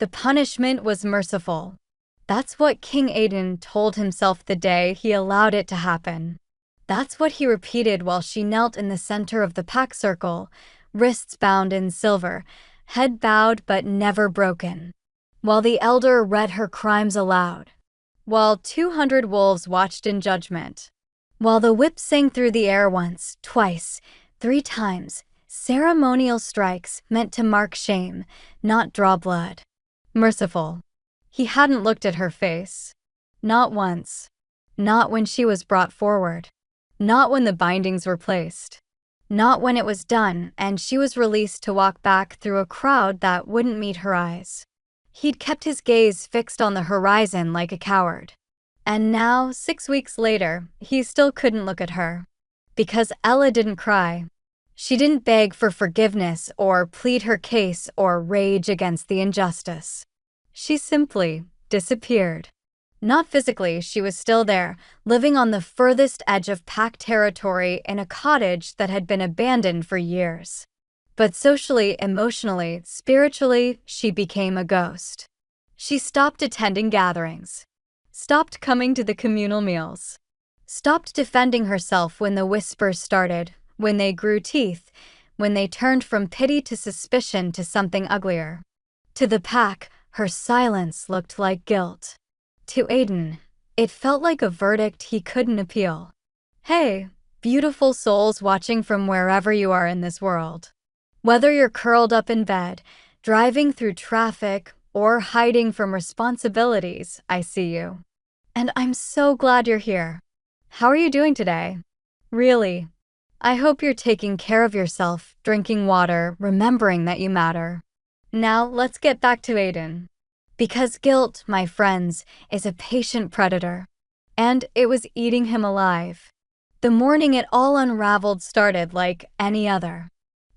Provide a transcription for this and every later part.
The punishment was merciful. That's what King Aiden told himself the day he allowed it to happen. That's what he repeated while she knelt in the center of the pack circle, wrists bound in silver, head bowed but never broken. While the elder read her crimes aloud. While 200 wolves watched in judgment. While the whip sang through the air once, twice, 3 times, ceremonial strikes meant to mark shame, not draw blood. Merciful. He hadn't looked at her face. Not once. Not when she was brought forward. Not when the bindings were placed. Not when it was done and she was released to walk back through a crowd that wouldn't meet her eyes. He'd kept his gaze fixed on the horizon like a coward. And now, 6 weeks later, he still couldn't look at her. Because Ella didn't cry. She didn't beg for forgiveness or plead her case or rage against the injustice. She simply disappeared. Not physically, she was still there, living on the furthest edge of pack territory in a cottage that had been abandoned for years. But socially, emotionally, spiritually, she became a ghost. She stopped attending gatherings. Stopped coming to the communal meals. Stopped defending herself when the whispers started, when they grew teeth, when they turned from pity to suspicion to something uglier. To the pack, her silence looked like guilt. To Aiden, it felt like a verdict he couldn't appeal. Hey, beautiful souls watching from wherever you are in this world. Whether you're curled up in bed, driving through traffic, or hiding from responsibilities, I see you. And I'm so glad you're here. How are you doing today? Really. I hope you're taking care of yourself, drinking water, remembering that you matter. Now let's get back to Aiden. Because guilt, my friends, is a patient predator. And it was eating him alive. The morning it all unraveled started like any other.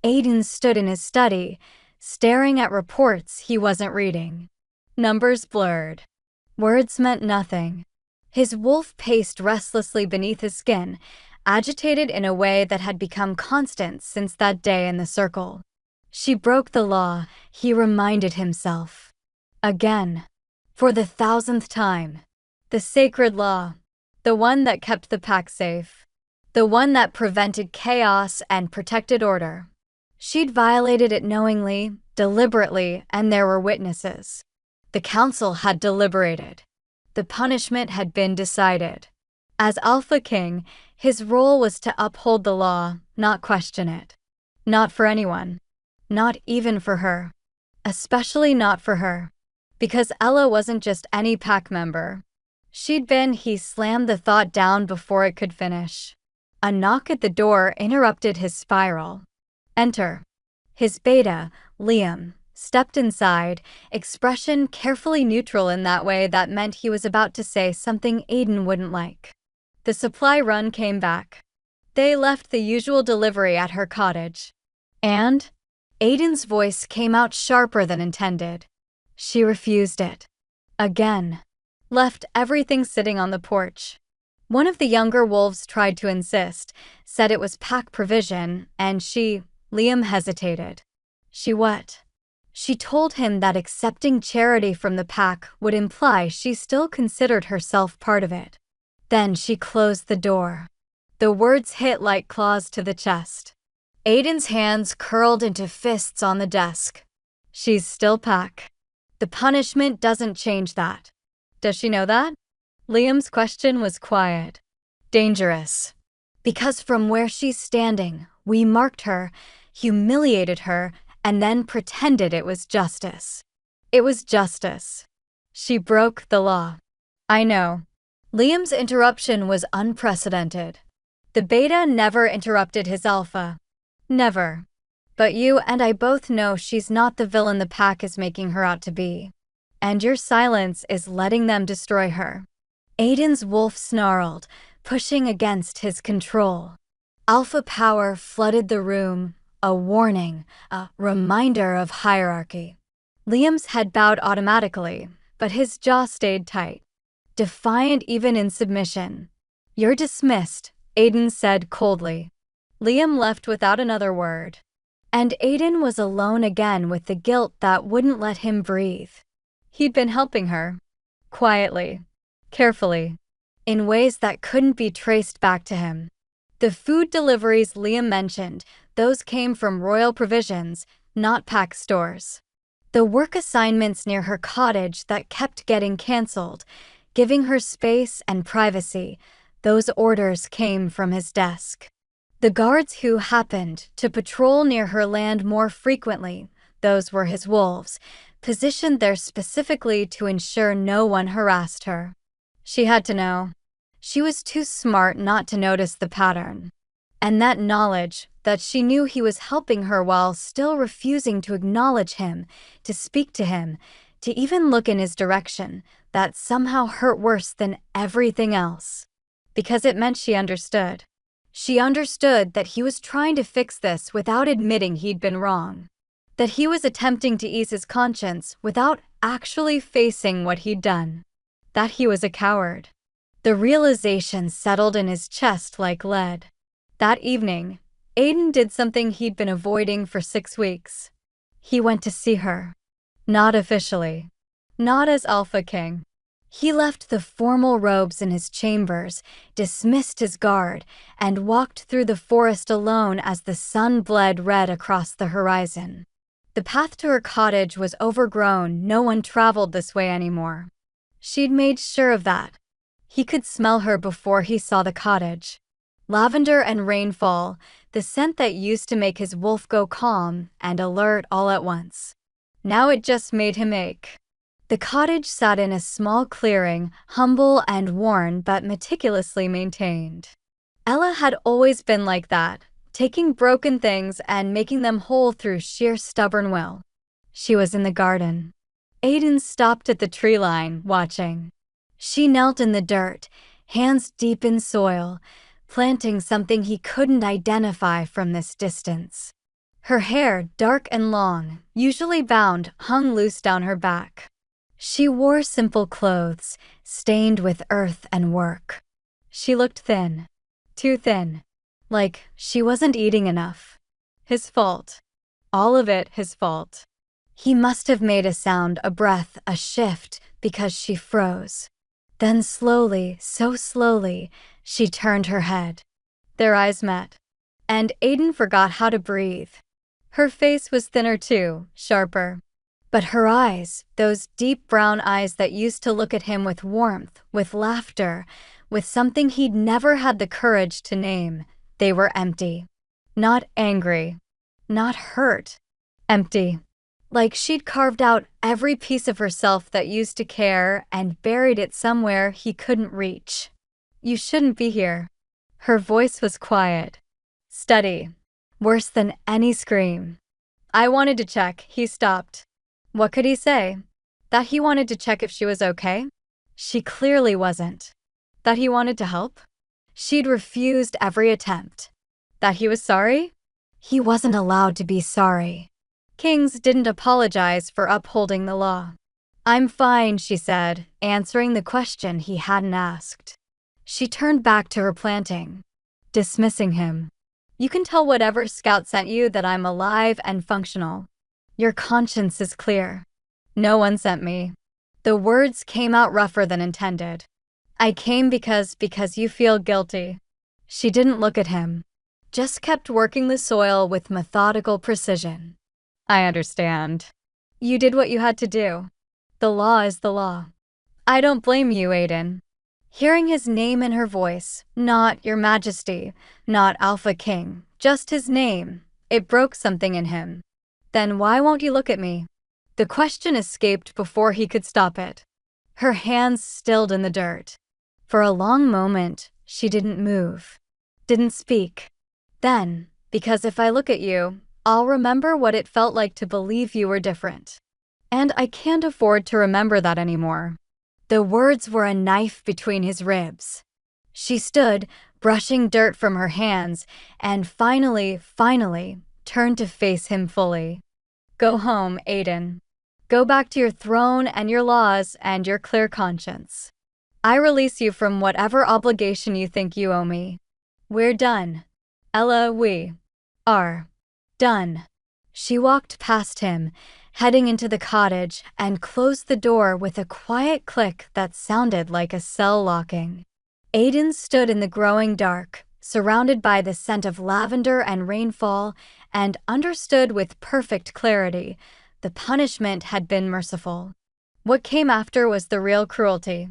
Aiden stood in his study, staring at reports he wasn't reading. Numbers blurred. Words meant nothing. His wolf paced restlessly beneath his skin, agitated in a way that had become constant since that day in the circle. She broke the law, he reminded himself. Again. For the 1000th time. The sacred law. The one that kept the pack safe. The one that prevented chaos and protected order. She'd violated it knowingly, deliberately, and there were witnesses. The council had deliberated. The punishment had been decided. As Alpha King, his role was to uphold the law, not question it. Not for anyone. Not even for her. Especially not for her. Because Ella wasn't just any pack member. He slammed the thought down before it could finish. A knock at the door interrupted his spiral. Enter. His beta, Liam, stepped inside, expression carefully neutral in that way that meant he was about to say something Aiden wouldn't like. The supply run came back. They left the usual delivery at her cottage. And? Aiden's voice came out sharper than intended. She refused it. Again. Left everything sitting on the porch. One of the younger wolves tried to insist, said it was pack provision, and Liam hesitated. She what? She told him that accepting charity from the pack would imply she still considered herself part of it. Then she closed the door. The words hit like claws to the chest. Aiden's hands curled into fists on the desk. She's still pack. The punishment doesn't change that. Does she know that? Liam's question was quiet. Dangerous. Because from where she's standing, we marked her, humiliated her, and then pretended it was justice. It was justice. She broke the law. I know. Liam's interruption was unprecedented. The beta never interrupted his alpha. Never. But you and I both know she's not the villain the pack is making her out to be. And your silence is letting them destroy her. Aiden's wolf snarled, pushing against his control. Alpha power flooded the room, a warning, a reminder of hierarchy. Liam's head bowed automatically, but his jaw stayed tight. Defiant even in submission. You're dismissed, Aiden said coldly. Liam left without another word. And Aiden was alone again with the guilt that wouldn't let him breathe. He'd been helping her. Quietly. Carefully. In ways that couldn't be traced back to him. The food deliveries Liam mentioned, those came from Royal Provisions, not pack stores. The work assignments near her cottage that kept getting cancelled, giving her space and privacy, those orders came from his desk. The guards who happened to patrol near her land more frequently, those were his wolves, positioned there specifically to ensure no one harassed her. She had to know. She was too smart not to notice the pattern. And that knowledge, that she knew he was helping her while still refusing to acknowledge him, to speak to him, to even look in his direction, that somehow hurt worse than everything else. Because it meant she understood. She understood that he was trying to fix this without admitting he'd been wrong. That he was attempting to ease his conscience without actually facing what he'd done. That he was a coward. The realization settled in his chest like lead. That evening, Aiden did something he'd been avoiding for 6 weeks. He went to see her. Not officially. Not as Alpha King. He left the formal robes in his chambers, dismissed his guard, and walked through the forest alone as the sun bled red across the horizon. The path to her cottage was overgrown, no one traveled this way anymore. She'd made sure of that. He could smell her before he saw the cottage. Lavender and rainfall, the scent that used to make his wolf go calm and alert all at once. Now it just made him ache. The cottage sat in a small clearing, humble and worn but meticulously maintained. Ella had always been like that, taking broken things and making them whole through sheer stubborn will. She was in the garden. Aiden stopped at the tree line, watching. She knelt in the dirt, hands deep in soil, planting something he couldn't identify from this distance. Her hair, dark and long, usually bound, hung loose down her back. She wore simple clothes, stained with earth and work. She looked thin. Too thin. Like she wasn't eating enough. His fault. All of it his fault. He must have made a sound, a breath, a shift, because she froze. Then slowly, so slowly, she turned her head. Their eyes met. And Aiden forgot how to breathe. Her face was thinner too, sharper. But her eyes, those deep brown eyes that used to look at him with warmth, with laughter, with something he'd never had the courage to name, they were empty. Not angry. Not hurt. Empty. Like she'd carved out every piece of herself that used to care and buried it somewhere he couldn't reach. You shouldn't be here. Her voice was quiet. Steady. Worse than any scream. I wanted to check. He stopped. What could he say? That he wanted to check if she was okay? She clearly wasn't. That he wanted to help? She'd refused every attempt. That he was sorry? He wasn't allowed to be sorry. Kings didn't apologize for upholding the law. I'm fine, she said, answering the question he hadn't asked. She turned back to her planting, dismissing him. You can tell whatever scout sent you that I'm alive and functional. Your conscience is clear. No one sent me. The words came out rougher than intended. I came because you feel guilty. She didn't look at him, just kept working the soil with methodical precision. I understand. You did what you had to do. The law is the law. I don't blame you, Aiden. Hearing his name in her voice, not Your Majesty, not Alpha King, just his name, it broke something in him. Then why won't you look at me? The question escaped before he could stop it. Her hands stilled in the dirt. For a long moment, she didn't move, didn't speak. Then, because if I look at you, I'll remember what it felt like to believe you were different. And I can't afford to remember that anymore. The words were a knife between his ribs. She stood, brushing dirt from her hands, and finally, turned to face him fully. Go home, Aiden. Go back to your throne and your laws and your clear conscience. I release you from whatever obligation you think you owe me. We're done. Ella, we are done. She walked past him, heading into the cottage and closed the door with a quiet click that sounded like a cell locking. Aiden stood in the growing dark, surrounded by the scent of lavender and rainfall, and understood with perfect clarity the punishment had been merciful. What came after was the real cruelty,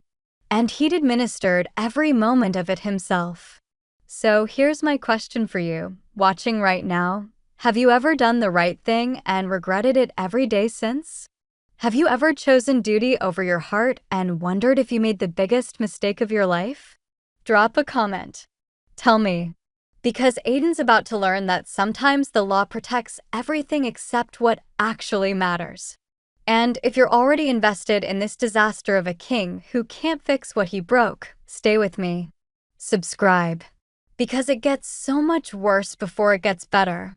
and he'd administered every moment of it himself. So here's my question for you, watching right now. Have you ever done the right thing and regretted it every day since? Have you ever chosen duty over your heart and wondered if you made the biggest mistake of your life? Drop a comment. Tell me. Because Aiden's about to learn that sometimes the law protects everything except what actually matters. And if you're already invested in this disaster of a king who can't fix what he broke, stay with me. Subscribe. Because it gets so much worse before it gets better.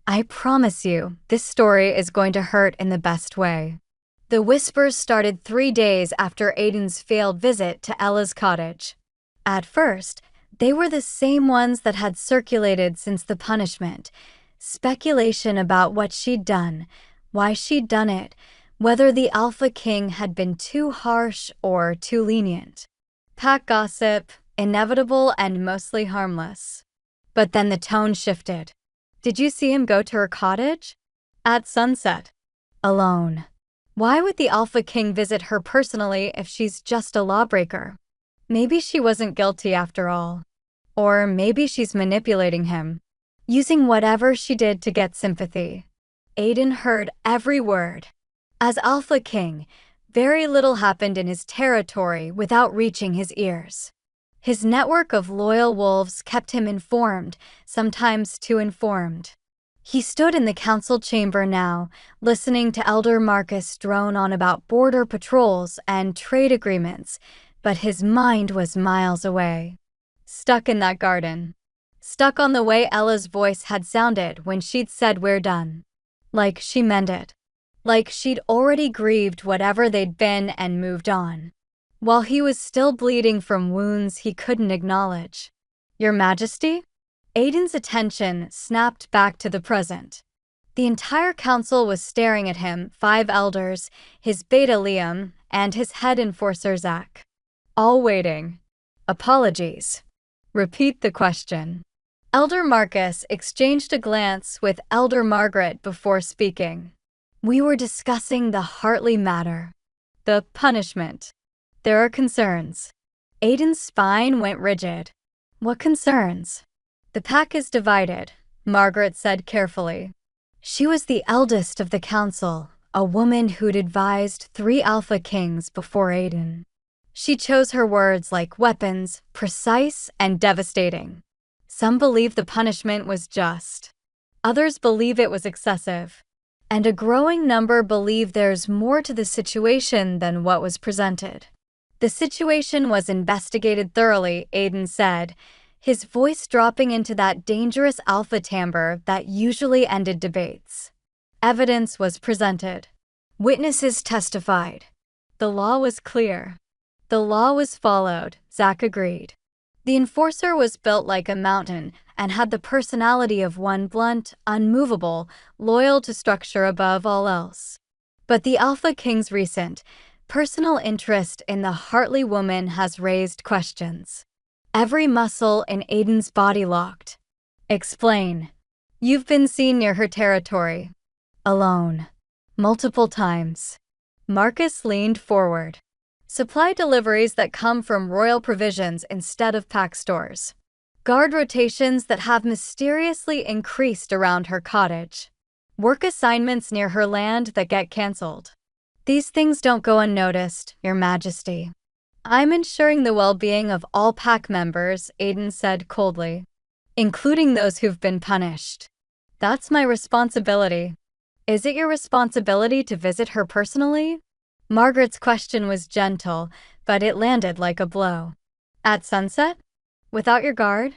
I promise you, this story is going to hurt in the best way. The whispers started 3 days after Aiden's failed visit to Ella's cottage. At first, they were the same ones that had circulated since the punishment. Speculation about what she'd done, why she'd done it, whether the Alpha King had been too harsh or too lenient. Pack gossip, inevitable and mostly harmless. But then the tone shifted. Did you see him go to her cottage? At sunset. Alone. Why would the Alpha King visit her personally if she's just a lawbreaker? Maybe she wasn't guilty after all. Or maybe she's manipulating him, using whatever she did to get sympathy. Aiden heard every word. As Alpha King, very little happened in his territory without reaching his ears. His network of loyal wolves kept him informed, sometimes too informed. He stood in the council chamber now, listening to Elder Marcus drone on about border patrols and trade agreements, but his mind was miles away. Stuck in that garden. Stuck on the way Ella's voice had sounded when she'd said we're done. Like she meant it. Like she'd already grieved whatever they'd been and moved on. While he was still bleeding from wounds he couldn't acknowledge. Your Majesty? Aiden's attention snapped back to the present. The entire council was staring at him, 5 elders, his beta Liam, and his head enforcer Zach. All waiting. Apologies. Repeat the question. Elder Marcus exchanged a glance with Elder Margaret before speaking. We were discussing the Hartley matter. The punishment. There are concerns. Aiden's spine went rigid. What concerns? The pack is divided, Margaret said carefully. She was the eldest of the council, a woman who'd advised 3 Alpha Kings before Aiden. She chose her words like weapons, precise and devastating. Some believe the punishment was just. Others believe it was excessive. And a growing number believe there's more to the situation than what was presented. The situation was investigated thoroughly, Aiden said, his voice dropping into that dangerous alpha timbre that usually ended debates. Evidence was presented. Witnesses testified. The law was clear. The law was followed, Zach agreed. The enforcer was built like a mountain and had the personality of one blunt, unmovable, loyal to structure above all else. But the Alpha King's recent, personal interest in the Hartley woman has raised questions. Every muscle in Aiden's body locked. Explain. You've been seen near her territory. Alone. Multiple times. Marcus leaned forward. Supply deliveries that come from royal provisions instead of pack stores. Guard rotations that have mysteriously increased around her cottage. Work assignments near her land that get cancelled. These things don't go unnoticed, Your Majesty. I'm ensuring the well-being of all pack members, Aiden said coldly, including those who've been punished. That's my responsibility. Is it your responsibility to visit her personally? Margaret's question was gentle, but it landed like a blow. At sunset? Without your guard?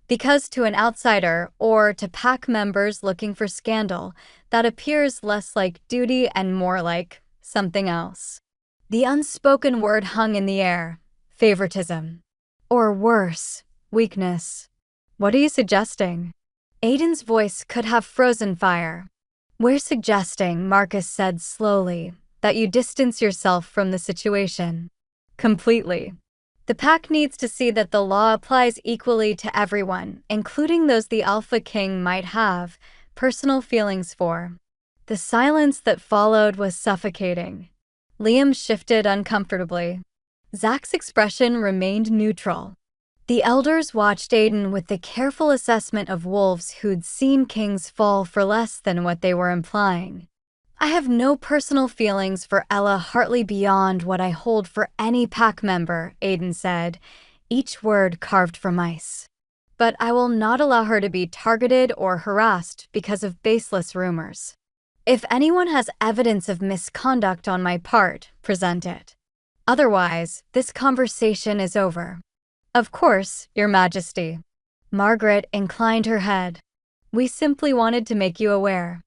Because to an outsider, or to pack members looking for scandal, that appears less like duty and more like something else. The unspoken word hung in the air. Favoritism. Or worse, weakness. What are you suggesting? Aiden's voice could have frozen fire. We're suggesting, Marcus said slowly, that you distance yourself from the situation. Completely. The pack needs to see that the law applies equally to everyone, including those the Alpha King might have personal feelings for. The silence that followed was suffocating. Liam shifted uncomfortably. Zach's expression remained neutral. The elders watched Aiden with the careful assessment of wolves who'd seen kings fall for less than what they were implying. I have no personal feelings for Ella Hartley beyond what I hold for any pack member, Aiden said, each word carved from ice. But I will not allow her to be targeted or harassed because of baseless rumors. If anyone has evidence of misconduct on my part, present it. Otherwise, this conversation is over. Of course, Your Majesty. Margaret inclined her head. We simply wanted to make you aware.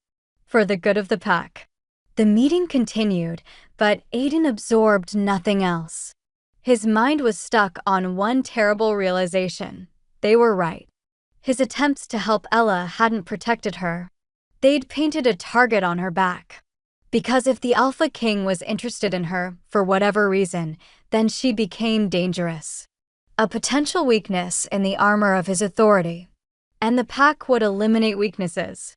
For the good of the pack. The meeting continued, but Aiden absorbed nothing else. His mind was stuck on one terrible realization. They were right. His attempts to help Ella hadn't protected her. They'd painted a target on her back. Because if the Alpha King was interested in her, for whatever reason, then she became dangerous. A potential weakness in the armor of his authority. And the pack would eliminate weaknesses.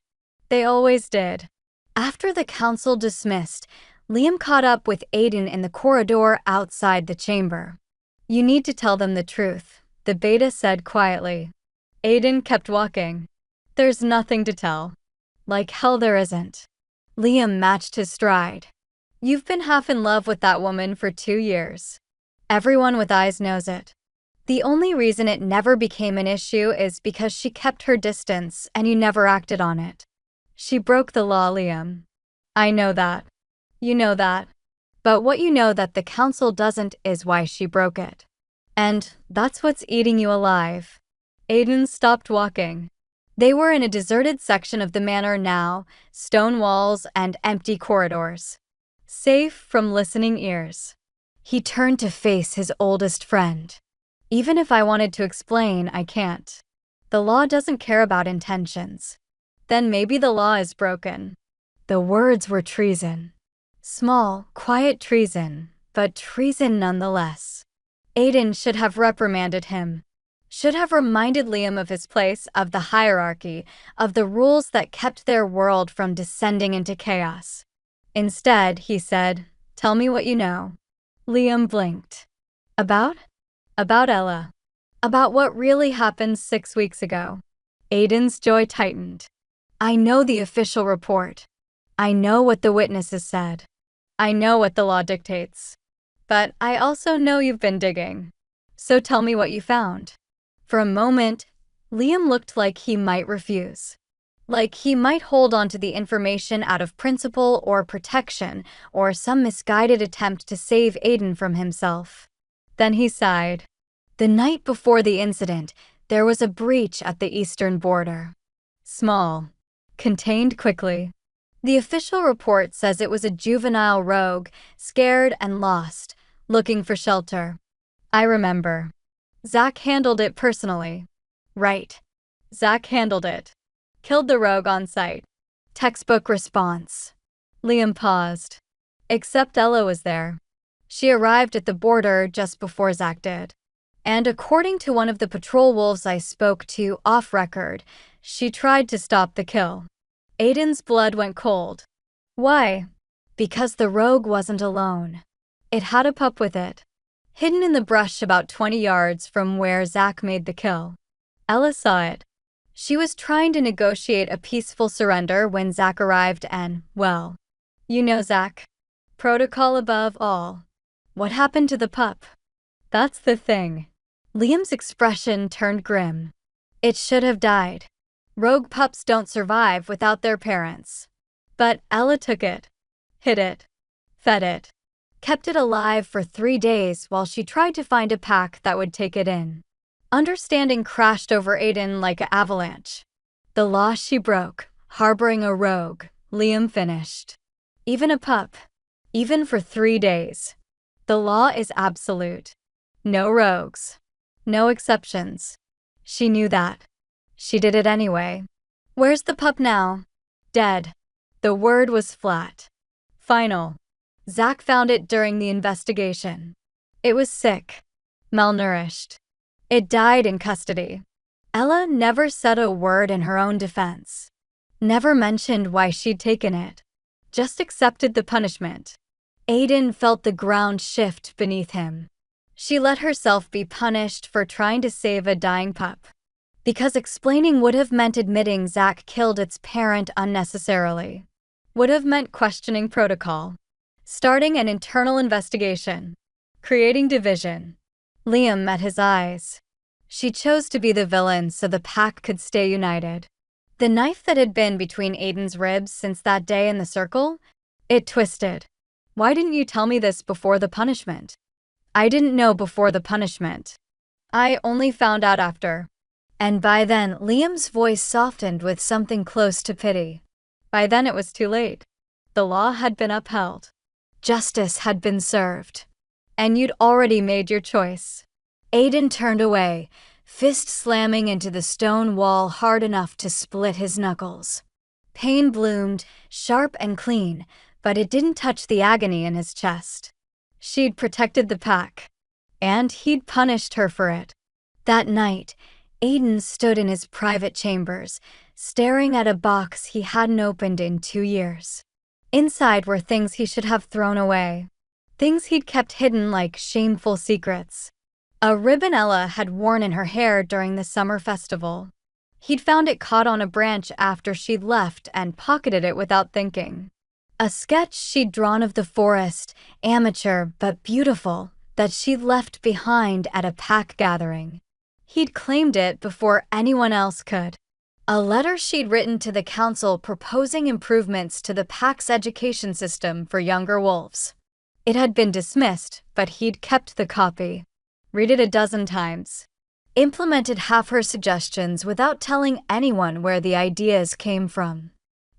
They always did. After the council dismissed, Liam caught up with Aiden in the corridor outside the chamber. You need to tell them the truth, the beta said quietly. Aiden kept walking. There's nothing to tell. Like hell there isn't. Liam matched his stride. You've been half in love with that woman for 2 years. Everyone with eyes knows it. The only reason it never became an issue is because she kept her distance and you never acted on it. She broke the law, Liam. I know that. You know that. But what you know that the council doesn't is why she broke it. And that's what's eating you alive. Aiden stopped walking. They were in a deserted section of the manor now, stone walls and empty corridors. Safe from listening ears. He turned to face his oldest friend. Even if I wanted to explain, I can't. The law doesn't care about intentions. Then maybe the law is broken. The words were treason. Small, quiet treason, but treason nonetheless. Aiden should have reprimanded him. Should have reminded Liam of his place, of the hierarchy, of the rules that kept their world from descending into chaos. Instead, he said, "Tell me what you know." Liam blinked. About Ella. About what really happened 6 weeks ago. Aiden's jaw tightened. I know the official report. I know what the witnesses said. I know what the law dictates. But I also know you've been digging. So tell me what you found. For a moment, Liam looked like he might refuse. Like he might hold on to the information out of principle or protection or some misguided attempt to save Aiden from himself. Then he sighed. The night before the incident, there was a breach at the eastern border. Small. Contained quickly. The official report says it was a juvenile rogue, scared and lost, looking for shelter. I remember. Zach handled it personally. Right. Zach handled it. Killed the rogue on sight. Textbook response. Liam paused. Except Ella was there. She arrived at the border just before Zach did. And according to one of the patrol wolves I spoke to off record, she tried to stop the kill. Aiden's blood went cold. Why? Because the rogue wasn't alone. It had a pup with it. Hidden in the brush about 20 yards from where Zach made the kill. Ella saw it. She was trying to negotiate a peaceful surrender when Zach arrived and, well, you know Zach. Protocol above all. What happened to the pup? That's the thing. Liam's expression turned grim. It should have died. Rogue pups don't survive without their parents. But Ella took it. Hid it. Fed it. Kept it alive for 3 days while she tried to find a pack that would take it in. Understanding crashed over Aiden like an avalanche. The law she broke, harboring a rogue, Liam finished. Even a pup. Even for 3 days. The law is absolute. No rogues. No exceptions. She knew that. She did it anyway. Where's the pup now? Dead. The word was flat. Final. Zach found it during the investigation. It was sick, malnourished. It died in custody. Ella never said a word in her own defense. Never mentioned why she'd taken it. Just accepted the punishment. Aiden felt the ground shift beneath him. She let herself be punished for trying to save a dying pup. Because explaining would have meant admitting Zach killed its parent unnecessarily. Would have meant questioning protocol. Starting an internal investigation. Creating division. Liam met his eyes. She chose to be the villain so the pack could stay united. The knife that had been between Aiden's ribs since that day in the circle, it twisted. Why didn't you tell me this before the punishment? I didn't know before the punishment. I only found out after. And by then, Liam's voice softened with something close to pity. By then it was too late. The law had been upheld. Justice had been served. And you'd already made your choice. Aiden turned away, fist slamming into the stone wall hard enough to split his knuckles. Pain bloomed, sharp and clean, but it didn't touch the agony in his chest. She'd protected the pack, and he'd punished her for it. That night, Aiden stood in his private chambers, staring at a box he hadn't opened in 2 years. Inside were things he should have thrown away. Things he'd kept hidden like shameful secrets. A ribbon Ella had worn in her hair during the summer festival. He'd found it caught on a branch after she'd left and pocketed it without thinking. A sketch she'd drawn of the forest, amateur but beautiful, that she'd left behind at a pack gathering. He'd claimed it before anyone else could. A letter she'd written to the council proposing improvements to the pack's education system for younger wolves. It had been dismissed, but he'd kept the copy. Read it a dozen times. Implemented half her suggestions without telling anyone where the ideas came from.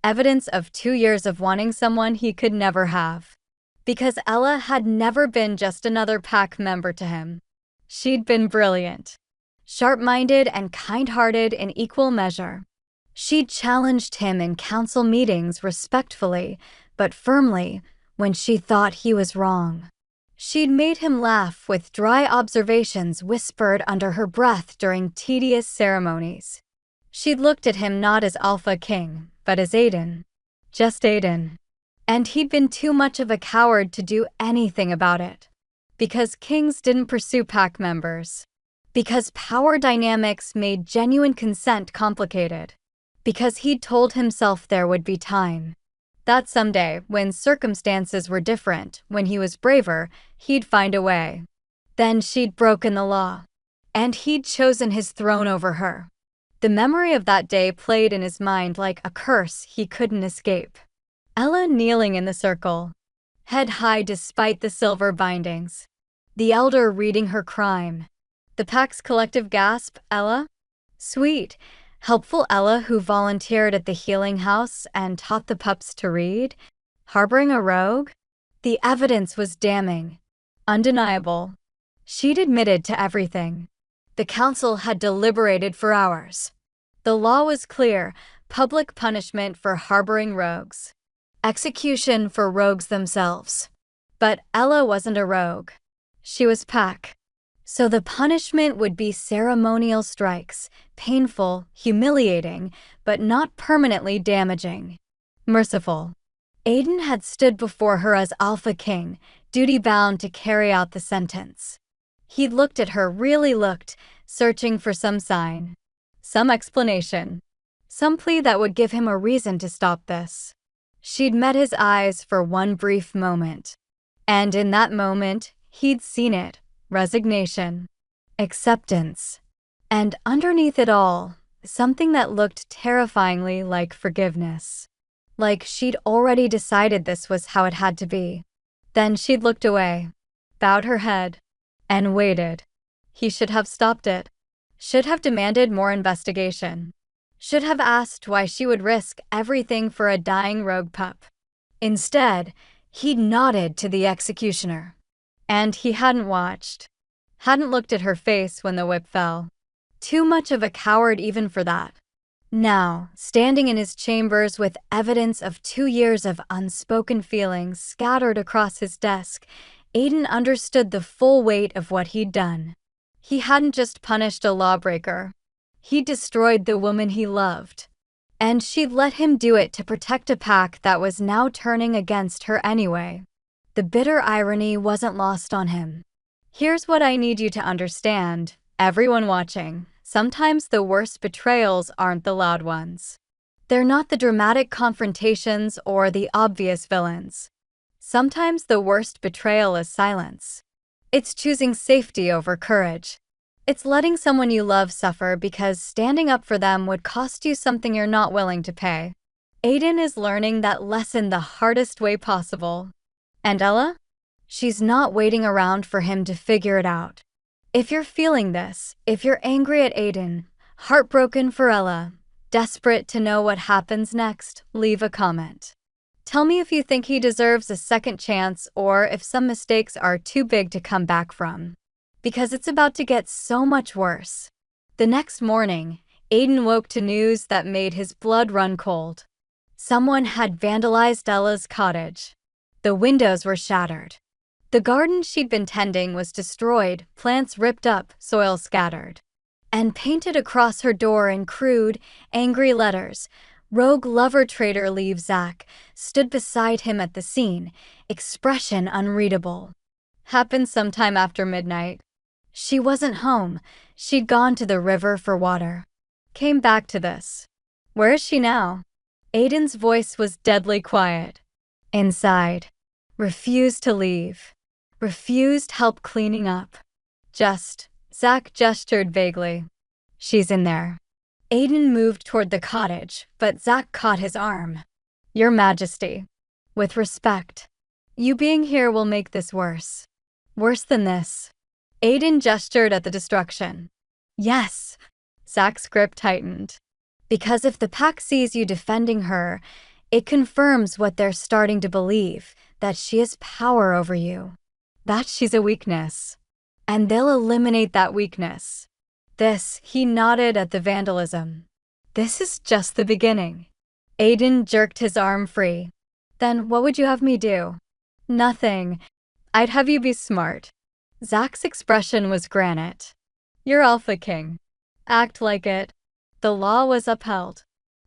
Evidence of 2 years of wanting someone he could never have. Because Ella had never been just another pack member to him. She'd been brilliant. Sharp-minded and kind-hearted in equal measure. She'd challenged him in council meetings respectfully, but firmly, when she thought he was wrong. She'd made him laugh with dry observations whispered under her breath during tedious ceremonies. She'd looked at him not as Alpha King, but as Aiden. Just Aiden. And he'd been too much of a coward to do anything about it. Because kings didn't pursue pack members. Because power dynamics made genuine consent complicated. Because he'd told himself there would be time. That someday, when circumstances were different, when he was braver, he'd find a way. Then she'd broken the law. And he'd chosen his throne over her. The memory of that day played in his mind like a curse he couldn't escape. Ella kneeling in the circle, head high despite the silver bindings. The elder reading her crime. The pack's collective gasp, Ella? Sweet, helpful Ella who volunteered at the healing house and taught the pups to read? Harboring a rogue? The evidence was damning. Undeniable. She'd admitted to everything. The council had deliberated for hours. The law was clear, public punishment for harboring rogues. Execution for rogues themselves. But Ella wasn't a rogue. She was pack. So the punishment would be ceremonial strikes, painful, humiliating, but not permanently damaging. Merciful. Aiden had stood before her as Alpha King, duty-bound to carry out the sentence. He'd looked at her, really looked, searching for some sign. Some explanation. Some plea that would give him a reason to stop this. She'd met his eyes for one brief moment. And in that moment, he'd seen it. Resignation. Acceptance. And underneath it all, something that looked terrifyingly like forgiveness. Like she'd already decided this was how it had to be. Then she'd looked away, bowed her head, and waited. He should have stopped it. Should have demanded more investigation. Should have asked why she would risk everything for a dying rogue pup. Instead, he'd nodded to the executioner. And he hadn't watched. Hadn't looked at her face when the whip fell. Too much of a coward even for that. Now, standing in his chambers with evidence of 2 years of unspoken feelings scattered across his desk, Aiden understood the full weight of what he'd done. He hadn't just punished a lawbreaker. He destroyed the woman he loved. And she'd let him do it to protect a pack that was now turning against her anyway. The bitter irony wasn't lost on him. Here's what I need you to understand, everyone watching. Sometimes the worst betrayals aren't the loud ones. They're not the dramatic confrontations or the obvious villains. Sometimes the worst betrayal is silence. It's choosing safety over courage. It's letting someone you love suffer because standing up for them would cost you something you're not willing to pay. Aiden is learning that lesson the hardest way possible. And Ella? She's not waiting around for him to figure it out. If you're feeling this, if you're angry at Aiden, heartbroken for Ella, desperate to know what happens next, leave a comment. Tell me if you think he deserves a second chance or if some mistakes are too big to come back from. Because it's about to get so much worse. The next morning, Aiden woke to news that made his blood run cold. Someone had vandalized Ella's cottage. The windows were shattered. The garden she'd been tending was destroyed, plants ripped up, soil scattered. And painted across her door in crude, angry letters, "Rogue lover traitor leave Zach," stood beside him at the scene, expression unreadable. Happened sometime after midnight. She wasn't home. She'd gone to the river for water. Came back to this. Where is she now? Aiden's voice was deadly quiet. Inside. Refused to leave. Refused help cleaning up. Zach gestured vaguely. She's in there. Aiden moved toward the cottage, but Zach caught his arm. Your Majesty. With respect. You being here will make this worse. Worse than this. Aiden gestured at the destruction. Yes. Zach's grip tightened. Because if the pack sees you defending her, it confirms what they're starting to believe, that she has power over you. That she's a weakness. And they'll eliminate that weakness. He nodded at the vandalism. This is just the beginning. Aiden jerked his arm free. Then what would you have me do? Nothing. I'd have you be smart. Zach's expression was granite. You're Alpha King. Act like it. The law was upheld.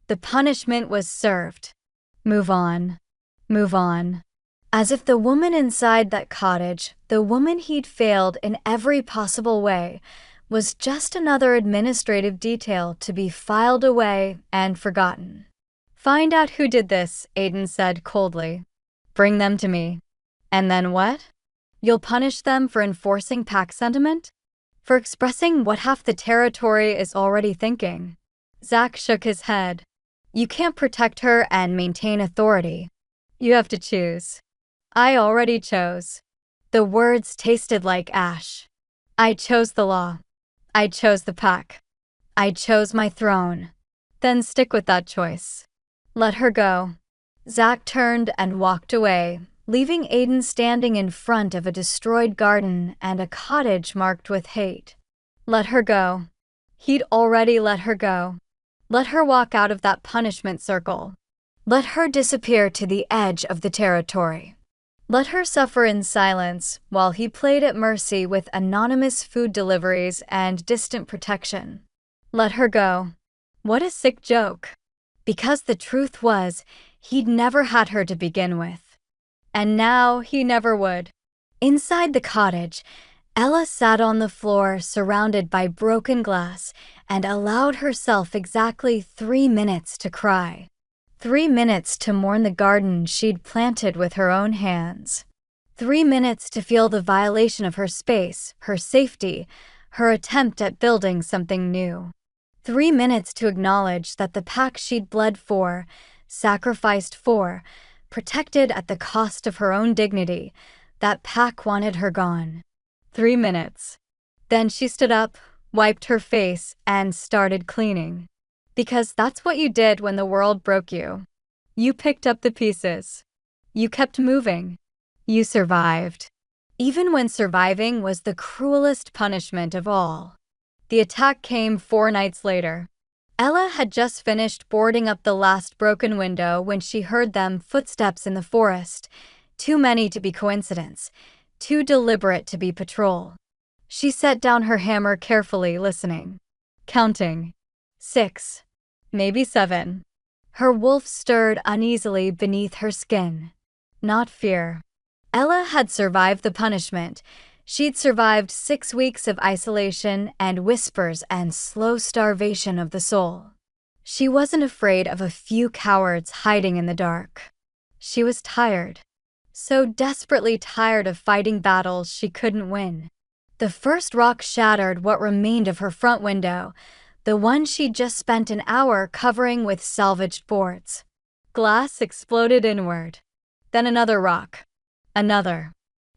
The punishment was served. Move on. Move on. As if the woman inside that cottage, the woman he'd failed in every possible way, was just another administrative detail to be filed away and forgotten. Find out who did this, Aiden said coldly. Bring them to me. And then what? You'll punish them for enforcing pack sentiment? For expressing what half the territory is already thinking? Zach shook his head. You can't protect her and maintain authority. You have to choose. I already chose. The words tasted like ash. I chose the law. I chose the pack. I chose my throne. Then stick with that choice. Let her go. Zach turned and walked away, leaving Aiden standing in front of a destroyed garden and a cottage marked with hate. Let her go. He'd already let her go. Let her walk out of that punishment circle. Let her disappear to the edge of the territory. Let her suffer in silence while he played at mercy with anonymous food deliveries and distant protection. Let her go. What a sick joke. Because the truth was, he'd never had her to begin with. And now he never would. Inside the cottage, Ella sat on the floor surrounded by broken glass and allowed herself exactly 3 minutes to cry. 3 minutes to mourn the garden she'd planted with her own hands. 3 minutes to feel the violation of her space, her safety, her attempt at building something new. 3 minutes to acknowledge that the pack she'd bled for, sacrificed for, protected at the cost of her own dignity, that pack wanted her gone. 3 minutes. Then she stood up, wiped her face, and started cleaning. Because that's what you did when the world broke you. You picked up the pieces. You kept moving. You survived. Even when surviving was the cruelest punishment of all. The attack came 4 nights later. Ella had just finished boarding up the last broken window when she heard them footsteps in the forest. Too many to be coincidence, too deliberate to be patrol. She set down her hammer carefully, listening. Counting. 6. Maybe 7. Her wolf stirred uneasily beneath her skin. Not fear. Ella had survived the punishment. She'd survived 6 weeks of isolation and whispers and slow starvation of the soul. She wasn't afraid of a few cowards hiding in the dark. She was tired. So desperately tired of fighting battles she couldn't win. The first rock shattered what remained of her front window, the one she'd just spent an hour covering with salvaged boards. Glass exploded inward. Then another rock. Another.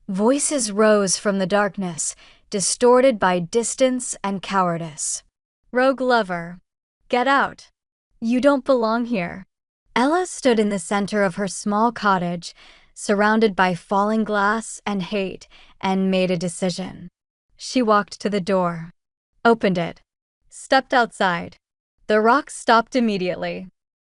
Voices rose from the darkness, distorted by distance and cowardice. Rogue lover. Get out. You don't belong here. Ella stood in the center of her small cottage, surrounded by falling glass and hate, and made a decision. She walked to the door, opened it, stepped outside. The rocks stopped immediately.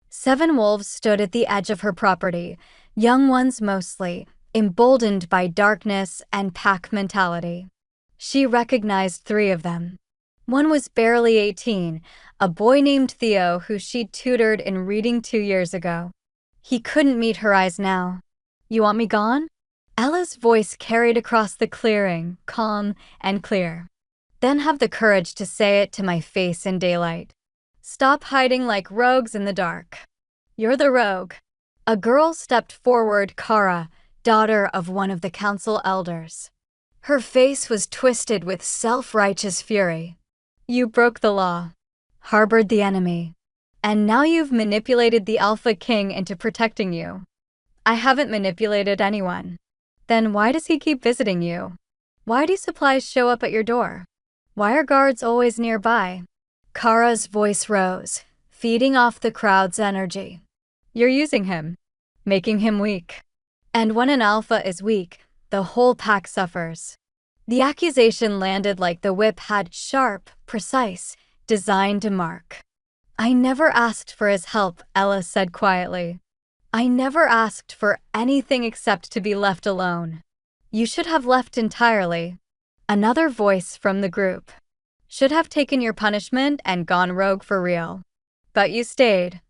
7 wolves stood at the edge of her property, young ones mostly, emboldened by darkness and pack mentality. She recognized 3 of them. One was barely 18, a boy named Theo who she'd tutored in reading 2 years ago. He couldn't meet her eyes now. You want me gone? Ella's voice carried across the clearing, calm and clear. Then have the courage to say it to my face in daylight. Stop hiding like rogues in the dark. You're the rogue. A girl stepped forward, Kara, daughter of one of the council elders. Her face was twisted with self-righteous fury. You broke the law, harbored the enemy, and now you've manipulated the Alpha King into protecting you. I haven't manipulated anyone. Then why does he keep visiting you? Why do supplies show up at your door? Why are guards always nearby? Kara's voice rose, feeding off the crowd's energy. You're using him, making him weak. And when an alpha is weak, the whole pack suffers. The accusation landed like the whip had sharp, precise, designed to mark. I never asked for his help, Ella said quietly. I never asked for anything except to be left alone. You should have left entirely. Another voice from the group. Should have taken your punishment and gone rogue for real. But you stayed.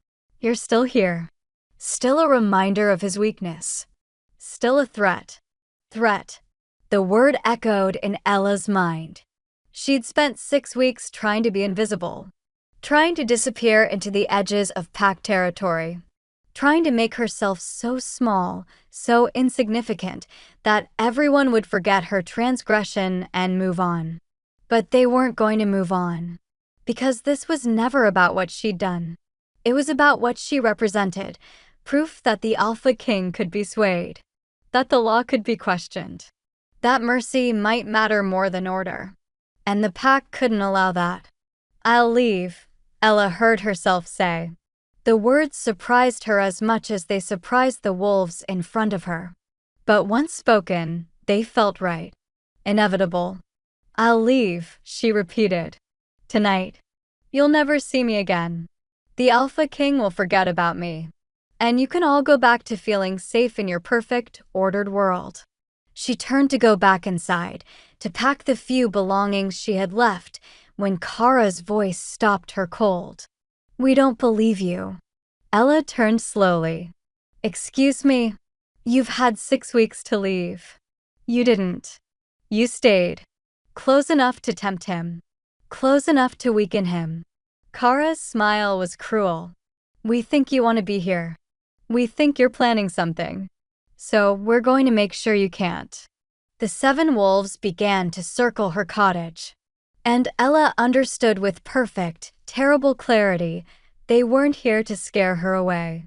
You're still here. Still a reminder of his weakness. Still a threat. Threat. The word echoed in Ella's mind. She'd spent 6 weeks trying to be invisible. Trying to disappear into the edges of pack territory. Trying to make herself so small, so insignificant, that everyone would forget her transgression and move on. But they weren't going to move on. Because this was never about what she'd done. It was about what she represented, proof that the Alpha King could be swayed. That the law could be questioned. That mercy might matter more than order. And the pack couldn't allow that. I'll leave, Ella heard herself say. The words surprised her as much as they surprised the wolves in front of her. But once spoken, they felt right. Inevitable. I'll leave, she repeated. Tonight. You'll never see me again. The Alpha King will forget about me. And you can all go back to feeling safe in your perfect, ordered world. She turned to go back inside, to pack the few belongings she had left, when Kara's voice stopped her cold. We don't believe you. Ella turned slowly. Excuse me. You've had 6 weeks to leave. You didn't. You stayed. Close enough to tempt him. Close enough to weaken him. Kara's smile was cruel. We think you want to be here. We think you're planning something. So we're going to make sure you can't. The 7 wolves began to circle her cottage. And Ella understood with perfect, terrible clarity, they weren't here to scare her away.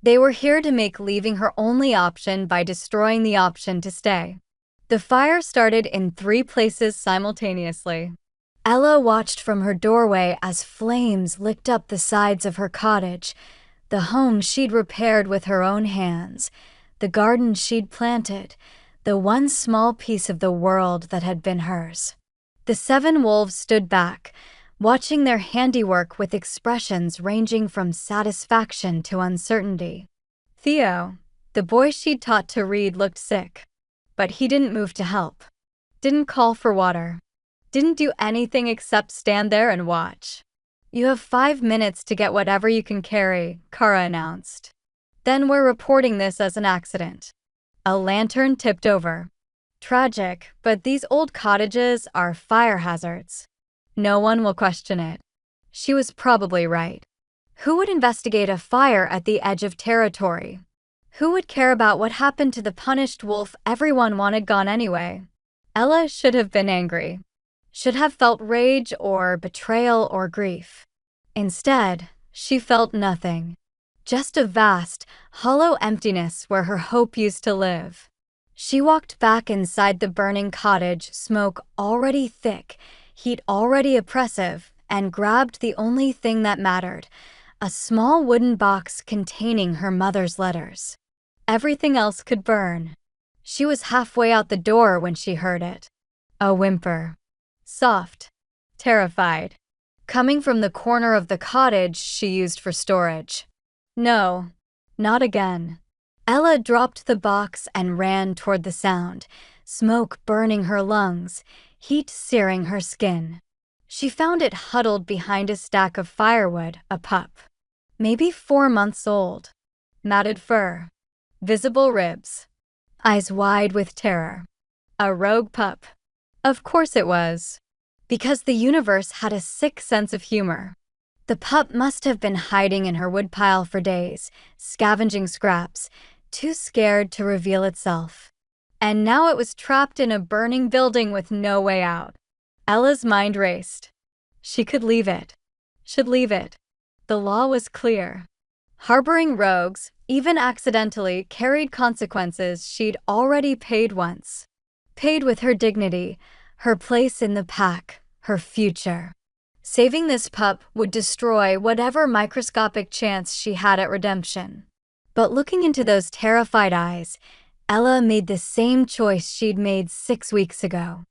They were here to make leaving her only option by destroying the option to stay. The fire started in 3 places simultaneously. Ella watched from her doorway as flames licked up the sides of her cottage, the home she'd repaired with her own hands, the garden she'd planted, the one small piece of the world that had been hers. The 7 wolves stood back, watching their handiwork with expressions ranging from satisfaction to uncertainty. Theo, the boy she'd taught to read, looked sick, but he didn't move to help, didn't call for water, didn't do anything except stand there and watch. "You have 5 minutes to get whatever you can carry," Kara announced. "Then we're reporting this as an accident." A lantern tipped over. Tragic, but these old cottages are fire hazards. No one will question it. She was probably right. Who would investigate a fire at the edge of territory? Who would care about what happened to the punished wolf everyone wanted gone anyway? Ella should have been angry. Should have felt rage or betrayal or grief. Instead, she felt nothing. Just a vast, hollow emptiness where her hope used to live. She walked back inside the burning cottage, smoke already thick, heat already oppressive, and grabbed the only thing that mattered, a small wooden box containing her mother's letters. Everything else could burn. She was halfway out the door when she heard it. A whimper. Soft. Terrified. Coming from the corner of the cottage she used for storage. No, not again. Ella dropped the box and ran toward the sound, smoke burning her lungs, heat searing her skin. She found it huddled behind a stack of firewood, a pup. Maybe 4 months old. Matted fur. Visible ribs. Eyes wide with terror. A rogue pup. Of course it was. Because the universe had a sick sense of humor. The pup must have been hiding in her woodpile for days, scavenging scraps, too scared to reveal itself. And now it was trapped in a burning building with no way out. Ella's mind raced. She could leave it. Should leave it. The law was clear. Harboring rogues, even accidentally, carried consequences she'd already paid once. Paid with her dignity, her place in the pack, her future. Saving this pup would destroy whatever microscopic chance she had at redemption. But looking into those terrified eyes, Ella made the same choice she'd made 6 weeks ago.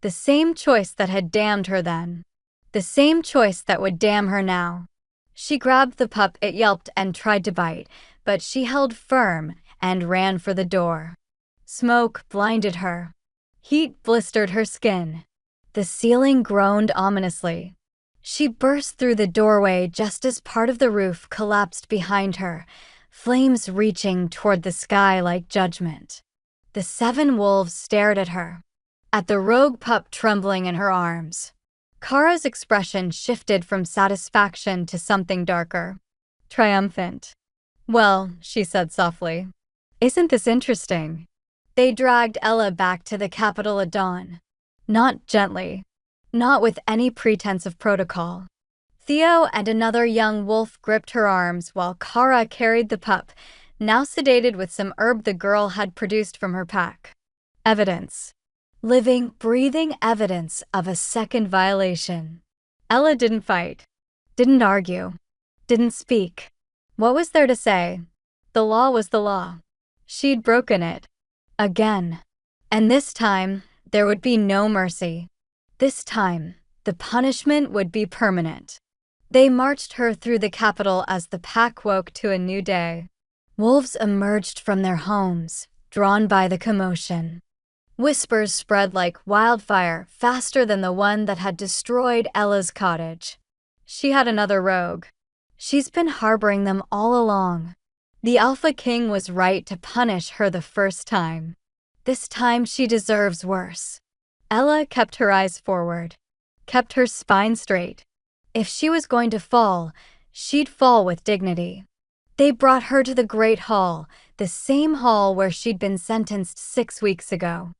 The same choice that had damned her then. The same choice that would damn her now. She grabbed the pup, it yelped and tried to bite, but she held firm and ran for the door. Smoke blinded her. Heat blistered her skin. The ceiling groaned ominously. She burst through the doorway just as part of the roof collapsed behind her, flames reaching toward the sky like judgment. The 7 wolves stared at her, at the rogue pup trembling in her arms. Kara's expression shifted from satisfaction to something darker. Triumphant. "Well," she said softly, "isn't this interesting?" They dragged Ella back to the capital at dawn. Not gently. Not with any pretense of protocol. Theo and another young wolf gripped her arms while Kara carried the pup, now sedated with some herb the girl had produced from her pack. Evidence. Living, breathing evidence of a second violation. Ella didn't fight. Didn't argue. Didn't speak. What was there to say? The law was the law. She'd broken it. Again. And this time, there would be no mercy. This time, the punishment would be permanent. They marched her through the capital as the pack woke to a new day. Wolves emerged from their homes, drawn by the commotion. Whispers spread like wildfire, faster than the one that had destroyed Ella's cottage. She had another rogue. She's been harboring them all along. The Alpha King was right to punish her the first time. This time she deserves worse. Ella kept her eyes forward, kept her spine straight. If she was going to fall, she'd fall with dignity. They brought her to the Great Hall, the same hall where she'd been sentenced 6 weeks ago.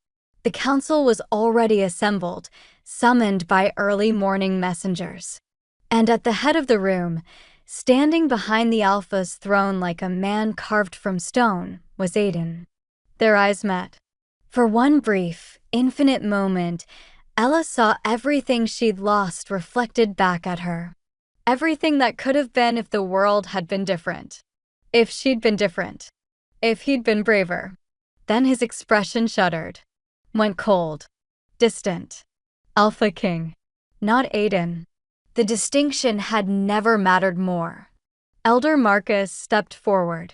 The council was already assembled, summoned by early morning messengers. And at the head of the room, standing behind the Alpha's throne like a man carved from stone, was Aiden. Their eyes met. For one brief, infinite moment, Ella saw everything she'd lost reflected back at her. Everything that could have been if the world had been different. If she'd been different. If he'd been braver. Then his expression shuddered. Went cold. Distant. Alpha King. Not Aiden. The distinction had never mattered more. Elder Marcus stepped forward.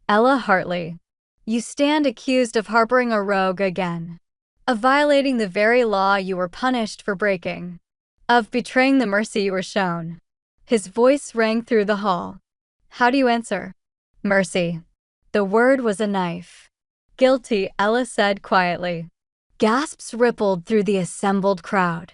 Ella Hartley, you stand accused of harboring a rogue again, of violating the very law you were punished for breaking, of betraying the mercy you were shown. His voice rang through the hall. How do you answer? Mercy. The word was a knife. Guilty, Ella said quietly. Gasps rippled through the assembled crowd.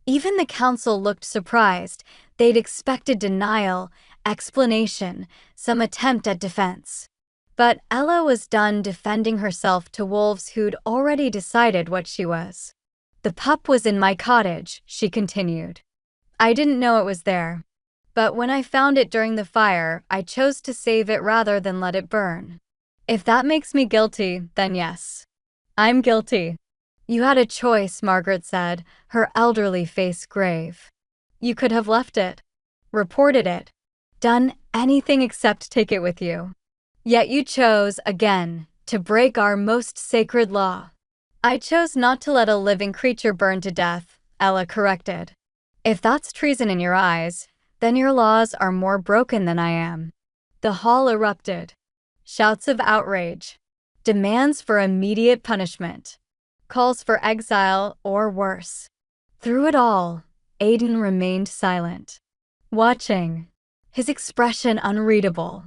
Even the council looked surprised. They'd expected denial, explanation, some attempt at defense. But Ella was done defending herself to wolves who'd already decided what she was. The pup was in my cottage, she continued. I didn't know it was there. But when I found it during the fire, I chose to save it rather than let it burn. If that makes me guilty, then yes. I'm guilty. You had a choice, Margaret said, her elderly face grave. You could have left it, reported it, done anything except take it with you. Yet you chose, again, to break our most sacred law. I chose not to let a living creature burn to death, Ella corrected. If that's treason in your eyes, then your laws are more broken than I am. The hall erupted. Shouts of outrage, demands for immediate punishment, calls for exile or worse. Through it all, Aiden remained silent, watching, his expression unreadable.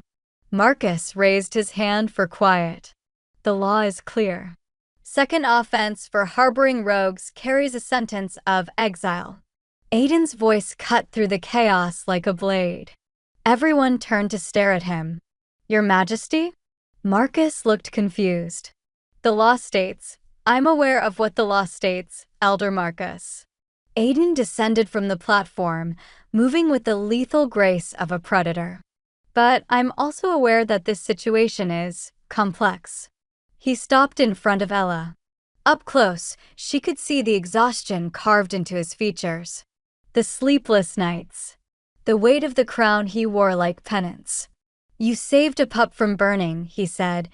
Marcus raised his hand for quiet. The law is clear. Second offense for harboring rogues carries a sentence of exile. Aiden's voice cut through the chaos like a blade. Everyone turned to stare at him. Your Majesty? Marcus looked confused. The law states. I'm aware of what the law states, Elder Marcus. Aiden descended from the platform, moving with the lethal grace of a predator. But I'm also aware that this situation is complex. He stopped in front of Ella. Up close, she could see the exhaustion carved into his features. The sleepless nights. The weight of the crown he wore like penance. You saved a pup from burning, he said,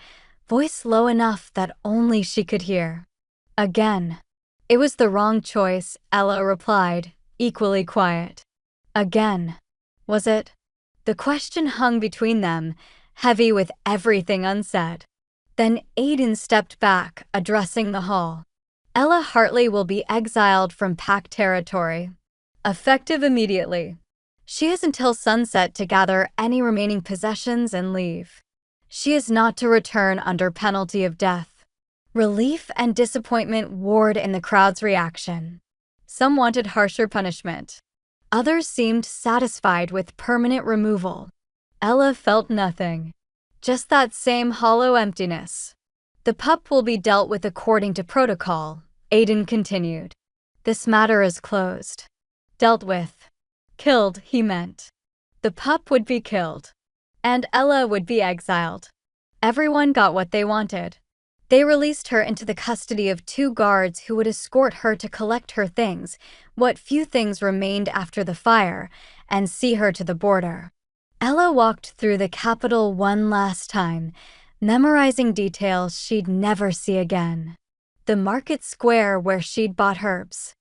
voice low enough that only she could hear. Again. It was the wrong choice, Ella replied, equally quiet. Again. Was it? The question hung between them, heavy with everything unsaid. Then Aiden stepped back, addressing the hall. Ella Hartley will be exiled from Pack territory. Effective immediately. She has until sunset to gather any remaining possessions and leave. She is not to return under penalty of death. Relief and disappointment warred in the crowd's reaction. Some wanted harsher punishment. Others seemed satisfied with permanent removal. Ella felt nothing. Just that same hollow emptiness. The pup will be dealt with according to protocol, Aiden continued. This matter is closed. Dealt with. Killed, he meant. The pup would be killed. And Ella would be exiled. Everyone got what they wanted. They released her into the custody of 2 guards who would escort her to collect her things, what few things remained after the fire, and see her to the border. Ella walked through the Capitol one last time, memorizing details she'd never see again. The market square where she'd bought herbs.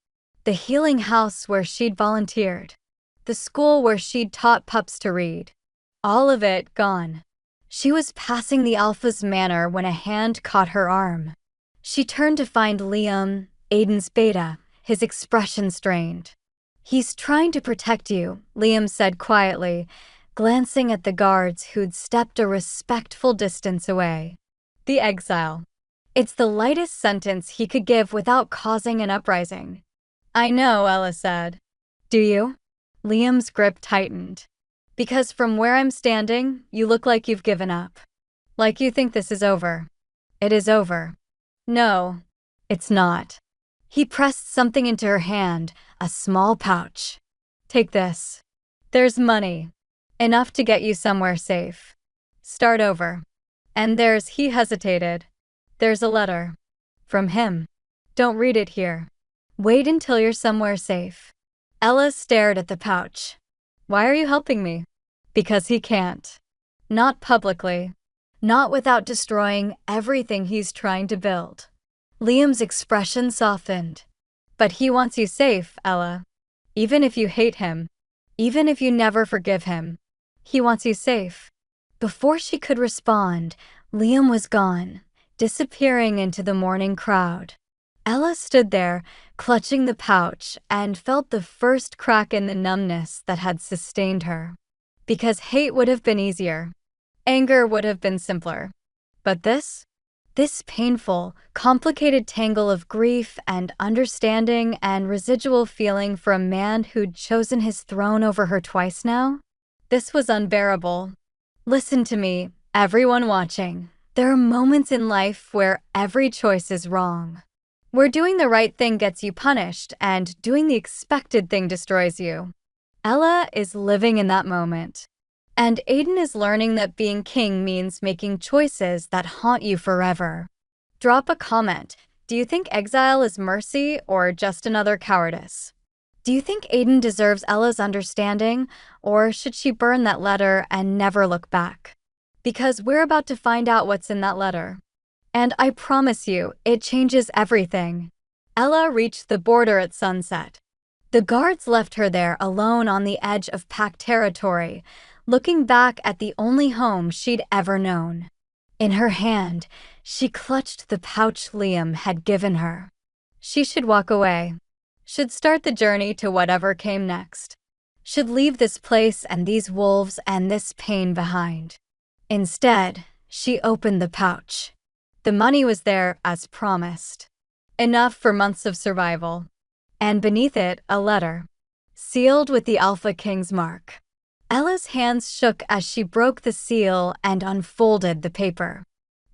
The healing house where she'd volunteered. The school where she'd taught pups to read. All of it gone. She was passing the Alpha's manor when a hand caught her arm. She turned to find Liam, Aiden's beta, his expression strained. He's trying to protect you, Liam said quietly, glancing at the guards who'd stepped a respectful distance away. The exile. It's the lightest sentence he could give without causing an uprising. I know, Ella said. Do you? Liam's grip tightened. Because from where I'm standing, you look like you've given up. Like you think this is over. It is over. No, it's not. He pressed something into her hand, a small pouch. Take this. There's money. Enough to get you somewhere safe. Start over. And he hesitated. There's a letter. From him. Don't read it here. Wait until you're somewhere safe. Ella stared at the pouch. Why are you helping me? Because he can't. Not publicly. Not without destroying everything he's trying to build. Liam's expression softened. But he wants you safe, Ella. Even if you hate him. Even if you never forgive him, he wants you safe. Before she could respond, Liam was gone, disappearing into the morning crowd. Ella stood there, clutching the pouch, and felt the first crack in the numbness that had sustained her. Because hate would have been easier. Anger would have been simpler. But this painful, complicated tangle of grief and understanding and residual feeling for a man who'd chosen his throne over her twice now? This was unbearable. Listen to me, everyone watching. There are moments in life where every choice is wrong. Where doing the right thing gets you punished and doing the expected thing destroys you. Ella is living in that moment. And Aiden is learning that being king means making choices that haunt you forever. Drop a comment. Do you think exile is mercy or just another cowardice? Do you think Aiden deserves Ella's understanding, or should she burn that letter and never look back? Because we're about to find out what's in that letter. And I promise you, it changes everything. Ella reached the border at sunset. The guards left her there alone on the edge of pack territory, looking back at the only home she'd ever known. In her hand, she clutched the pouch Liam had given her. She should walk away. Should start the journey to whatever came next. Should leave this place and these wolves and this pain behind. Instead, she opened the pouch. The money was there as promised. Enough for months of survival. And beneath it, a letter. Sealed with the Alpha King's mark. Ella's hands shook as she broke the seal and unfolded the paper.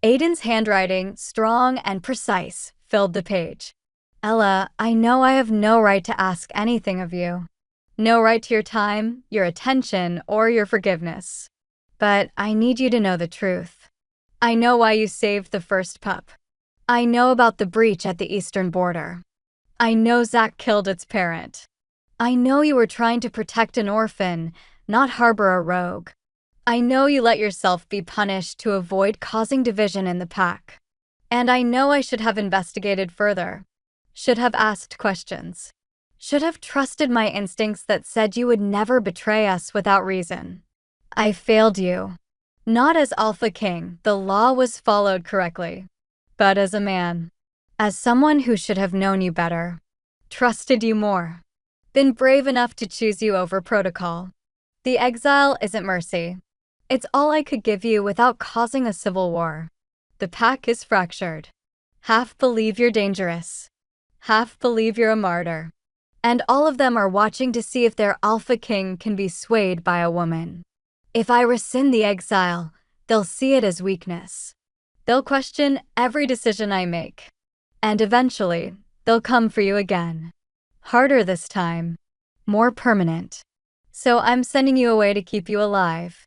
Aiden's handwriting, strong and precise, filled the page. Ella, I know I have no right to ask anything of you. No right to your time, your attention, or your forgiveness. But I need you to know the truth. I know why you saved the first pup. I know about the breach at the eastern border. I know Zach killed its parent. I know you were trying to protect an orphan, not harbor a rogue. I know you let yourself be punished to avoid causing division in the pack. And I know I should have investigated further. Should have asked questions. Should have trusted my instincts that said you would never betray us without reason. I failed you. Not as Alpha King, the law was followed correctly. But as a man. As someone who should have known you better. Trusted you more. Been brave enough to choose you over protocol. The exile isn't mercy. It's all I could give you without causing a civil war. The pack is fractured. Half believe you're dangerous. Half believe you're a martyr. And all of them are watching to see if their Alpha King can be swayed by a woman. If I rescind the exile, they'll see it as weakness. They'll question every decision I make. And eventually, they'll come for you again. Harder this time. More permanent. So I'm sending you away to keep you alive.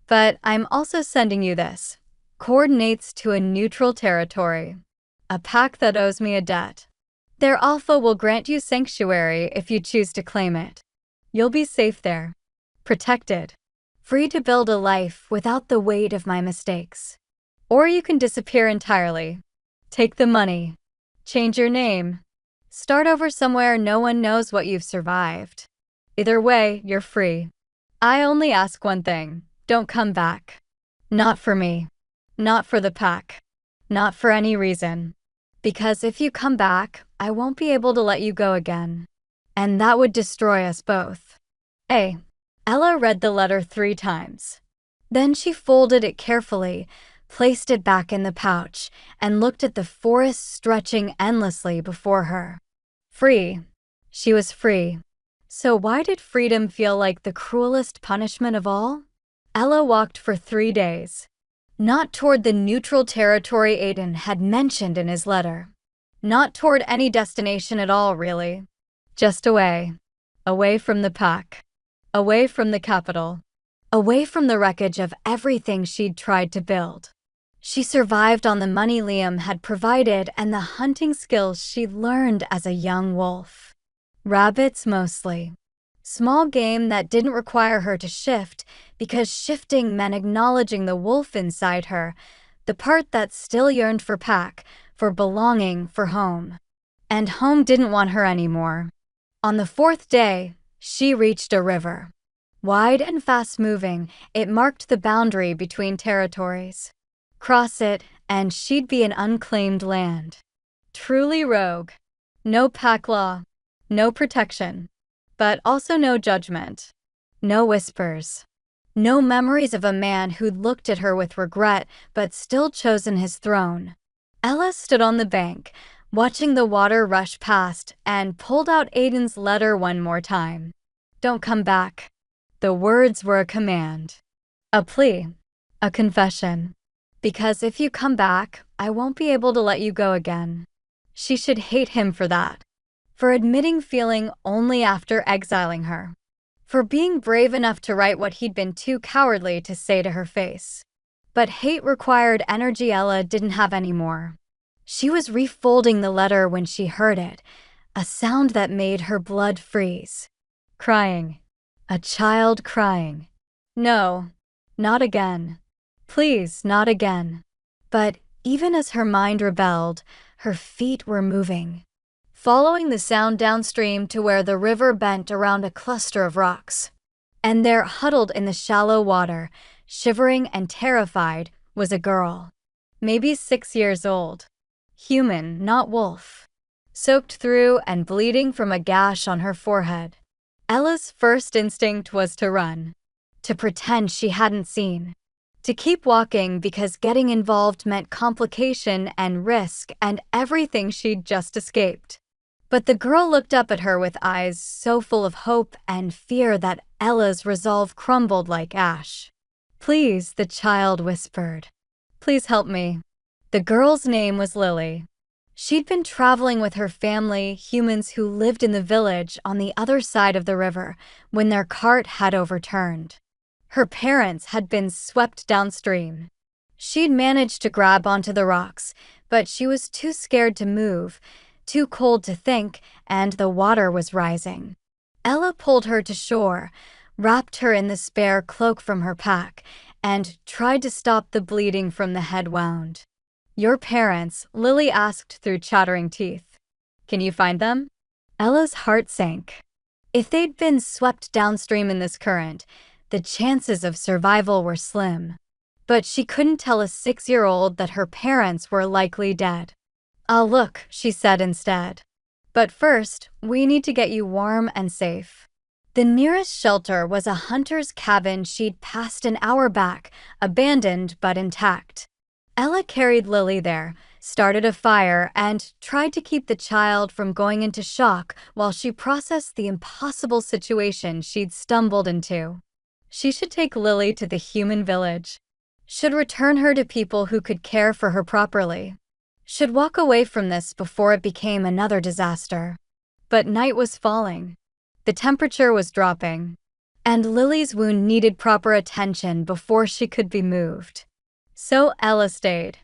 But I'm also sending you this. Coordinates to a neutral territory. A pack that owes me a debt. Their Alpha will grant you sanctuary if you choose to claim it. You'll be safe there. Protected. Free to build a life without the weight of my mistakes. Or you can disappear entirely. Take the money. Change your name. Start over somewhere no one knows what you've survived. Either way, you're free. I only ask one thing. Don't come back. Not for me. Not for the pack. Not for any reason. Because if you come back, I won't be able to let you go again. And that would destroy us both. A. Ella read the letter 3 times. Then she folded it carefully, placed it back in the pouch, and looked at the forest stretching endlessly before her. Free. She was free. So why did freedom feel like the cruelest punishment of all? Ella walked for 3 days. Not toward the neutral territory Aiden had mentioned in his letter. Not toward any destination at all, really. Just away. Away from the pack. Away from the capital. Away from the wreckage of everything she'd tried to build. She survived on the money Liam had provided and the hunting skills she'd learned as a young wolf. Rabbits mostly. Small game that didn't require her to shift, because shifting meant acknowledging the wolf inside her, the part that still yearned for pack, for belonging, for home. And home didn't want her anymore. On the 4th day, she reached a river. Wide and fast-moving, it marked the boundary between territories. Cross it, and she'd be in unclaimed land. Truly rogue. No pack law, no protection, but also no judgment. No whispers. No memories of a man who'd looked at her with regret but still chosen his throne. Ella stood on the bank, watching the water rush past, and pulled out Aiden's letter one more time. Don't come back. The words were a command. A plea. A confession. Because if you come back, I won't be able to let you go again. She should hate him for that. For admitting feeling only after exiling her. For being brave enough to write what he'd been too cowardly to say to her face. But hate required energy Ella didn't have anymore. She was refolding the letter when she heard it, a sound that made her blood freeze. Crying. A child crying. No, not again. Please, not again. But even as her mind rebelled, her feet were moving. Following the sound downstream to where the river bent around a cluster of rocks. And there, huddled in the shallow water, shivering and terrified, was a girl. Maybe 6 years old. Human, not wolf. Soaked through and bleeding from a gash on her forehead. Ella's first instinct was to run. To pretend she hadn't seen. To keep walking because getting involved meant complication and risk and everything she'd just escaped. But the girl looked up at her with eyes so full of hope and fear that Ella's resolve crumbled like ash. Please, the child whispered. Please help me. The girl's name was Lily. She'd been traveling with her family, humans who lived in the village on the other side of the river, when their cart had overturned. Her parents had been swept downstream. She'd managed to grab onto the rocks, but she was too scared to move, too cold to think, and the water was rising. Ella pulled her to shore, wrapped her in the spare cloak from her pack, and tried to stop the bleeding from the head wound. Your parents, Lily asked through chattering teeth. Can you find them? Ella's heart sank. If they'd been swept downstream in this current, the chances of survival were slim. But she couldn't tell a 6-year-old that her parents were likely dead. I'll look, she said instead. But first, we need to get you warm and safe. The nearest shelter was a hunter's cabin she'd passed an hour back, abandoned but intact. Ella carried Lily there, started a fire, and tried to keep the child from going into shock while she processed the impossible situation she'd stumbled into. She should take Lily to the human village. Should return her to people who could care for her properly. Should walk away from this before it became another disaster. But night was falling. The temperature was dropping. And Lily's wound needed proper attention before she could be moved. So Ella stayed.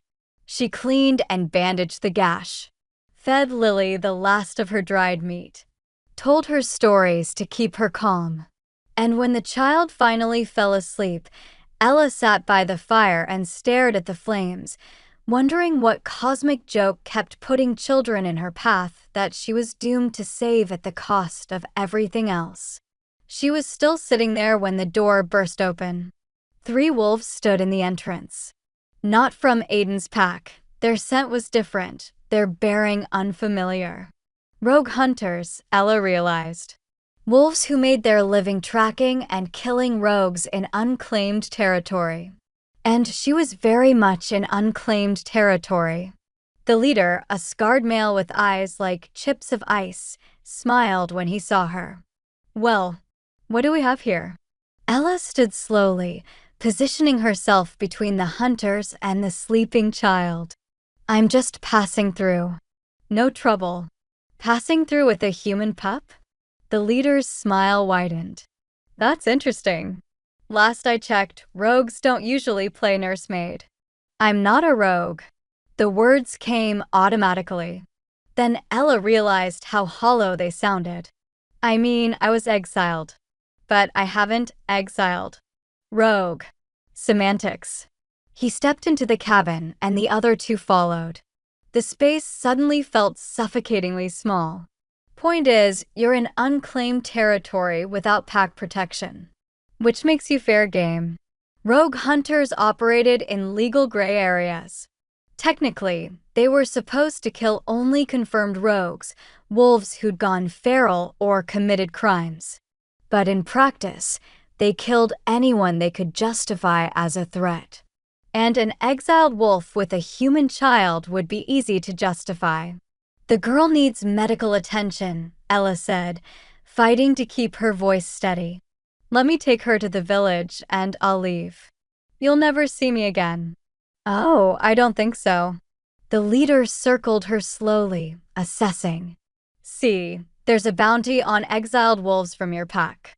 She cleaned and bandaged the gash, fed Lily the last of her dried meat, told her stories to keep her calm. And when the child finally fell asleep, Ella sat by the fire and stared at the flames, wondering what cosmic joke kept putting children in her path that she was doomed to save at the cost of everything else. She was still sitting there when the door burst open. 3 wolves stood in the entrance. Not from Aiden's pack. Their scent was different, their bearing unfamiliar. Rogue hunters, Ella realized. Wolves who made their living tracking and killing rogues in unclaimed territory. And she was very much in unclaimed territory. The leader, a scarred male with eyes like chips of ice, smiled when he saw her. Well, what do we have here? Ella stood slowly, positioning herself between the hunters and the sleeping child. I'm just passing through. No trouble. Passing through with a human pup? The leader's smile widened. That's interesting. Last I checked, rogues don't usually play nursemaid. I'm not a rogue. The words came automatically. Then Ella realized how hollow they sounded. I mean, I was exiled. But I haven't exiled. Rogue. Semantics. He stepped into the cabin, and the other 2 followed. The space suddenly felt suffocatingly small. Point is, you're in unclaimed territory without pack protection. which makes you fair game. Rogue hunters operated in legal gray areas. Technically, they were supposed to kill only confirmed rogues, wolves who'd gone feral or committed crimes. But in practice, they killed anyone they could justify as a threat. And an exiled wolf with a human child would be easy to justify. "The girl needs medical attention," Ella said, fighting to keep her voice steady. "Let me take her to the village and I'll leave. You'll never see me again." "Oh, I don't think so." The leader circled her slowly, assessing. "See, there's a bounty on exiled wolves from your pack.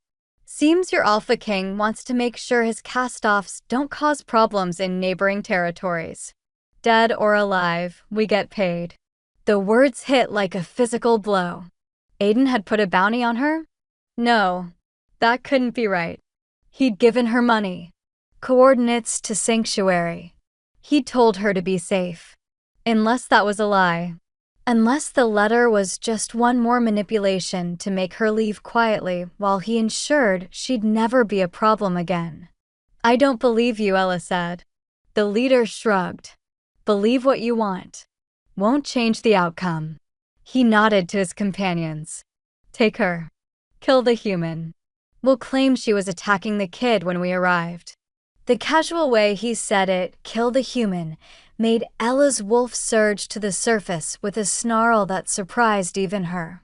Seems your alpha king wants to make sure his cast-offs don't cause problems in neighboring territories. Dead or alive, we get paid." The words hit like a physical blow. Aiden had put a bounty on her? No, that couldn't be right. He'd given her money, coordinates to Sanctuary. He'd told her to be safe. Unless that was a lie. Unless the letter was just one more manipulation to make her leave quietly while he ensured she'd never be a problem again. "I don't believe you," Ella said. The leader shrugged. "Believe what you want. Won't change the outcome." He nodded to his companions. "Take her. Kill the human. We'll claim she was attacking the kid when we arrived." The casual way he said it, "kill the human," made Ella's wolf surge to the surface with a snarl that surprised even her.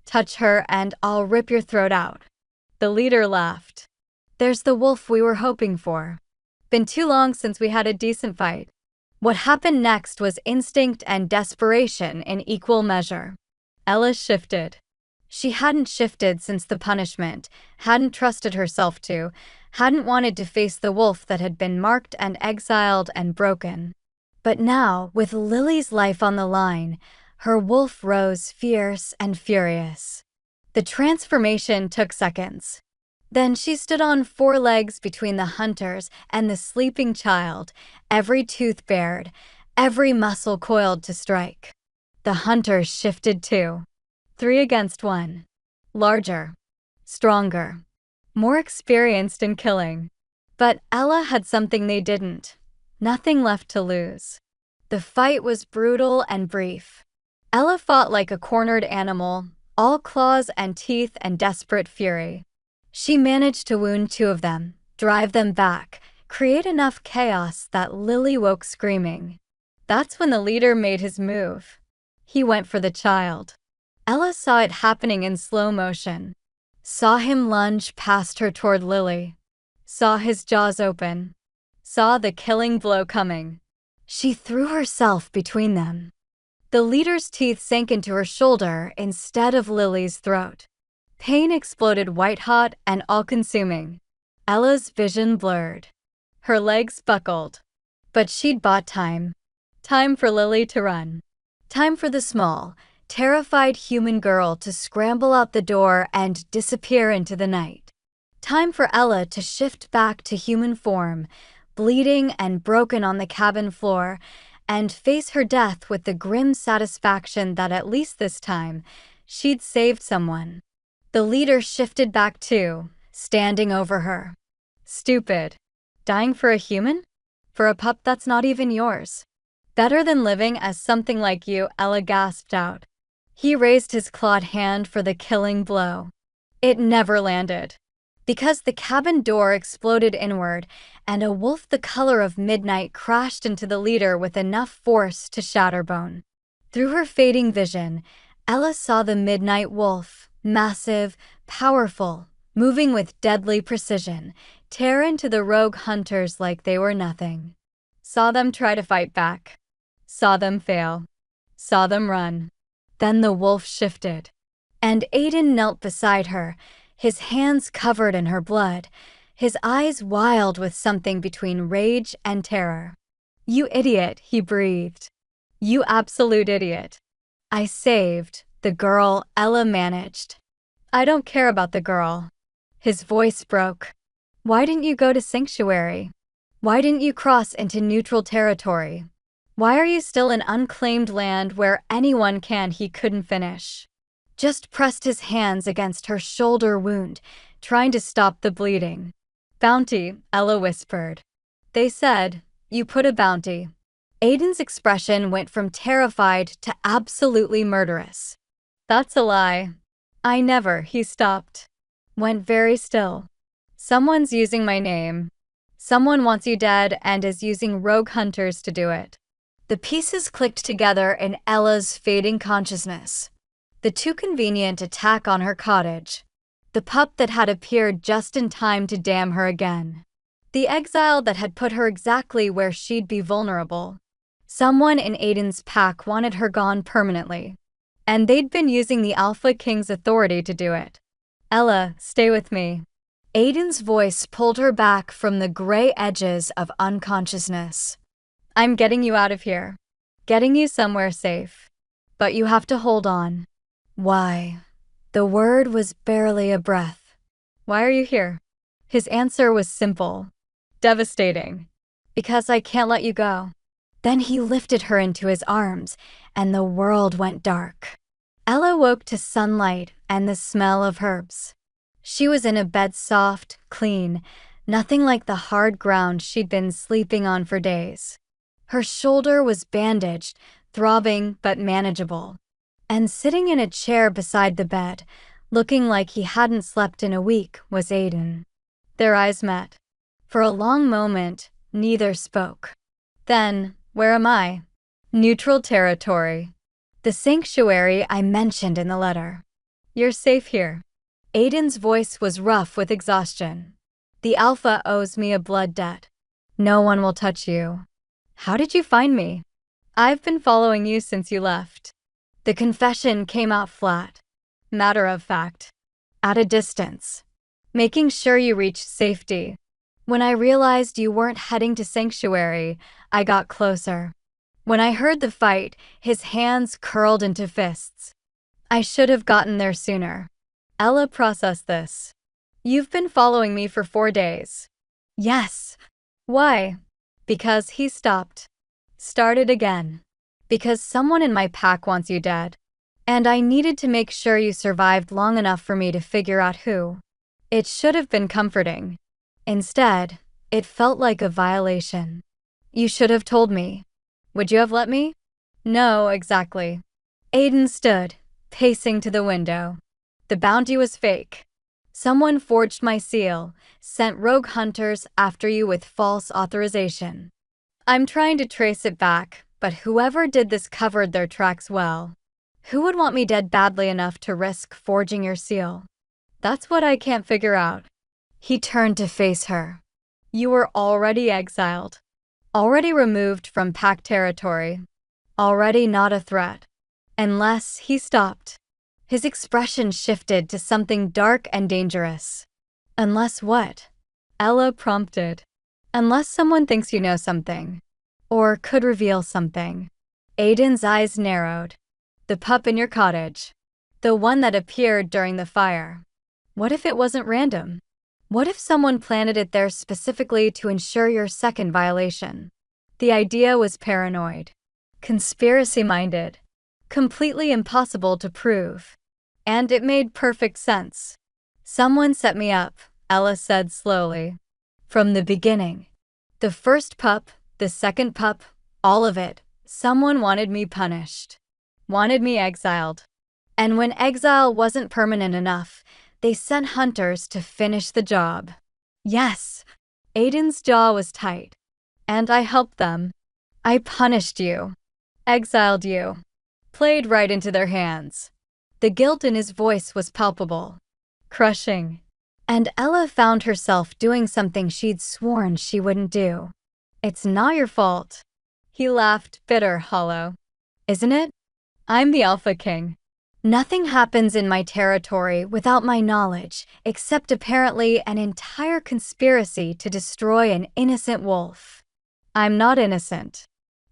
"Touch her and I'll rip your throat out." The leader laughed. "There's the wolf we were hoping for. Been too long since we had a decent fight." What happened next was instinct and desperation in equal measure. Ella shifted. She hadn't shifted since the punishment, hadn't trusted herself to, hadn't wanted to face the wolf that had been marked and exiled and broken. But now, with Lily's life on the line, her wolf rose fierce and furious. The transformation took seconds. Then she stood on 4 legs between the hunters and the sleeping child, every tooth bared, every muscle coiled to strike. The hunters shifted too. 3 against 1. Larger, stronger, more experienced in killing. But Ella had something they didn't. Nothing left to lose. The fight was brutal and brief. Ella fought like a cornered animal, all claws and teeth and desperate fury. She managed to wound 2 of them, drive them back, create enough chaos that Lily woke screaming. That's when the leader made his move. He went for the child. Ella saw it happening in slow motion. Saw him lunge past her toward Lily. Saw his jaws open. Saw the killing blow coming. She threw herself between them. The leader's teeth sank into her shoulder instead of Lily's throat. Pain exploded white-hot and all-consuming. Ella's vision blurred. Her legs buckled. But she'd bought time. Time for Lily to run. Time for the small, terrified human girl to scramble out the door and disappear into the night. Time for Ella to shift back to human form, bleeding and broken on the cabin floor, and face her death with the grim satisfaction that at least this time, she'd saved someone. The leader shifted back too, standing over her. "Stupid. Dying for a human? For a pup that's not even yours. Better than living as something like you," Ella gasped out. He raised his clawed hand for the killing blow. It never landed. Because the cabin door exploded inward, and a wolf the color of midnight crashed into the leader with enough force to shatter bone. Through her fading vision, Ella saw the midnight wolf, massive, powerful, moving with deadly precision, tear into the rogue hunters like they were nothing. Saw them try to fight back. Saw them fail. Saw them run. Then the wolf shifted. And Aiden knelt beside her, his hands covered in her blood, his eyes wild with something between rage and terror. "You idiot," he breathed. "You absolute idiot." "I saved the girl," Ella managed. "I don't care about the girl." His voice broke. "Why didn't you go to Sanctuary? Why didn't you cross into neutral territory? Why are you still in unclaimed land where anyone can?" He couldn't finish. Just pressed his hands against her shoulder wound, trying to stop the bleeding. Bounty, Ella whispered. They said, you put a bounty. Aiden's expression went from terrified to absolutely murderous. That's a lie. I never, he stopped. Went very still. Someone's using my name. Someone wants you dead and is using rogue hunters to do it. The pieces clicked together in Ella's fading consciousness. The too convenient attack on her cottage. The pup that had appeared just in time to damn her again. The exile that had put her exactly where she'd be vulnerable. Someone in Aiden's pack wanted her gone permanently. And they'd been using the Alpha King's authority to do it. Ella, stay with me. Aiden's voice pulled her back from the gray edges of unconsciousness. I'm getting you out of here. Getting you somewhere safe. But you have to hold on. Why? The word was barely a breath. Why are you here? His answer was simple. Devastating. Because I can't let you go. Then he lifted her into his arms, and the world went dark. Ella woke to sunlight and the smell of herbs. She was in a bed soft, clean, nothing like the hard ground she'd been sleeping on for days. Her shoulder was bandaged, throbbing but manageable. And sitting in a chair beside the bed, looking like he hadn't slept in a week, was Aiden. Their eyes met. For a long moment, neither spoke. Then, where am I? Neutral territory. The sanctuary I mentioned in the letter. You're safe here. Aiden's voice was rough with exhaustion. The Alpha owes me a blood debt. No one will touch you. How did you find me? I've been following you since you left. The confession came out flat. Matter of fact. At a distance. Making sure you reached safety. When I realized you weren't heading to Sanctuary, I got closer. When I heard the fight, his hands curled into fists. I should have gotten there sooner. Ella processed this. You've been following me for 4 days. Yes. Why? Because he stopped. Started again. Because someone in my pack wants you dead. And I needed to make sure you survived long enough for me to figure out who. It should have been comforting. Instead, it felt like a violation. You should have told me. Would you have let me? No, exactly. Aiden stood, pacing to the window. The bounty was fake. Someone forged my seal, sent rogue hunters after you with false authorization. I'm trying to trace it back, but whoever did this covered their tracks well. Who would want me dead badly enough to risk forging your seal? That's what I can't figure out. He turned to face her. You were already exiled. Already removed from pack territory. Already not a threat. Unless he stopped. His expression shifted to something dark and dangerous. Unless what? Ella prompted. Unless someone thinks you know something. Or could reveal something. Aiden's eyes narrowed. The pup in your cottage. The one that appeared during the fire. What if it wasn't random? What if someone planted it there specifically to ensure your second violation? The idea was paranoid. Conspiracy-minded. Completely impossible to prove. And it made perfect sense. Someone set me up, Ella said slowly. From the beginning. The first pup, the second pup, all of it. Someone wanted me punished. Wanted me exiled. And when exile wasn't permanent enough, they sent hunters to finish the job. Yes. Aiden's jaw was tight. And I helped them. I punished you. Exiled you. Played right into their hands. The guilt in his voice was palpable. Crushing. And Ella found herself doing something she'd sworn she wouldn't do. It's not your fault. He laughed, bitter, hollow. Isn't it? I'm the Alpha King. Nothing happens in my territory without my knowledge, except apparently an entire conspiracy to destroy an innocent wolf. I'm not innocent.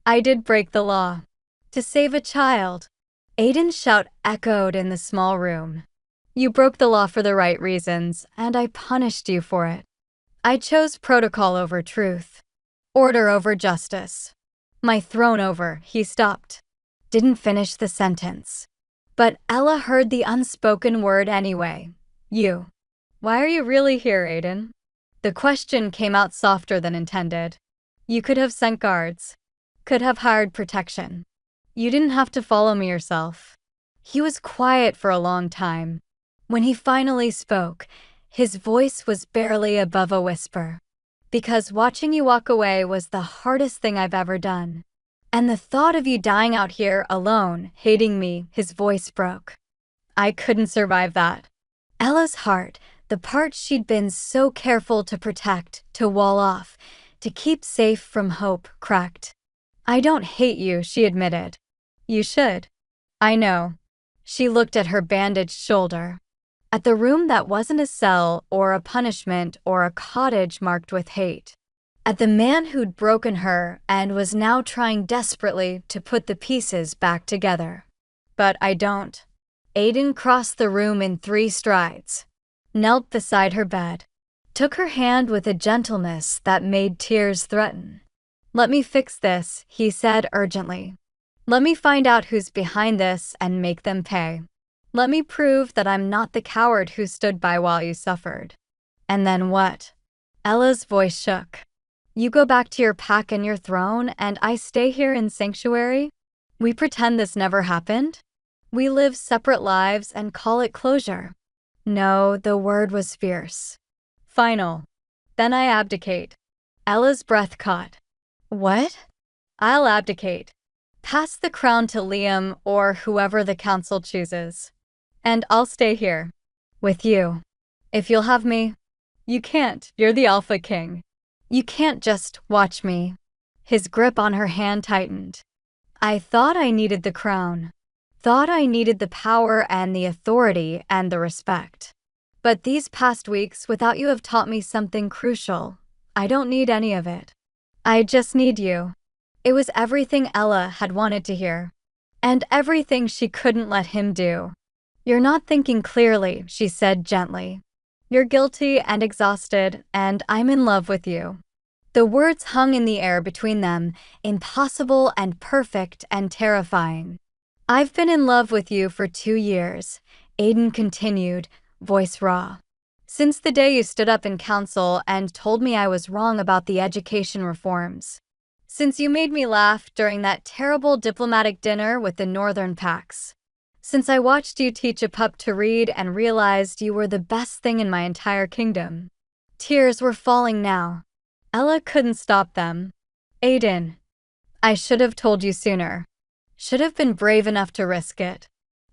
I did break the law. To save a child. Aiden's shout echoed in the small room. You broke the law for the right reasons, and I punished you for it. I chose protocol over truth. Order over justice. My throne over, he stopped. Didn't finish the sentence. But Ella heard the unspoken word anyway. You. Why are you really here, Aiden? The question came out softer than intended. You could have sent guards. Could have hired protection. You didn't have to follow me yourself. He was quiet for a long time. When he finally spoke, his voice was barely above a whisper. Because watching you walk away was the hardest thing I've ever done. And the thought of you dying out here alone, hating me, his voice broke. I couldn't survive that. Ella's heart, the part she'd been so careful to protect, to wall off, to keep safe from hope, cracked. I don't hate you, she admitted. You should. I know. She looked at her bandaged shoulder. At the room that wasn't a cell or a punishment or a cottage marked with hate. At the man who'd broken her and was now trying desperately to put the pieces back together. But I don't. Aiden crossed the room in 3 strides. Knelt beside her bed. Took her hand with a gentleness that made tears threaten. Let me fix this, he said urgently. Let me find out who's behind this and make them pay. Let me prove that I'm not the coward who stood by while you suffered. And then what? Ella's voice shook. You go back to your pack and your throne, and I stay here in sanctuary? We pretend this never happened? We live separate lives and call it closure. No, the word was fierce. Final. Then I abdicate. Ella's breath caught. What? I'll abdicate. Pass the crown to Liam or whoever the council chooses. And I'll stay here. With you. If you'll have me. You can't. You're the Alpha King. You can't just watch me. His grip on her hand tightened. I thought I needed the crown. Thought I needed the power and the authority and the respect. But these past weeks without you have taught me something crucial. I don't need any of it. I just need you. It was everything Ella had wanted to hear. And everything she couldn't let him do. You're not thinking clearly, she said gently. You're guilty and exhausted, and I'm in love with you. The words hung in the air between them, impossible and perfect and terrifying. I've been in love with you for 2 years, Aiden continued, voice raw. Since the day you stood up in council and told me I was wrong about the education reforms. Since you made me laugh during that terrible diplomatic dinner with the Northern Pax. Since I watched you teach a pup to read and realized you were the best thing in my entire kingdom. Tears were falling now. Ella couldn't stop them. Aiden. I should have told you sooner. Should have been brave enough to risk it.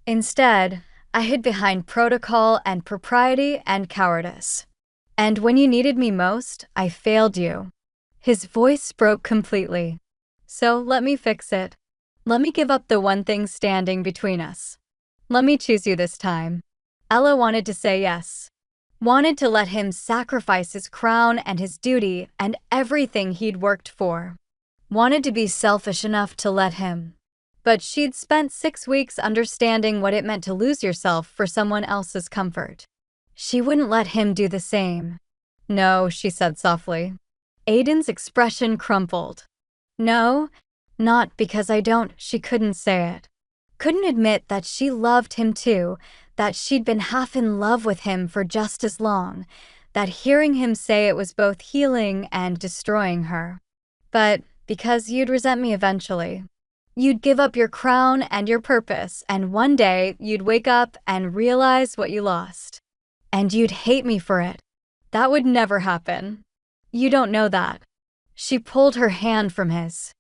Instead, I hid behind protocol and propriety and cowardice. And when you needed me most, I failed you. His voice broke completely. So let me fix it. Let me give up the one thing standing between us. Let me choose you this time. Ella wanted to say yes. Wanted to let him sacrifice his crown and his duty and everything he'd worked for. Wanted to be selfish enough to let him. But she'd spent 6 weeks understanding what it meant to lose yourself for someone else's comfort. She wouldn't let him do the same. No, she said softly. Aiden's expression crumpled. No, not because I don't, she couldn't say it. Couldn't admit that she loved him too, that she'd been half in love with him for just as long, that hearing him say it was both healing and destroying her. But because you'd resent me eventually. You'd give up your crown and your purpose, and one day you'd wake up and realize what you lost. And you'd hate me for it. That would never happen. You don't know that. She pulled her hand from his.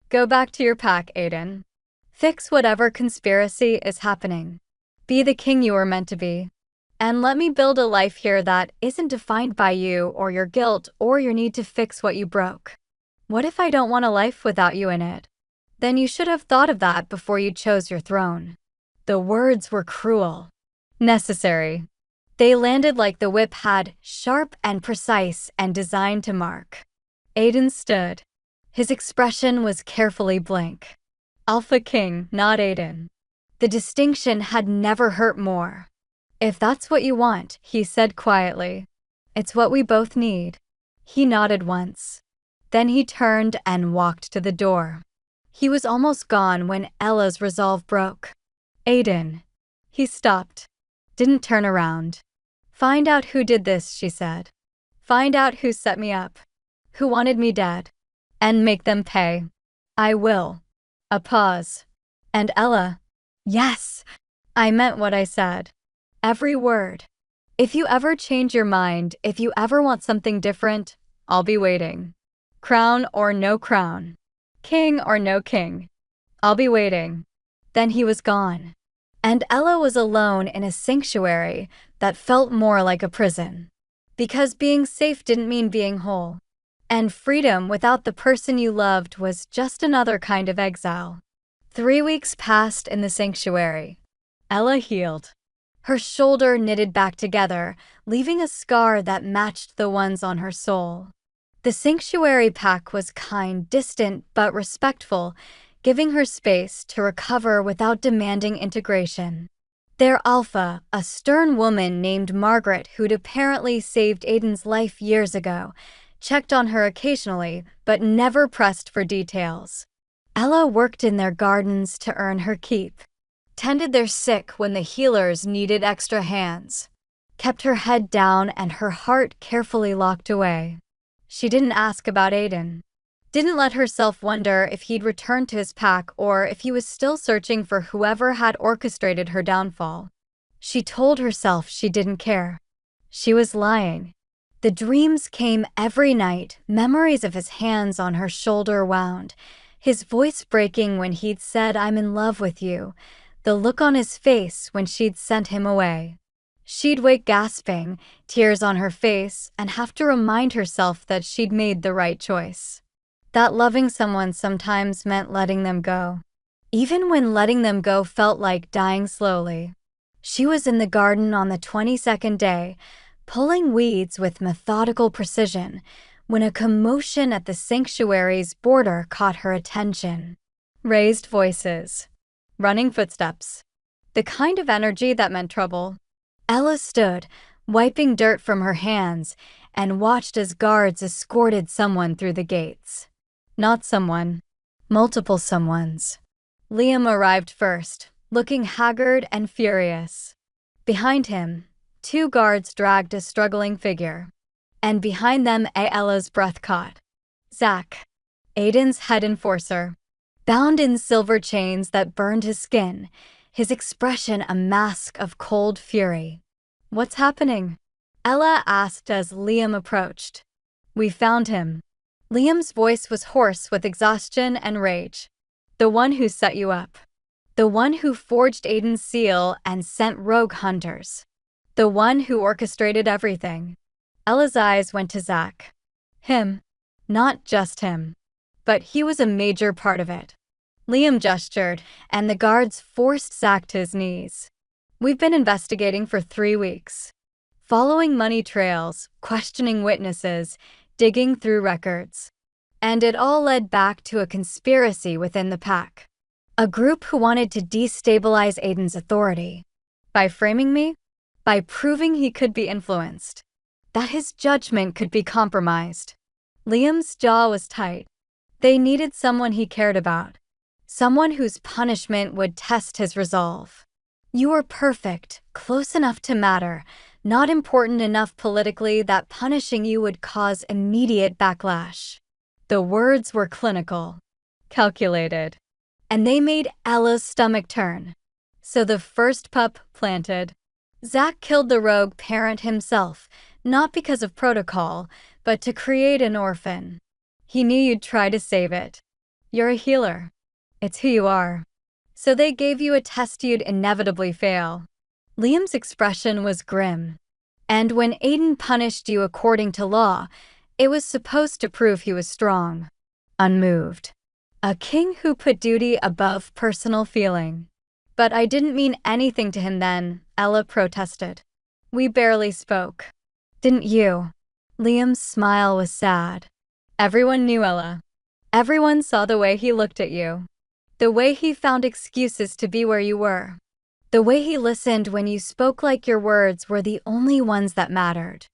Go back to your pack, Aiden. Fix whatever conspiracy is happening. Be the king you were meant to be. And let me build a life here that isn't defined by you or your guilt or your need to fix what you broke. What if I don't want a life without you in it? Then you should have thought of that before you chose your throne. The words were cruel. Necessary. They landed like the whip had, sharp and precise and designed to mark. Aiden stood. His expression was carefully blank. Alpha King, not Aiden. The distinction had never hurt more. If that's what you want, he said quietly. It's what we both need. He nodded once. Then he turned and walked to the door. He was almost gone when Ella's resolve broke. Aiden. He stopped. Didn't turn around. Find out who did this, she said. Find out who set me up, who wanted me dead, and make them pay. I will. A pause. And Ella, yes, I meant what I said. Every word. If you ever change your mind, if you ever want something different, I'll be waiting. Crown or no crown. King or no king. I'll be waiting. Then he was gone. And Ella was alone in a sanctuary that felt more like a prison. Because being safe didn't mean being whole. And freedom without the person you loved was just another kind of exile. 3 weeks passed in the sanctuary. Ella healed. Her shoulder knitted back together, leaving a scar that matched the ones on her soul. The sanctuary pack was kind, distant, but respectful, giving her space to recover without demanding integration. Their alpha, a stern woman named Margaret who'd apparently saved Aiden's life years ago, checked on her occasionally, but never pressed for details. Ella worked in their gardens to earn her keep, tended their sick when the healers needed extra hands, kept her head down and her heart carefully locked away. She didn't ask about Aiden, didn't let herself wonder if he'd returned to his pack or if he was still searching for whoever had orchestrated her downfall. She told herself she didn't care. She was lying. The dreams came every night, memories of his hands on her shoulder wound, his voice breaking when he'd said, "I'm in love with you," the look on his face when she'd sent him away. She'd wake gasping, tears on her face, and have to remind herself that she'd made the right choice. That loving someone sometimes meant letting them go, even when letting them go felt like dying slowly. She was in the garden on the 22nd day, pulling weeds with methodical precision, when a commotion at the sanctuary's border caught her attention. Raised voices. Running footsteps. The kind of energy that meant trouble. Ella stood, wiping dirt from her hands, and watched as guards escorted someone through the gates. Not someone. Multiple someones. Liam arrived first, looking haggard and furious. Behind him, 2 guards dragged a struggling figure. And behind them, Ella's breath caught. Zach, Aiden's head enforcer, bound in silver chains that burned his skin, his expression a mask of cold fury. "What's happening?" Ella asked as Liam approached. "We found him." Liam's voice was hoarse with exhaustion and rage. "The one who set you up. The one who forged Aiden's seal and sent rogue hunters. The one who orchestrated everything." Ella's eyes went to Zach. Him. Not just him. But he was a major part of it. Liam gestured, and the guards forced Zach to his knees. "We've been investigating for 3 weeks. Following money trails, questioning witnesses, digging through records. And it all led back to a conspiracy within the pack. A group who wanted to destabilize Aiden's authority. By framing me? By proving he could be influenced. That his judgment could be compromised." Liam's jaw was tight. They needed someone he cared about. Someone whose punishment would test his resolve. "You were perfect, close enough to matter, not important enough politically that punishing you would cause immediate backlash." The words were clinical, calculated, and they made Ella's stomach turn. So the first pup planted. Zach killed the rogue parent himself, not because of protocol, but to create an orphan. He knew you'd try to save it. You're a healer. It's who you are. So they gave you a test you'd inevitably fail. Liam's expression was grim. And when Aiden punished you according to law, it was supposed to prove he was strong, unmoved. A king who put duty above personal feeling. "But I didn't mean anything to him then," Ella protested. "We barely spoke." "Didn't you?" Liam's smile was sad. Everyone knew Ella. Everyone saw the way he looked at you. The way he found excuses to be where you were. The way he listened when you spoke like your words were the only ones that mattered.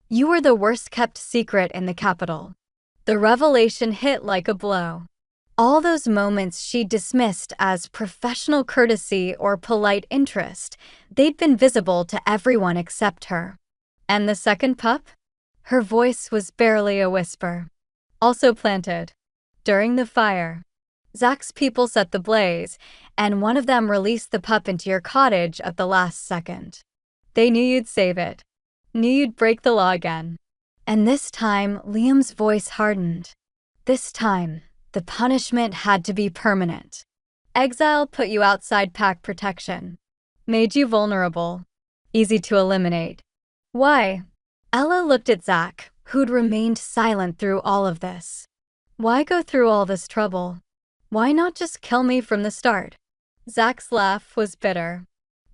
You were the worst-kept secret in the capital. The revelation hit like a blow. All those moments she dismissed as professional courtesy or polite interest, they'd been visible to everyone except her. And the second pup? Her voice was barely a whisper. Also planted. During the fire, Zach's people set the blaze, and one of them released the pup into your cottage at the last second. They knew you'd save it. Knew you'd break the law again. And this time, Liam's voice hardened. This time, the punishment had to be permanent. Exile put you outside pack protection. Made you vulnerable. Easy to eliminate. Why? Ella looked at Zach, who'd remained silent through all of this. Why go through all this trouble? Why not just kill me from the start? Zach's laugh was bitter.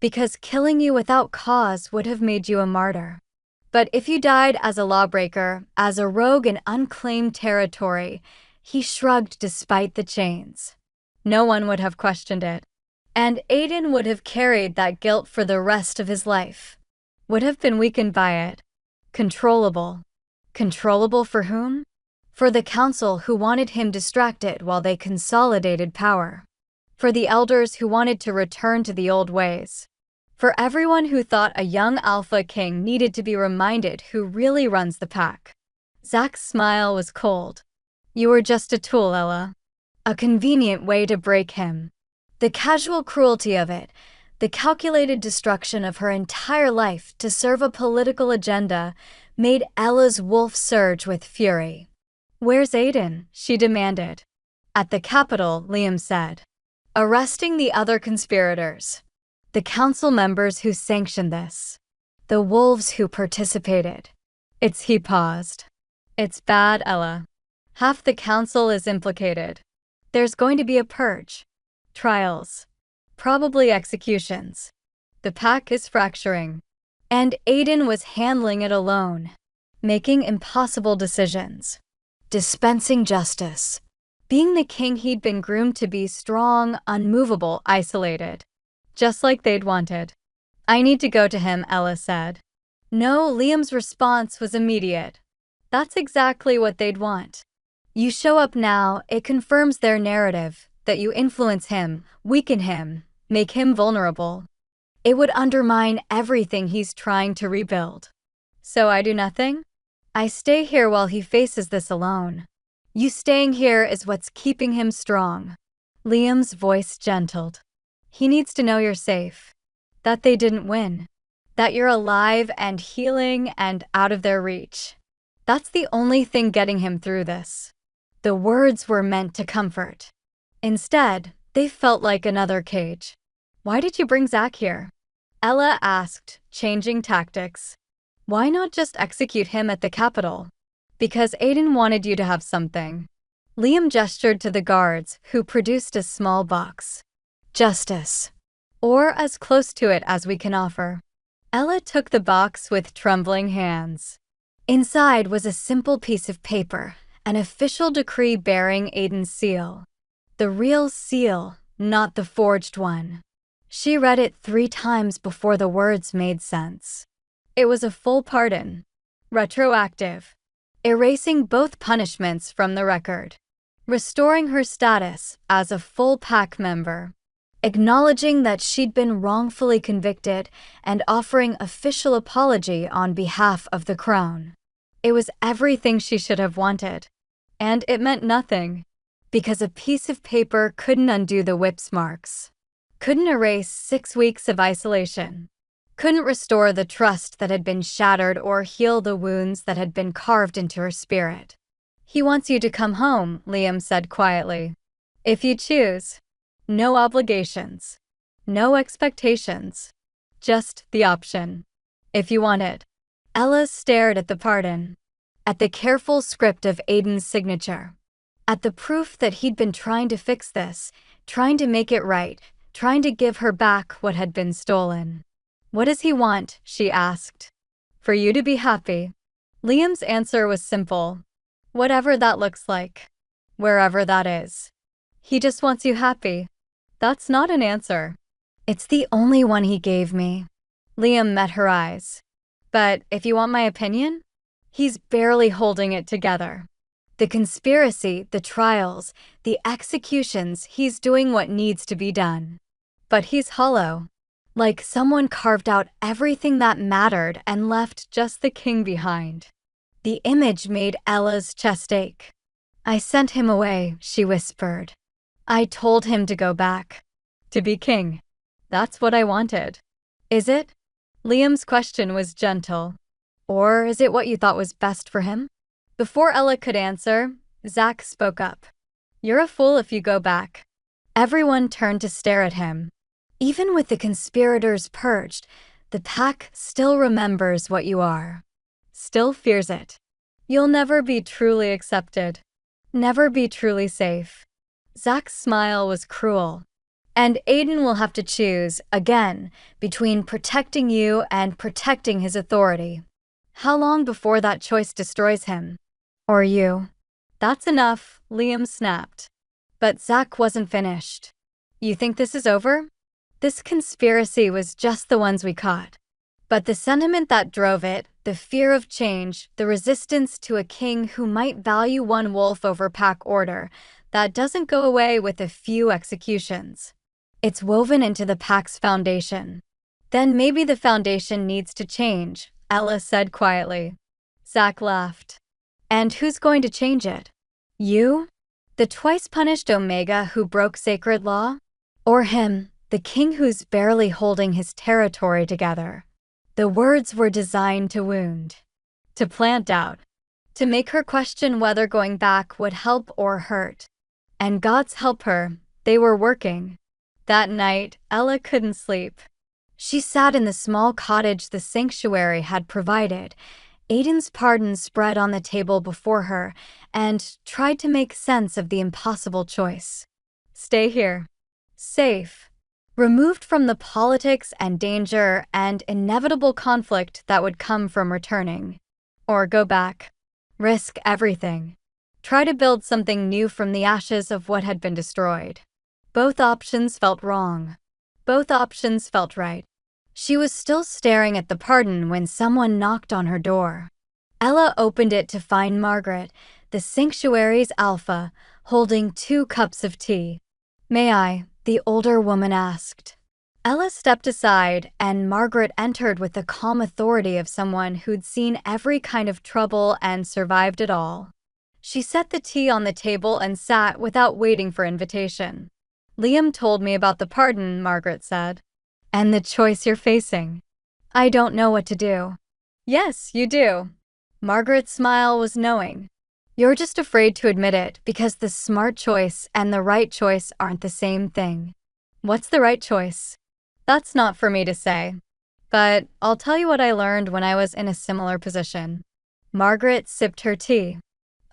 Because killing you without cause would have made you a martyr. But if you died as a lawbreaker, as a rogue in unclaimed territory, he shrugged despite the chains. No one would have questioned it. And Aiden would have carried that guilt for the rest of his life. Would have been weakened by it. Controllable. Controllable for whom? For the council who wanted him distracted while they consolidated power. For the elders who wanted to return to the old ways. For everyone who thought a young alpha king needed to be reminded who really runs the pack. Zach's smile was cold. You were just a tool, Ella. A convenient way to break him. The casual cruelty of it, the calculated destruction of her entire life to serve a political agenda, made Ella's wolf surge with fury. Where's Aiden? She demanded. At the Capitol, Liam said. Arresting the other conspirators. The council members who sanctioned this. The wolves who participated. He paused. It's bad, Ella. Half the council is implicated. There's going to be a purge. Trials. Probably executions. The pack is fracturing. And Aiden was handling it alone. Making impossible decisions. Dispensing justice. Being the king he'd been groomed to be, strong, unmovable, isolated. Just like they'd wanted. I need to go to him, Ella said. No, Liam's response was immediate. That's exactly what they'd want. You show up now, it confirms their narrative, that you influence him, weaken him, make him vulnerable. It would undermine everything he's trying to rebuild. So I do nothing? I stay here while he faces this alone. You staying here is what's keeping him strong. Liam's voice gentled. He needs to know you're safe. That they didn't win. That you're alive and healing and out of their reach. That's the only thing getting him through this. The words were meant to comfort. Instead, they felt like another cage. Why did you bring Zach here? Ella asked, changing tactics. Why not just execute him at the Capitol? Because Aiden wanted you to have something. Liam gestured to the guards, who produced a small box. Justice. Or as close to it as we can offer. Ella took the box with trembling hands. Inside was a simple piece of paper, an official decree bearing Aiden's seal. The real seal, not the forged one. She read it 3 times before the words made sense. It was a full pardon. Retroactive. Erasing both punishments from the record. Restoring her status as a full pack member. Acknowledging that she'd been wrongfully convicted and offering official apology on behalf of the crown. It was everything she should have wanted. And it meant nothing. Because a piece of paper couldn't undo the whip's marks. Couldn't erase 6 weeks of isolation. Couldn't restore the trust that had been shattered or heal the wounds that had been carved into her spirit. He wants you to come home, Liam said quietly. If you choose. No obligations. No expectations. Just the option. If you want it. Ella stared at the pardon. At the careful script of Aiden's signature. At the proof that he'd been trying to fix this, trying to make it right, trying to give her back what had been stolen. What does he want? She asked. For you to be happy. Liam's answer was simple. Whatever that looks like. Wherever that is. He just wants you happy. That's not an answer. It's the only one he gave me. Liam met her eyes. But if you want my opinion? He's barely holding it together. The conspiracy, the trials, the executions, he's doing what needs to be done. But he's hollow. Like someone carved out everything that mattered and left just the king behind. The image made Ella's chest ache. "I sent him away," she whispered. "I told him to go back. To be king. That's what I wanted." "Is it?" Liam's question was gentle. "Or is it what you thought was best for him?" Before Ella could answer, Zach spoke up. "You're a fool if you go back." Everyone turned to stare at him. Even with the conspirators purged, the pack still remembers what you are. Still fears it. You'll never be truly accepted. Never be truly safe. Zach's smile was cruel. And Aiden will have to choose, again, between protecting you and protecting his authority. How long before that choice destroys him? Or you? "That's enough," Liam snapped. But Zach wasn't finished. "You think this is over? This conspiracy was just the ones we caught." But the sentiment that drove it, the fear of change, the resistance to a king who might value one wolf over pack order, that doesn't go away with a few executions. It's woven into the pack's foundation. "Then maybe the foundation needs to change," Ella said quietly. Zach laughed. "And who's going to change it? You? The twice-punished Omega who broke sacred law? Or him, the king who's barely holding his territory together?" The words were designed to wound, to plant doubt, to make her question whether going back would help or hurt. And God's help her, they were working. That night, Ella couldn't sleep. She sat in the small cottage the sanctuary had provided, Aiden's pardon spread on the table before her, and tried to make sense of the impossible choice. Stay here. Safe. Removed from the politics and danger and inevitable conflict that would come from returning. Or go back. Risk everything. Try to build something new from the ashes of what had been destroyed. Both options felt wrong. Both options felt right. She was still staring at the pardon when someone knocked on her door. Ella opened it to find Margaret, the sanctuary's alpha, holding 2 cups of tea. "May I?" the older woman asked. Ella stepped aside, and Margaret entered with the calm authority of someone who'd seen every kind of trouble and survived it all. She set the tea on the table and sat without waiting for invitation. "Liam told me about the pardon," Margaret said. "And the choice you're facing. I don't know what to do." "Yes, you do." Margaret's smile was knowing. "You're just afraid to admit it because the smart choice and the right choice aren't the same thing." "What's the right choice?" "That's not for me to say. But I'll tell you what I learned when I was in a similar position." Margaret sipped her tea.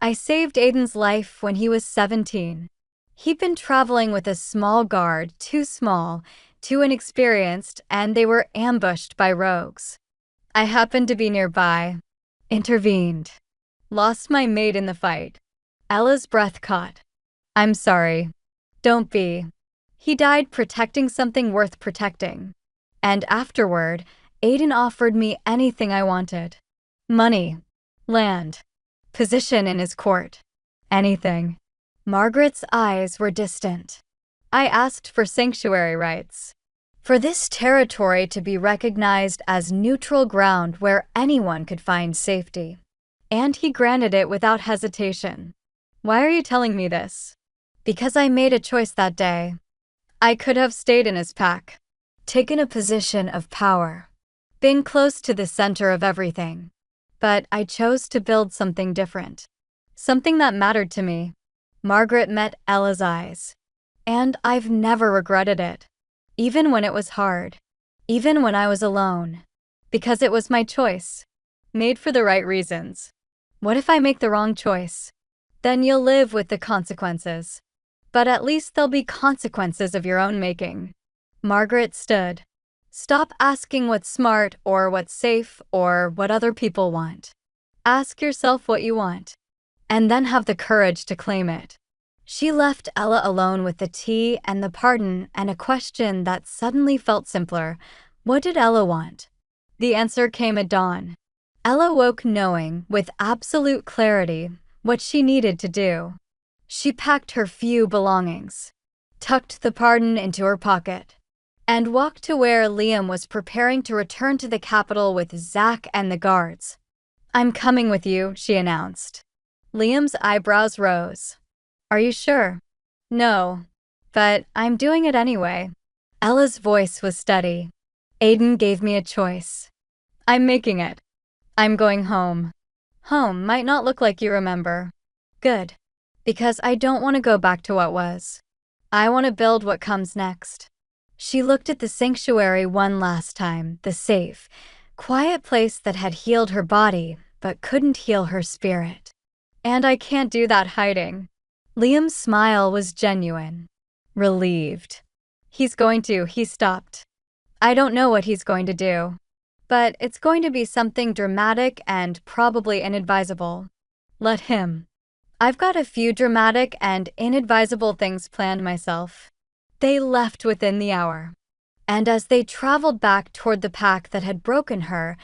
"I saved Aiden's life when he was 17. He'd been traveling with a small guard, too small, too inexperienced, and they were ambushed by rogues. I happened to be nearby. Intervened. Lost my mate in the fight." Ella's breath caught. "I'm sorry." "Don't be. He died protecting something worth protecting. And afterward, Aiden offered me anything I wanted. Money. Land. Position in his court. Anything." Margaret's eyes were distant. "I asked for sanctuary rights. For this territory to be recognized as neutral ground where anyone could find safety. And he granted it without hesitation." "Why are you telling me this?" "Because I made a choice that day. I could have stayed in his pack, taken a position of power, been close to the center of everything. But I chose to build something different. Something that mattered to me." Margaret met Ella's eyes. "And I've never regretted it. Even when it was hard. Even when I was alone. Because it was my choice. Made for the right reasons. What if I make the wrong choice? Then you'll live with the consequences. But at least there'll be consequences of your own making." Margaret stood. "Stop asking what's smart or what's safe or what other people want. Ask yourself what you want. And then have the courage to claim it." She left Ella alone with the tea and the pardon and a question that suddenly felt simpler. What did Ella want? The answer came at dawn. Ella woke knowing, with absolute clarity, what she needed to do. She packed her few belongings, tucked the pardon into her pocket, and walked to where Liam was preparing to return to the capital with Zach and the guards. I'm coming with you, she announced. Liam's eyebrows rose. Are you sure? No, but I'm doing it anyway. Ella's voice was steady. Aiden gave me a choice. I'm making it. I'm going home. Home might not look like you remember. Good. Because I don't want to go back to what was. I want to build what comes next. She looked at the sanctuary one last time, the safe, quiet place that had healed her body but couldn't heal her spirit. And I can't do that hiding. Liam's smile was genuine. Relieved. He stopped. I don't know what he's going to do. But it's going to be something dramatic and probably inadvisable. Let him. I've got a few dramatic and inadvisable things planned myself. They left within the hour. And as they traveled back toward the pack that had broken her,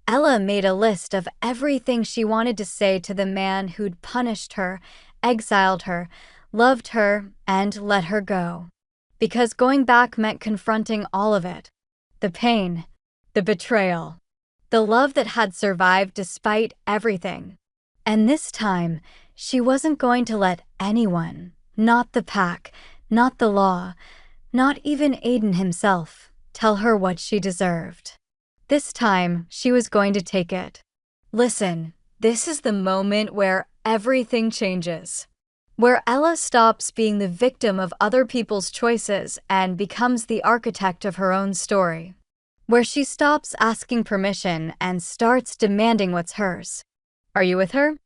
Ella made a list of everything she wanted to say to the man who'd punished her, exiled her, loved her, and let her go. Because going back meant confronting all of it. The pain, the betrayal, the love that had survived despite everything. And this time, she wasn't going to let anyone, not the pack, not the law, not even Aiden himself, tell her what she deserved. This time, she was going to take it. Listen, this is the moment where everything changes. Where Ella stops being the victim of other people's choices and becomes the architect of her own story. Where she stops asking permission and starts demanding what's hers. Are you with her?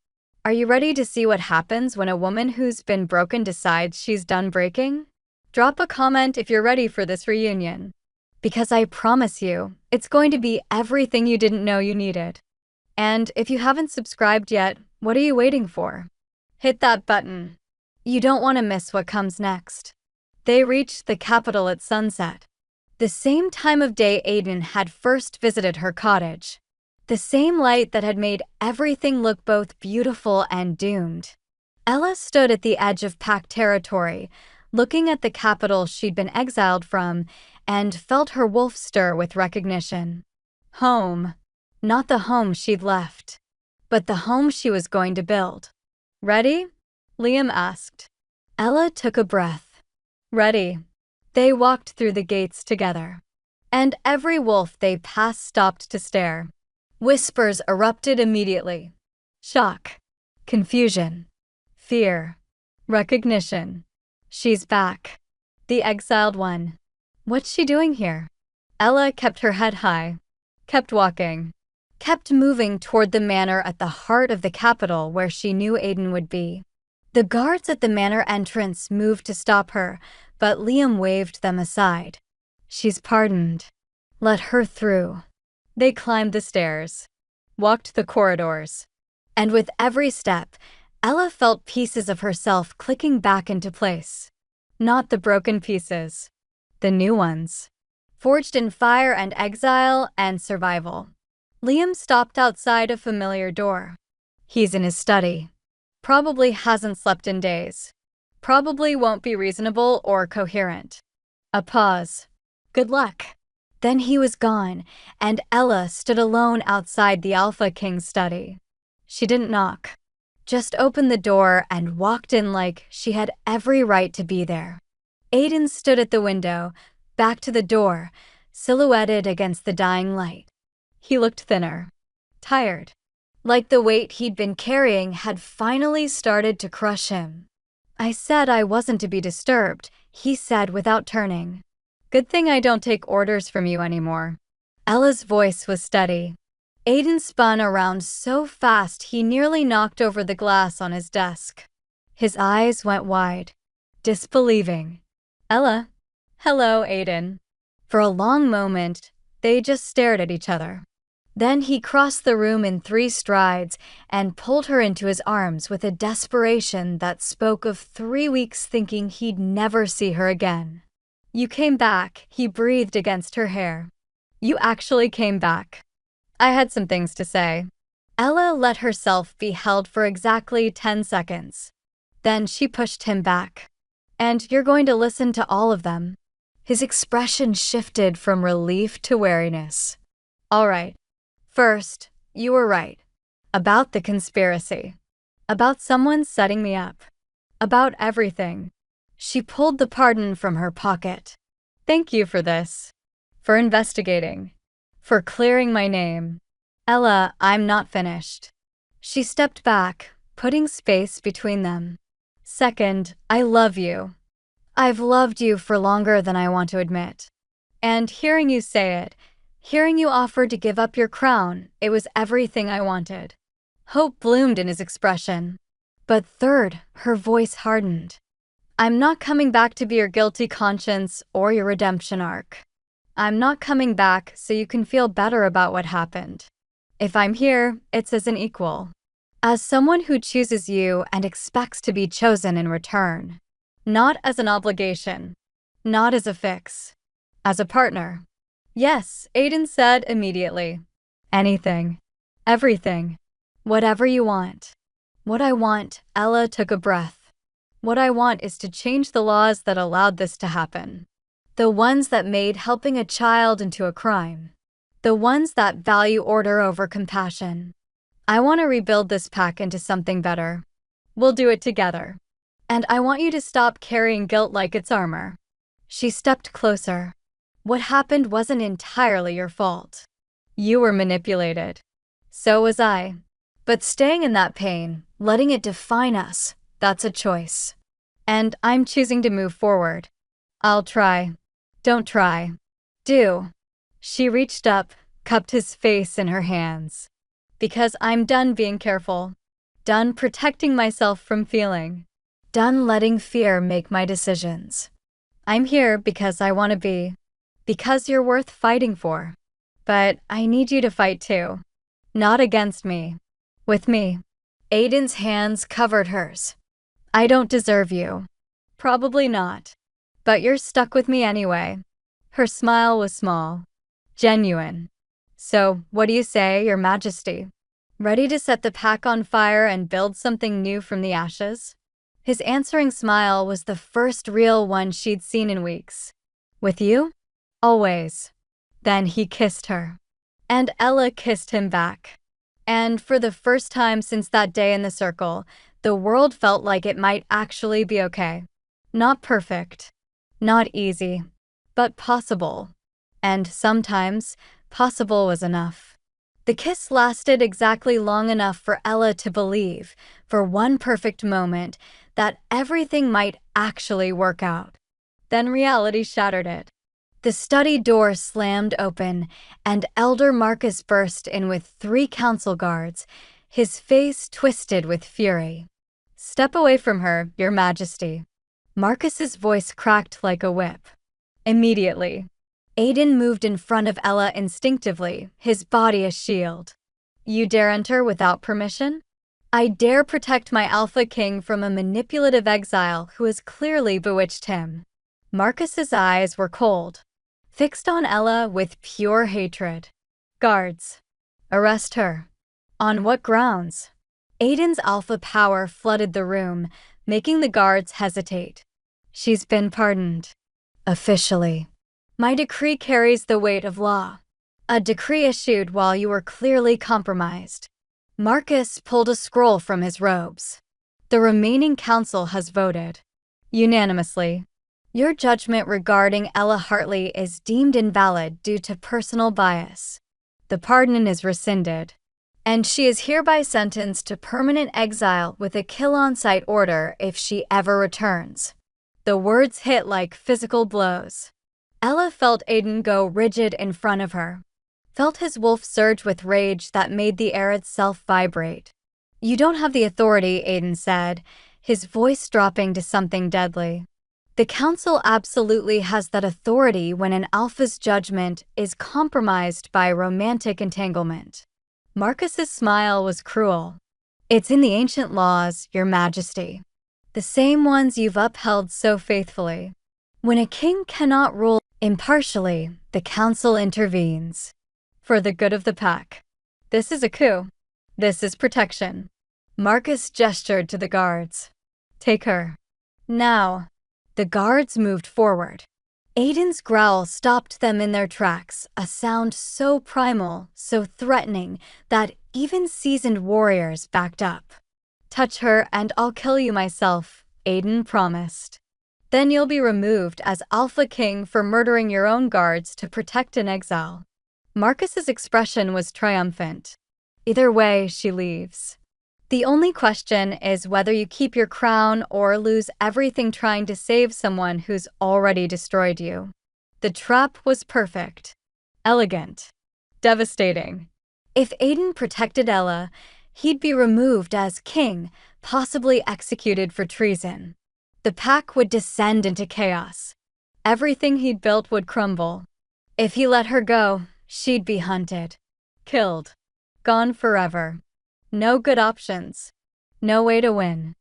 Are you ready to see what happens when a woman who's been broken decides she's done breaking? Drop a comment if you're ready for this reunion. Because I promise you, it's going to be everything you didn't know you needed. And if you haven't subscribed yet, what are you waiting for? Hit that button. You don't want to miss what comes next. They reached the capital at sunset. The same time of day Aiden had first visited her cottage. The same light that had made everything look both beautiful and doomed. Ella stood at the edge of pack territory, looking at the capital she'd been exiled from, and felt her wolf stir with recognition. Home. Not the home she'd left, but the home she was going to build. Ready? Liam asked. Ella took a breath. Ready. They walked through the gates together. And every wolf they passed stopped to stare. Whispers erupted immediately. Shock. Confusion. Fear. Recognition. She's back. The exiled one. What's she doing here? Ella kept her head high. Kept walking. Kept moving toward the manor at the heart of the capital where she knew Aiden would be. The guards at the manor entrance moved to stop her, but Liam waved them aside. She's pardoned. Let her through. They climbed the stairs, walked the corridors, and with every step, Ella felt pieces of herself clicking back into place. Not the broken pieces, the new ones, forged in fire and exile and survival. Liam stopped outside a familiar door. He's in his study. Probably hasn't slept in days. Probably won't be reasonable or coherent. A pause. Good luck. Then he was gone, and Ella stood alone outside the Alpha King's study. She didn't knock, just opened the door and walked in like she had every right to be there. Aiden stood at the window, back to the door, silhouetted against the dying light. He looked thinner, tired, like the weight he'd been carrying had finally started to crush him. I said I wasn't to be disturbed, he said without turning. Good thing I don't take orders from you anymore. Ella's voice was steady. Aiden spun around so fast he nearly knocked over the glass on his desk. His eyes went wide, disbelieving. Ella. Hello, Aiden. For a long moment, they just stared at each other. Then he crossed the room in 3 strides and pulled her into his arms with a desperation that spoke of 3 weeks thinking he'd never see her again. You came back, he breathed against her hair. You actually came back. I had some things to say. Ella let herself be held for exactly 10 seconds. Then she pushed him back. And you're going to listen to all of them. His expression shifted from relief to wariness. All right. First, you were right. About the conspiracy. About someone setting me up. About everything. She pulled the pardon from her pocket. Thank you for this. For investigating. For clearing my name. Ella, I'm not finished. She stepped back, putting space between them. Second, I love you. I've loved you for longer than I want to admit. And hearing you say it, hearing you offer to give up your crown, it was everything I wanted. Hope bloomed in his expression. But third, her voice hardened. I'm not coming back to be your guilty conscience or your redemption arc. I'm not coming back so you can feel better about what happened. If I'm here, it's as an equal. As someone who chooses you and expects to be chosen in return. Not as an obligation. Not as a fix. As a partner. Yes, Aiden said immediately. Anything. Everything. Whatever you want. What I want, Ella took a breath. What I want is to change the laws that allowed this to happen. The ones that made helping a child into a crime. The ones that value order over compassion. I want to rebuild this pack into something better. We'll do it together. And I want you to stop carrying guilt like it's armor. She stepped closer. What happened wasn't entirely your fault. You were manipulated. So was I. But staying in that pain, letting it define us, that's a choice. And I'm choosing to move forward. I'll try. Don't try. Do. She reached up, cupped his face in her hands. Because I'm done being careful. Done protecting myself from feeling. Done letting fear make my decisions. I'm here because I want to be. Because you're worth fighting for. But I need you to fight too. Not against me. With me. Aiden's hands covered hers. I don't deserve you. Probably not. But you're stuck with me anyway. Her smile was small. Genuine. So, what do you say, Your Majesty? Ready to set the pack on fire and build something new from the ashes? His answering smile was the first real one she'd seen in weeks. With you? Always. Then he kissed her. And Ella kissed him back. And for the first time since that day in the circle, the world felt like it might actually be okay. Not perfect. Not easy. But possible. And sometimes, possible was enough. The kiss lasted exactly long enough for Ella to believe, for one perfect moment, that everything might actually work out. Then reality shattered it. The study door slammed open, and Elder Marcus burst in with 3 council guards, his face twisted with fury. Step away from her, Your Majesty. Marcus's voice cracked like a whip. Immediately. Aiden moved in front of Ella instinctively, his body a shield. You dare enter without permission? I dare protect my Alpha King from a manipulative exile who has clearly bewitched him. Marcus's eyes were cold, fixed on Ella with pure hatred. Guards. Arrest her. On what grounds? Aiden's alpha power flooded the room, making the guards hesitate. She's been pardoned. Officially. My decree carries the weight of law. A decree issued while you were clearly compromised. Marcus pulled a scroll from his robes. The remaining council has voted. Unanimously. Your judgment regarding Ella Hartley is deemed invalid due to personal bias. The pardon is rescinded. And she is hereby sentenced to permanent exile with a kill-on-sight order if she ever returns. The words hit like physical blows. Ella felt Aiden go rigid in front of her. Felt his wolf surge with rage that made the air itself vibrate. You don't have the authority, Aiden said, his voice dropping to something deadly. The council absolutely has that authority when an alpha's judgment is compromised by romantic entanglement. Marcus's smile was cruel. It's in the ancient laws, Your Majesty. The same ones you've upheld so faithfully. When a king cannot rule impartially, the council intervenes. For the good of the pack. This is a coup. This is protection. Marcus gestured to the guards. Take her. Now. The guards moved forward. Aiden's growl stopped them in their tracks, a sound so primal, so threatening, that even seasoned warriors backed up. "Touch her and I'll kill you myself," Aiden promised. "Then you'll be removed as Alpha King for murdering your own guards to protect an exile." Marcus's expression was triumphant. "Either way, she leaves. The only question is whether you keep your crown or lose everything trying to save someone who's already destroyed you." The trap was perfect. Elegant. Devastating. If Aiden protected Ella, he'd be removed as king, possibly executed for treason. The pack would descend into chaos. Everything he'd built would crumble. If he let her go, she'd be hunted. Killed. Gone forever. No good options. No way to win.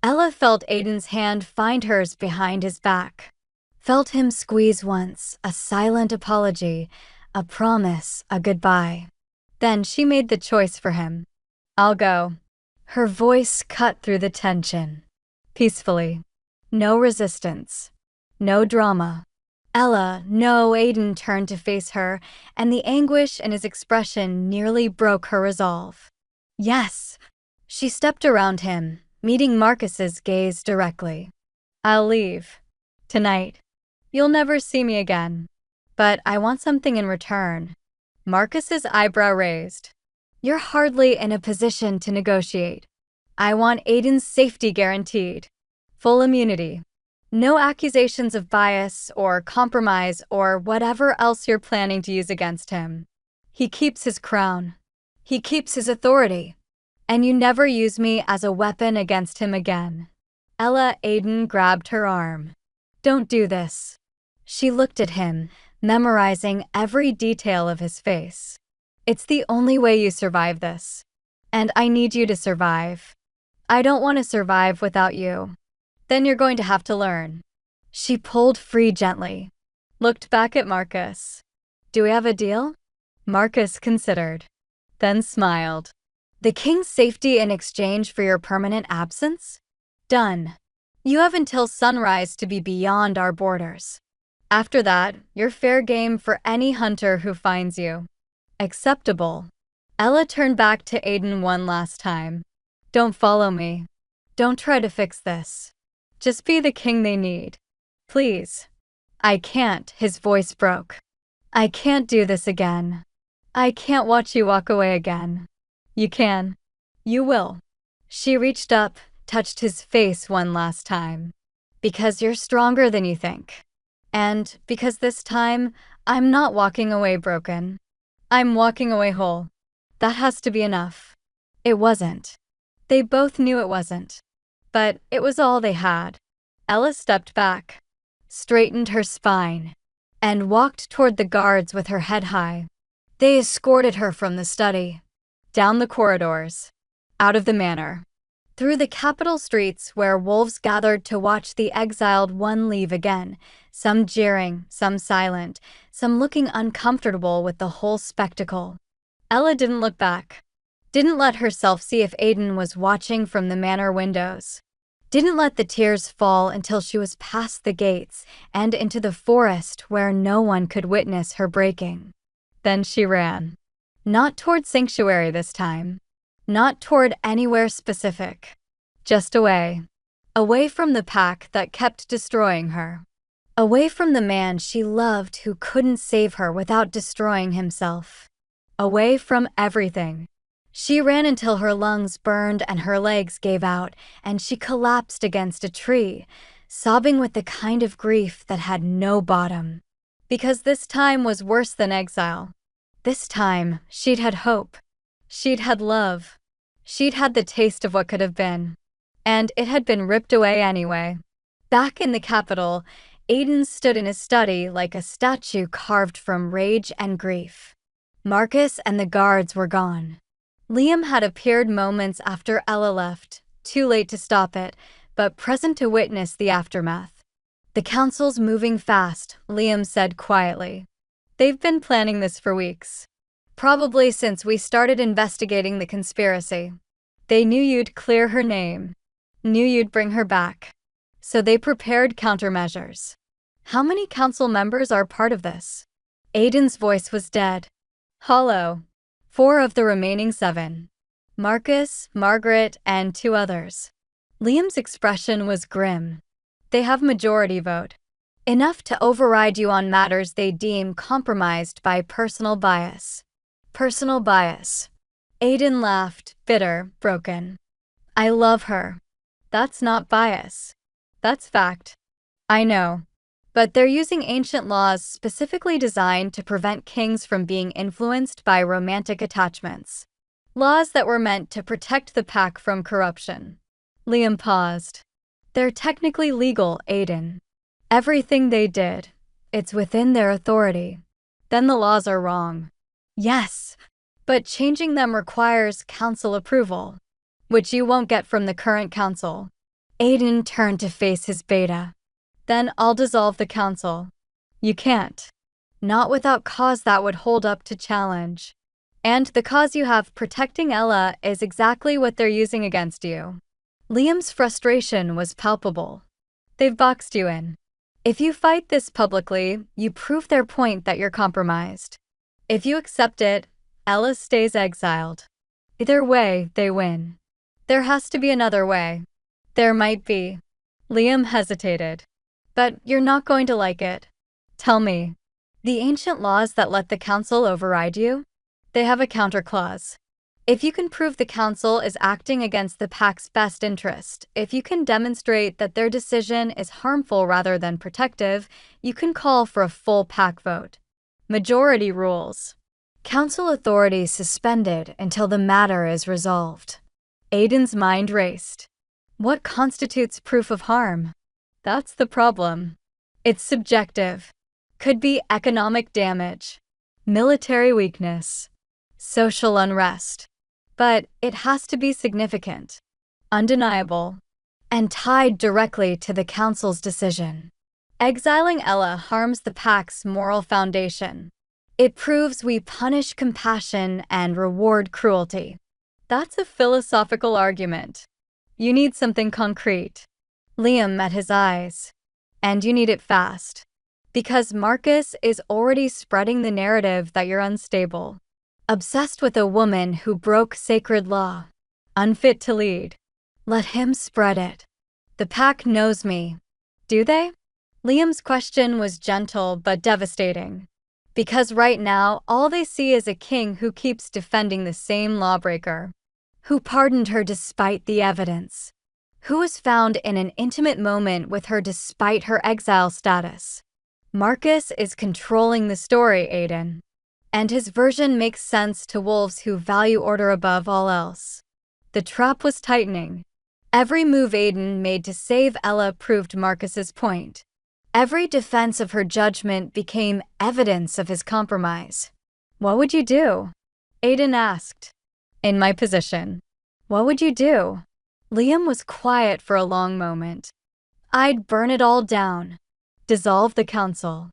Ella felt Aiden's hand find hers behind his back. Felt him squeeze once, a silent apology, a promise, a goodbye. Then she made the choice for him. "I'll go." Her voice cut through the tension. Peacefully. No resistance. No drama. "Ella, no." Aiden turned to face her, and the anguish in his expression nearly broke her resolve. "Yes." She stepped around him, meeting Marcus's gaze directly. "I'll leave. Tonight. You'll never see me again. But I want something in return." Marcus's eyebrow raised. "You're hardly in a position to negotiate. I want Aiden's safety guaranteed. Full immunity. No accusations of bias or compromise or whatever else you're planning to use against him. He keeps his crown. He keeps his authority. And you never use me as a weapon against him again." Ella. Aiden grabbed her arm. "Don't do this." She looked at him, memorizing every detail of his face. "It's the only way you survive this. And I need you to survive. I don't want to survive without you. Then you're going to have to learn." She pulled free gently. Looked back at Marcus. "Do we have a deal?" Marcus considered. Then smiled. "The king's safety in exchange for your permanent absence? Done. You have until sunrise to be beyond our borders. After that, you're fair game for any hunter who finds you." "Acceptable." Ella turned back to Aiden one last time. "Don't follow me. Don't try to fix this. Just be the king they need. Please." "I can't." His voice broke. "I can't do this again. I can't watch you walk away again." "You can. You will." She reached up, touched his face one last time. "Because you're stronger than you think. And because this time, I'm not walking away broken. I'm walking away whole. That has to be enough." It wasn't. They both knew it wasn't. But it was all they had. Ella stepped back, straightened her spine, and walked toward the guards with her head high. They escorted her from the study, down the corridors, out of the manor, through the capital streets where wolves gathered to watch the exiled one leave again, some jeering, some silent, some looking uncomfortable with the whole spectacle. Ella didn't look back, didn't let herself see if Aiden was watching from the manor windows, didn't let the tears fall until she was past the gates and into the forest where no one could witness her breaking. Then she ran. Not toward sanctuary this time. Not toward anywhere specific. Just away. Away from the pack that kept destroying her. Away from the man she loved who couldn't save her without destroying himself. Away from everything. She ran until her lungs burned and her legs gave out, and she collapsed against a tree, sobbing with the kind of grief that had no bottom. Because this time was worse than exile. This time, she'd had hope. She'd had love. She'd had the taste of what could have been. And it had been ripped away anyway. Back in the capital, Aiden stood in his study like a statue carved from rage and grief. Marcus and the guards were gone. Liam had appeared moments after Ella left, too late to stop it, but present to witness the aftermath. "The council's moving fast," Liam said quietly. "They've been planning this for weeks. Probably since we started investigating the conspiracy. They knew you'd clear her name. Knew you'd bring her back. So they prepared countermeasures. How many council members are part of this? Aiden's voice was dead. Hollow. 4 of the remaining 7. Marcus, Margaret, and 2 others. Liam's expression was grim. They have majority vote. Enough to override you on matters they deem compromised by personal bias. Personal bias. Aiden laughed, bitter, broken. I love her. That's not bias. That's fact. I know. But they're using ancient laws specifically designed to prevent kings from being influenced by romantic attachments. Laws that were meant to protect the pack from corruption. Liam paused. They're technically legal, Aiden. Everything they did, it's within their authority. Then the laws are wrong. Yes, but changing them requires council approval, which you won't get from the current council. Aiden turned to face his beta. Then I'll dissolve the council. You can't. Not without cause that would hold up to challenge. And the cause you have protecting Ella is exactly what they're using against you. Liam's frustration was palpable. They've boxed you in. If you fight this publicly, you prove their point that you're compromised. If you accept it, Ella stays exiled. Either way, they win. There has to be another way. There might be. Liam hesitated. But you're not going to like it. Tell me. The ancient laws that let the council override you? They have a counter clause. If you can prove the council is acting against the pack's best interest, if you can demonstrate that their decision is harmful rather than protective, you can call for a full pack vote. Majority rules. Council authority suspended until the matter is resolved. Aiden's mind raced. What constitutes proof of harm? That's the problem. It's subjective. Could be economic damage, military weakness, social unrest. But it has to be significant, undeniable, and tied directly to the council's decision. Exiling Ella harms the pack's moral foundation. It proves we punish compassion and reward cruelty. That's a philosophical argument. You need something concrete. Liam met his eyes. And you need it fast. Because Marcus is already spreading the narrative that you're unstable. Obsessed with a woman who broke sacred law. Unfit to lead. Let him spread it. The pack knows me. Do they? Liam's question was gentle but devastating. Because right now, all they see is a king who keeps defending the same lawbreaker. Who pardoned her despite the evidence. Who was found in an intimate moment with her despite her exile status. Marcus is controlling the story, Aiden. And his version makes sense to wolves who value order above all else. The trap was tightening. Every move Aiden made to save Ella proved Marcus's point. Every defense of her judgment became evidence of his compromise. What would you do? Aiden asked. In my position. What would you do? Liam was quiet for a long moment. I'd burn it all down. Dissolve the council.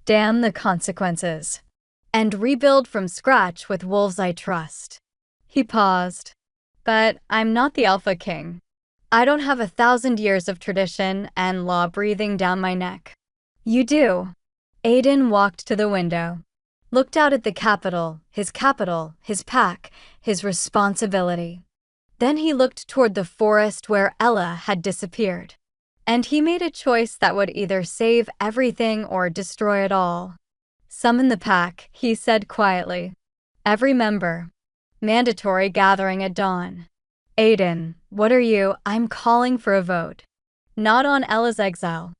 Damn the consequences. And rebuild from scratch with wolves I trust. He paused. But I'm not the Alpha King. I don't have 1,000 years of tradition and law breathing down my neck. You do. Aiden walked to the window. Looked out at the capital, his pack, his responsibility. Then he looked toward the forest where Ella had disappeared. And he made a choice that would either save everything or destroy it all. Summon the pack, he said quietly. Every member. Mandatory gathering at dawn. Aiden, what are you? I'm calling for a vote. Not on Ella's exile.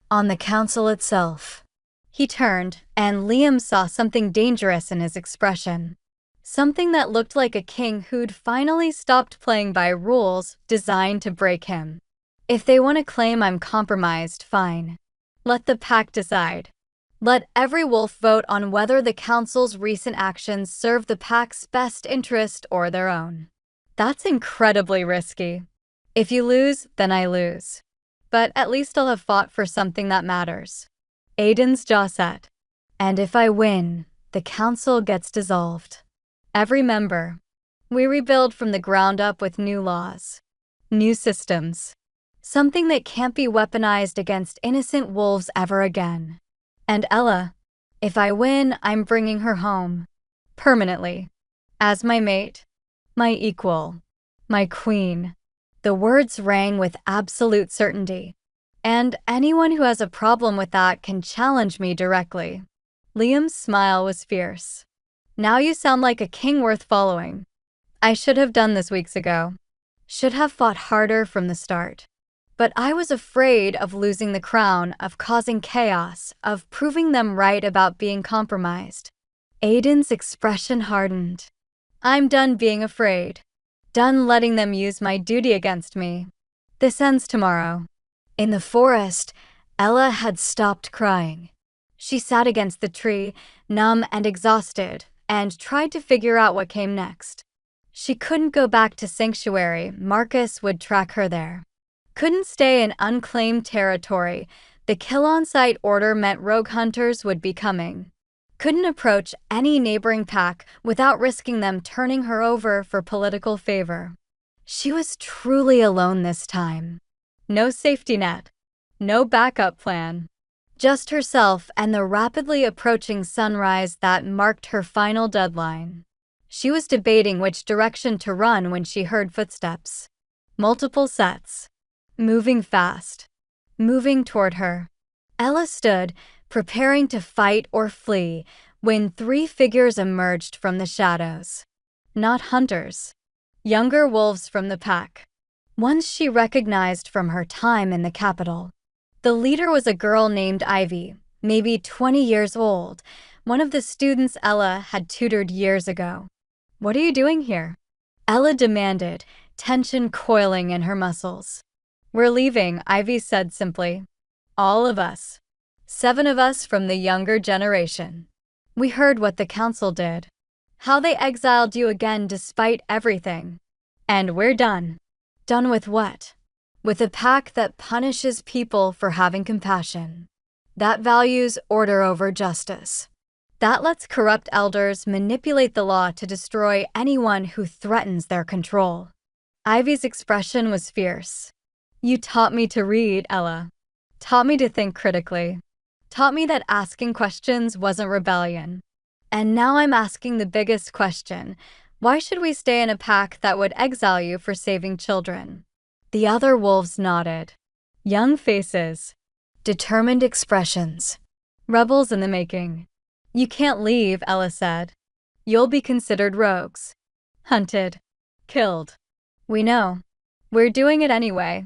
On the council itself. He turned, and Liam saw something dangerous in his expression. Something that looked like a king who'd finally stopped playing by rules designed to break him. If they want to claim I'm compromised, fine. Let the pack decide. Let every wolf vote on whether the council's recent actions serve the pack's best interest or their own. That's incredibly risky. If you lose, then I lose. But at least I'll have fought for something that matters. Aiden's jaw set. And if I win, the council gets dissolved. Every member. We rebuild from the ground up with new laws. New systems. Something that can't be weaponized against innocent wolves ever again. And Ella, if I win, I'm bringing her home. Permanently. As my mate. My equal. My queen. The words rang with absolute certainty. And anyone who has a problem with that can challenge me directly. Liam's smile was fierce. Now you sound like a king worth following. I should have done this weeks ago. Should have fought harder from the start. But I was afraid of losing the crown, of causing chaos, of proving them right about being compromised. Aiden's expression hardened. I'm done being afraid. Done letting them use my duty against me. This ends tomorrow. In the forest, Ella had stopped crying. She sat against the tree, numb and exhausted, and tried to figure out what came next. She couldn't go back to Sanctuary. Marcus would track her there. Couldn't stay in unclaimed territory. The kill-on-sight order meant rogue hunters would be coming. Couldn't approach any neighboring pack without risking them turning her over for political favor. She was truly alone this time. No safety net. No backup plan. Just herself and the rapidly approaching sunrise that marked her final deadline. She was debating which direction to run when she heard footsteps. Multiple sets. Moving fast. Moving toward her. Ella stood, preparing to fight or flee, when 3 figures emerged from the shadows. Not hunters. Younger wolves from the pack. Ones she recognized from her time in the capital. The leader was a girl named Ivy, maybe 20 years old, one of the students Ella had tutored years ago. What are you doing here? Ella demanded, tension coiling in her muscles. We're leaving, Ivy said simply. All of us. 7 of us from the younger generation. We heard what the council did. How they exiled you again despite everything. And we're done. Done with what? With a pack that punishes people for having compassion. That values order over justice. That lets corrupt elders manipulate the law to destroy anyone who threatens their control. Ivy's expression was fierce. You taught me to read, Ella. Taught me to think critically. Taught me that asking questions wasn't rebellion. And now I'm asking the biggest question. Why should we stay in a pack that would exile you for saving children? The other wolves nodded. Young faces. Determined expressions. Rebels in the making. You can't leave, Ella said. You'll be considered rogues. Hunted. Killed. We know. We're doing it anyway.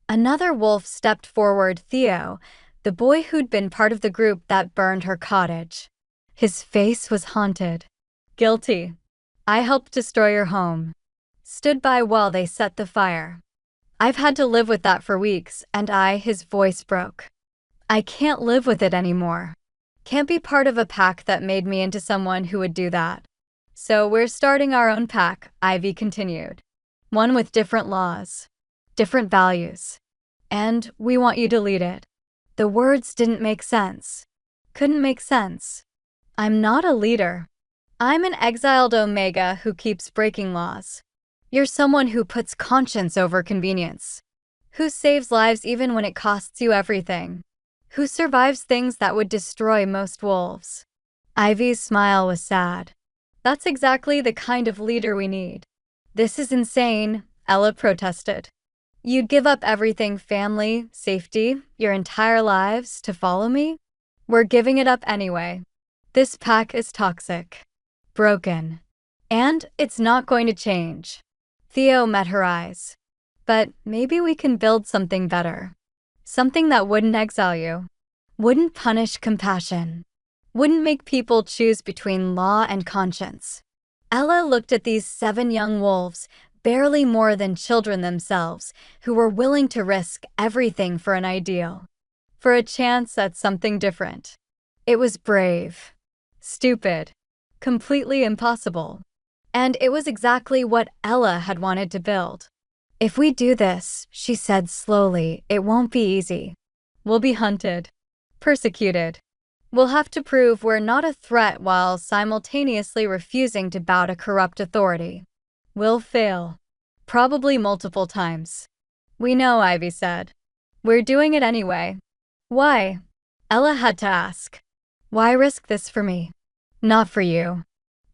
Another wolf stepped forward, Theo, the boy who'd been part of the group that burned her cottage. His face was haunted. Guilty. I helped destroy your home. Stood by while they set the fire. I've had to live with that for weeks, and his voice broke. I can't live with it anymore. Can't be part of a pack that made me into someone who would do that. So we're starting our own pack, Ivy continued. One with different laws. Different values. And we want you to lead it. The words didn't make sense. Couldn't make sense. I'm not a leader. I'm an exiled Omega who keeps breaking laws. You're someone who puts conscience over convenience. Who saves lives even when it costs you everything. Who survives things that would destroy most wolves. Ivy's smile was sad. That's exactly the kind of leader we need. This is insane, Ella protested. You'd give up everything, family, safety, your entire lives, to follow me? We're giving it up anyway. This pack is toxic. Broken. And it's not going to change. Theo met her eyes. But maybe we can build something better. Something that wouldn't exile you. Wouldn't punish compassion. Wouldn't make people choose between law and conscience. Ella looked at these 7 young wolves, barely more than children themselves, who were willing to risk everything for an ideal. For a chance at something different. It was brave. Stupid. Completely impossible. And it was exactly what Ella had wanted to build. If we do this, she said slowly, it won't be easy. We'll be hunted. Persecuted. We'll have to prove we're not a threat while simultaneously refusing to bow to corrupt authority. We'll fail. Probably multiple times. "We know," Ivy said. "We're doing it anyway." "Why?" Ella had to ask. "Why risk this for me? Not for you."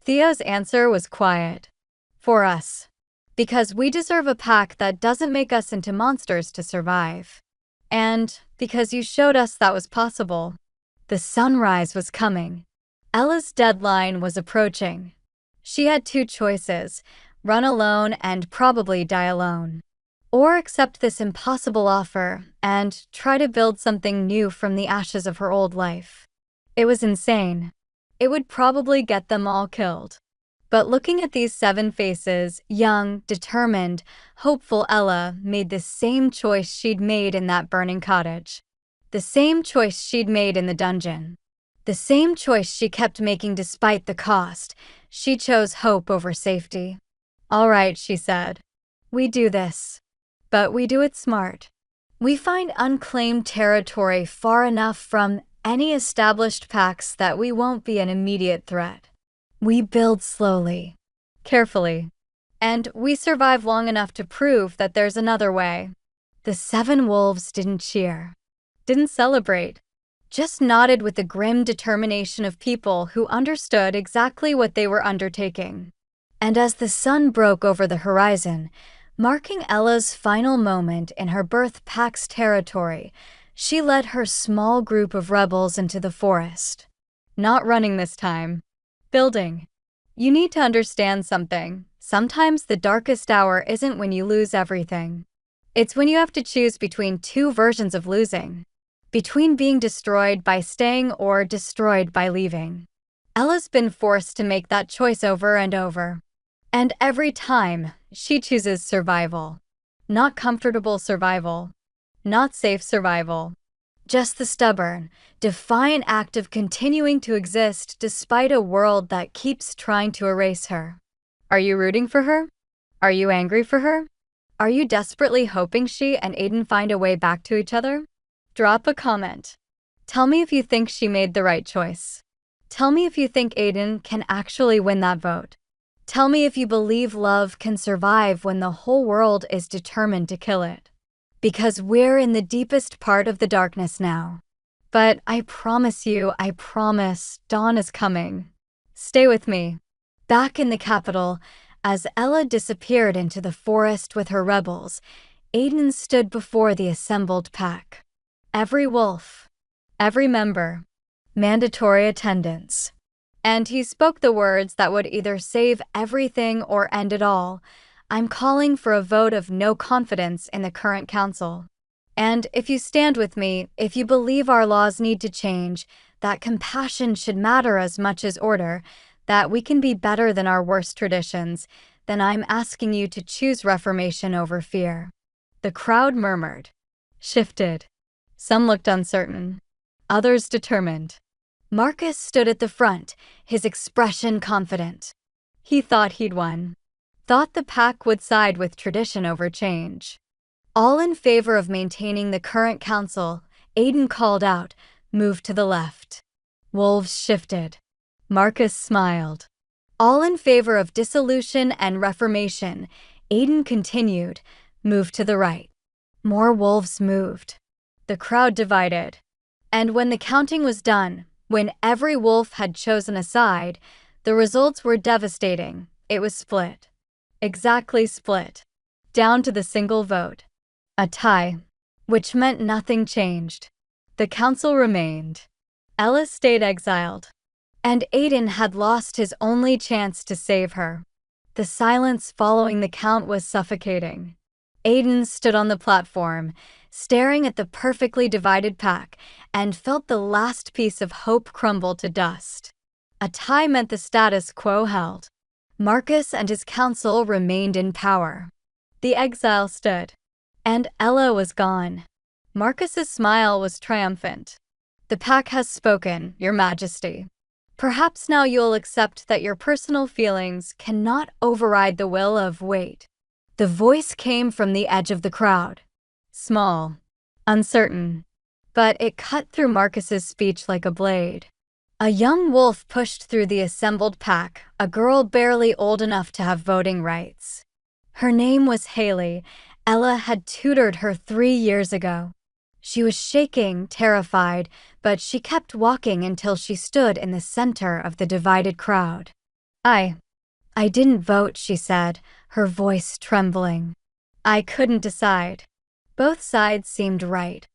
Theo's answer was quiet. "For us. Because we deserve a pack that doesn't make us into monsters to survive. And because you showed us that was possible." The sunrise was coming. Ella's deadline was approaching. She had two choices: run alone and probably die alone, or accept this impossible offer and try to build something new from the ashes of her old life. It was insane. It would probably get them all killed. But looking at these 7 faces, young, determined, hopeful Ella made the same choice she'd made in that burning cottage. The same choice she'd made in the dungeon. The same choice she kept making despite the cost. She chose hope over safety. "All right," she said. "We do this. But we do it smart. We find unclaimed territory far enough from any established packs that we won't be an immediate threat. We build slowly, carefully, and we survive long enough to prove that there's another way." The 7 wolves didn't cheer, didn't celebrate, just nodded with the grim determination of people who understood exactly what they were undertaking. And as the sun broke over the horizon, marking Ella's final moment in her birth pack's territory, she led her small group of rebels into the forest. Not running this time. Building. You need to understand something. Sometimes the darkest hour isn't when you lose everything. It's when you have to choose between 2 versions of losing. Between being destroyed by staying or destroyed by leaving. Ella's been forced to make that choice over and over. And every time, she chooses survival. Not comfortable survival. Not safe survival. Just the stubborn, defiant act of continuing to exist despite a world that keeps trying to erase her. Are you rooting for her? Are you angry for her? Are you desperately hoping she and Aiden find a way back to each other? Drop a comment. Tell me if you think she made the right choice. Tell me if you think Aiden can actually win that vote. Tell me if you believe love can survive when the whole world is determined to kill it. Because we're in the deepest part of the darkness now. But I promise, dawn is coming. Stay with me. Back in the capital, as Ella disappeared into the forest with her rebels, Aiden stood before the assembled pack. Every wolf, every member, mandatory attendance. And he spoke the words that would either save everything or end it all. "I'm calling for a vote of no confidence in the current council. And if you stand with me, if you believe our laws need to change, that compassion should matter as much as order, that we can be better than our worst traditions, then I'm asking you to choose reformation over fear." The crowd murmured, shifted. Some looked uncertain, others determined. Marcus stood at the front, his expression confident. He thought he'd won. Thought the pack would side with tradition over change. "All in favor of maintaining the current council," Aiden called out, "move to the left." Wolves shifted. Marcus smiled. "All in favor of dissolution and reformation," Aiden continued, "move to the right." More wolves moved. The crowd divided. And when the counting was done, when every wolf had chosen a side, the results were devastating. It was split. Exactly split. Down to the single vote. A tie. Which meant nothing changed. The council remained. Ella stayed exiled. And Aiden had lost his only chance to save her. The silence following the count was suffocating. Aiden stood on the platform, staring at the perfectly divided pack, and felt the last piece of hope crumble to dust. A tie meant the status quo held. Marcus and his council remained in power. The exile stood. And Ella was gone. Marcus's smile was triumphant. "The pack has spoken, Your Majesty. Perhaps now you'll accept that your personal feelings cannot override the will of wait." The voice came from the edge of the crowd. Small, uncertain, but it cut through Marcus's speech like a blade. A young wolf pushed through the assembled pack, a girl barely old enough to have voting rights. Her name was Haley. Ella had tutored her 3 years ago. She was shaking, terrified, but she kept walking until she stood in the center of the divided crowd. I didn't vote, she said, her voice trembling. I couldn't decide. Both sides seemed right.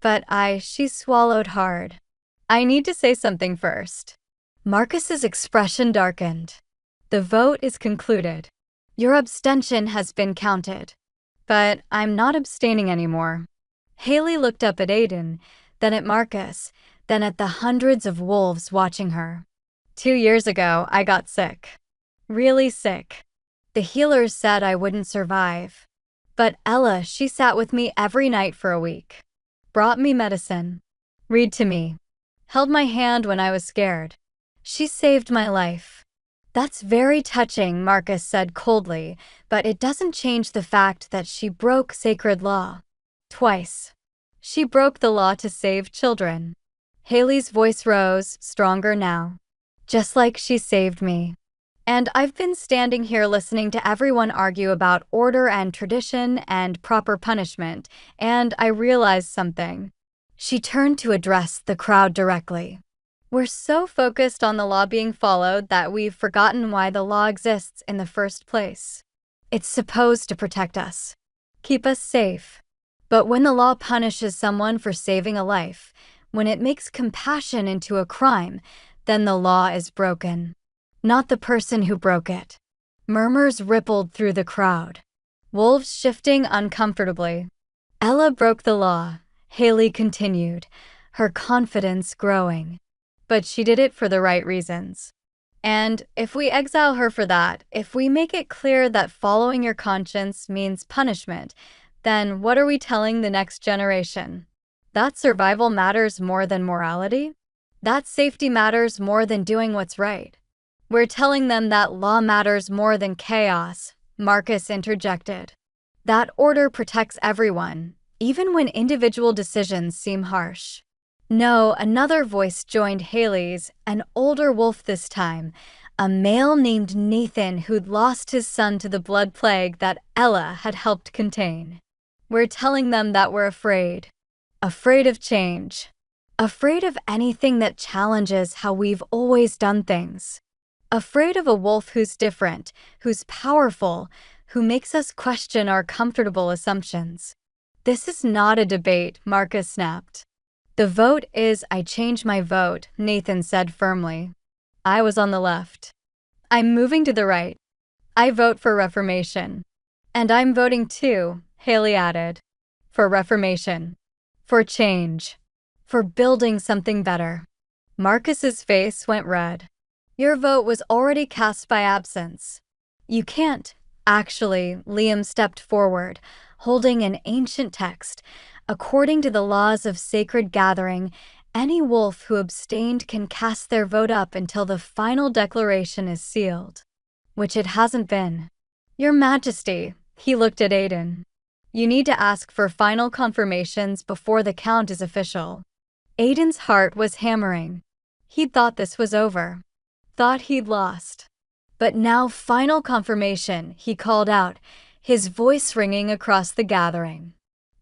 But she swallowed hard. I need to say something first. Marcus's expression darkened. The vote is concluded. Your abstention has been counted. But I'm not abstaining anymore. Haley looked up at Aiden, then at Marcus, then at the hundreds of wolves watching her. 2 years ago, I got sick. Really sick. The healers said I wouldn't survive. But Ella, she sat with me every night for a week. Brought me medicine. Read to me. Held my hand when I was scared. She saved my life. That's very touching, Marcus said coldly, but it doesn't change the fact that she broke sacred law. Twice. She broke the law to save children. Haley's voice rose, stronger now. Just like she saved me. And I've been standing here listening to everyone argue about order and tradition and proper punishment, and I realized something. She turned to address the crowd directly. We're so focused on the law being followed that we've forgotten why the law exists in the first place. It's supposed to protect us, keep us safe. But when the law punishes someone for saving a life, when it makes compassion into a crime, then the law is broken. Not the person who broke it. Murmurs rippled through the crowd. Wolves shifting uncomfortably. Ella broke the law, Haley continued, her confidence growing. But she did it for the right reasons. And if we exile her for that, if we make it clear that following your conscience means punishment, then what are we telling the next generation? That survival matters more than morality? That safety matters more than doing what's right? We're telling them that law matters more than chaos, Marcus interjected. That order protects everyone, even when individual decisions seem harsh. No, another voice joined Haley's, an older wolf this time, a male named Nathan who'd lost his son to the blood plague that Ella had helped contain. We're telling them that we're afraid. Afraid of change. Afraid of anything that challenges how we've always done things. Afraid of a wolf who's different, who's powerful, who makes us question our comfortable assumptions. This is not a debate, Marcus snapped. The vote is I change my vote, Nathan said firmly. I was on the left. I'm moving to the right. I vote for reformation. And I'm voting too, Haley added. For reformation. For change. For building something better. Marcus's face went red. Your vote was already cast by absence. You can't. Actually, Liam stepped forward, holding an ancient text. According to the laws of sacred gathering, any wolf who abstained can cast their vote up until the final declaration is sealed. Which it hasn't been. Your Majesty, he looked at Aiden. You need to ask for final confirmations before the count is official. Aiden's heart was hammering. He'd thought this was over. Thought he'd lost. But now final confirmation, he called out, his voice ringing across the gathering.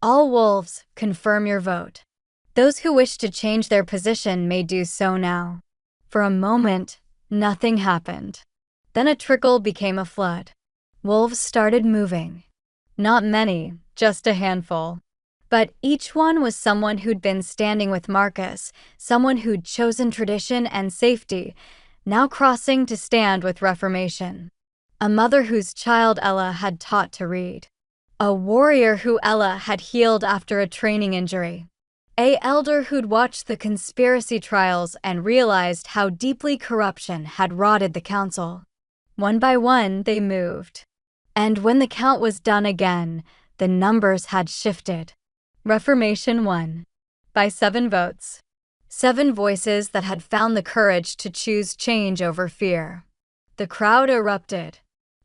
All wolves, confirm your vote. Those who wish to change their position may do so now. For a moment, nothing happened. Then a trickle became a flood. Wolves started moving. Not many, just a handful. But each one was someone who'd been standing with Marcus, someone who'd chosen tradition and safety, now crossing to stand with reformation. A mother whose child Ella had taught to read. A warrior who Ella had healed after a training injury. A elder who'd watched the conspiracy trials and realized how deeply corruption had rotted the council. One by one, they moved. And when the count was done again, the numbers had shifted. Reformation won. By 7 votes. 7 voices that had found the courage to choose change over fear. The crowd erupted.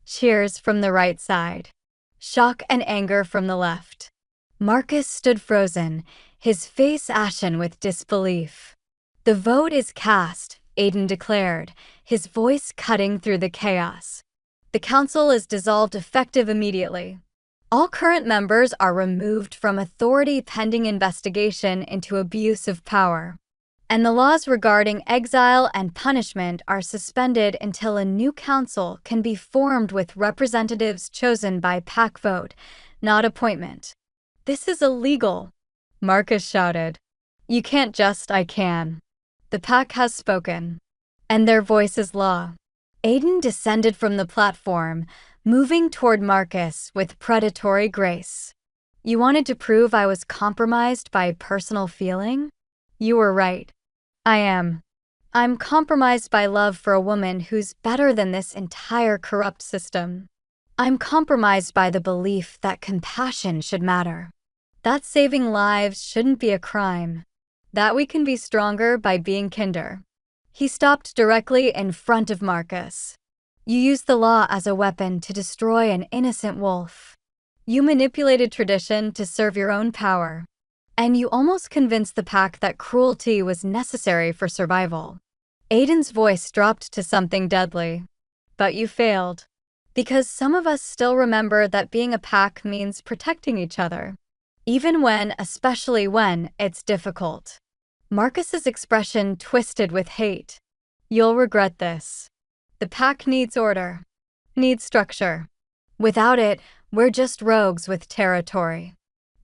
Cheers from the right side. Shock and anger from the left. Marcus stood frozen, his face ashen with disbelief. The vote is cast, Aiden declared, his voice cutting through the chaos. The council is dissolved effective immediately. All current members are removed from authority pending investigation into abuse of power. And the laws regarding exile and punishment are suspended until a new council can be formed with representatives chosen by pack vote, not appointment. This is illegal, Marcus shouted. You can't just, I can. The pack has spoken. And their voice is law. Aiden descended from the platform, moving toward Marcus with predatory grace. You wanted to prove I was compromised by personal feeling? You were right. I am. I'm compromised by love for a woman who's better than this entire corrupt system. I'm compromised by the belief that compassion should matter. That saving lives shouldn't be a crime. That we can be stronger by being kinder. He stopped directly in front of Marcus. You used the law as a weapon to destroy an innocent wolf. You manipulated tradition to serve your own power. And you almost convinced the pack that cruelty was necessary for survival. Aiden's voice dropped to something deadly. But you failed. Because some of us still remember that being a pack means protecting each other. Even when, especially when, it's difficult. Marcus's expression twisted with hate. You'll regret this. The pack needs order. Needs structure. Without it, we're just rogues with territory.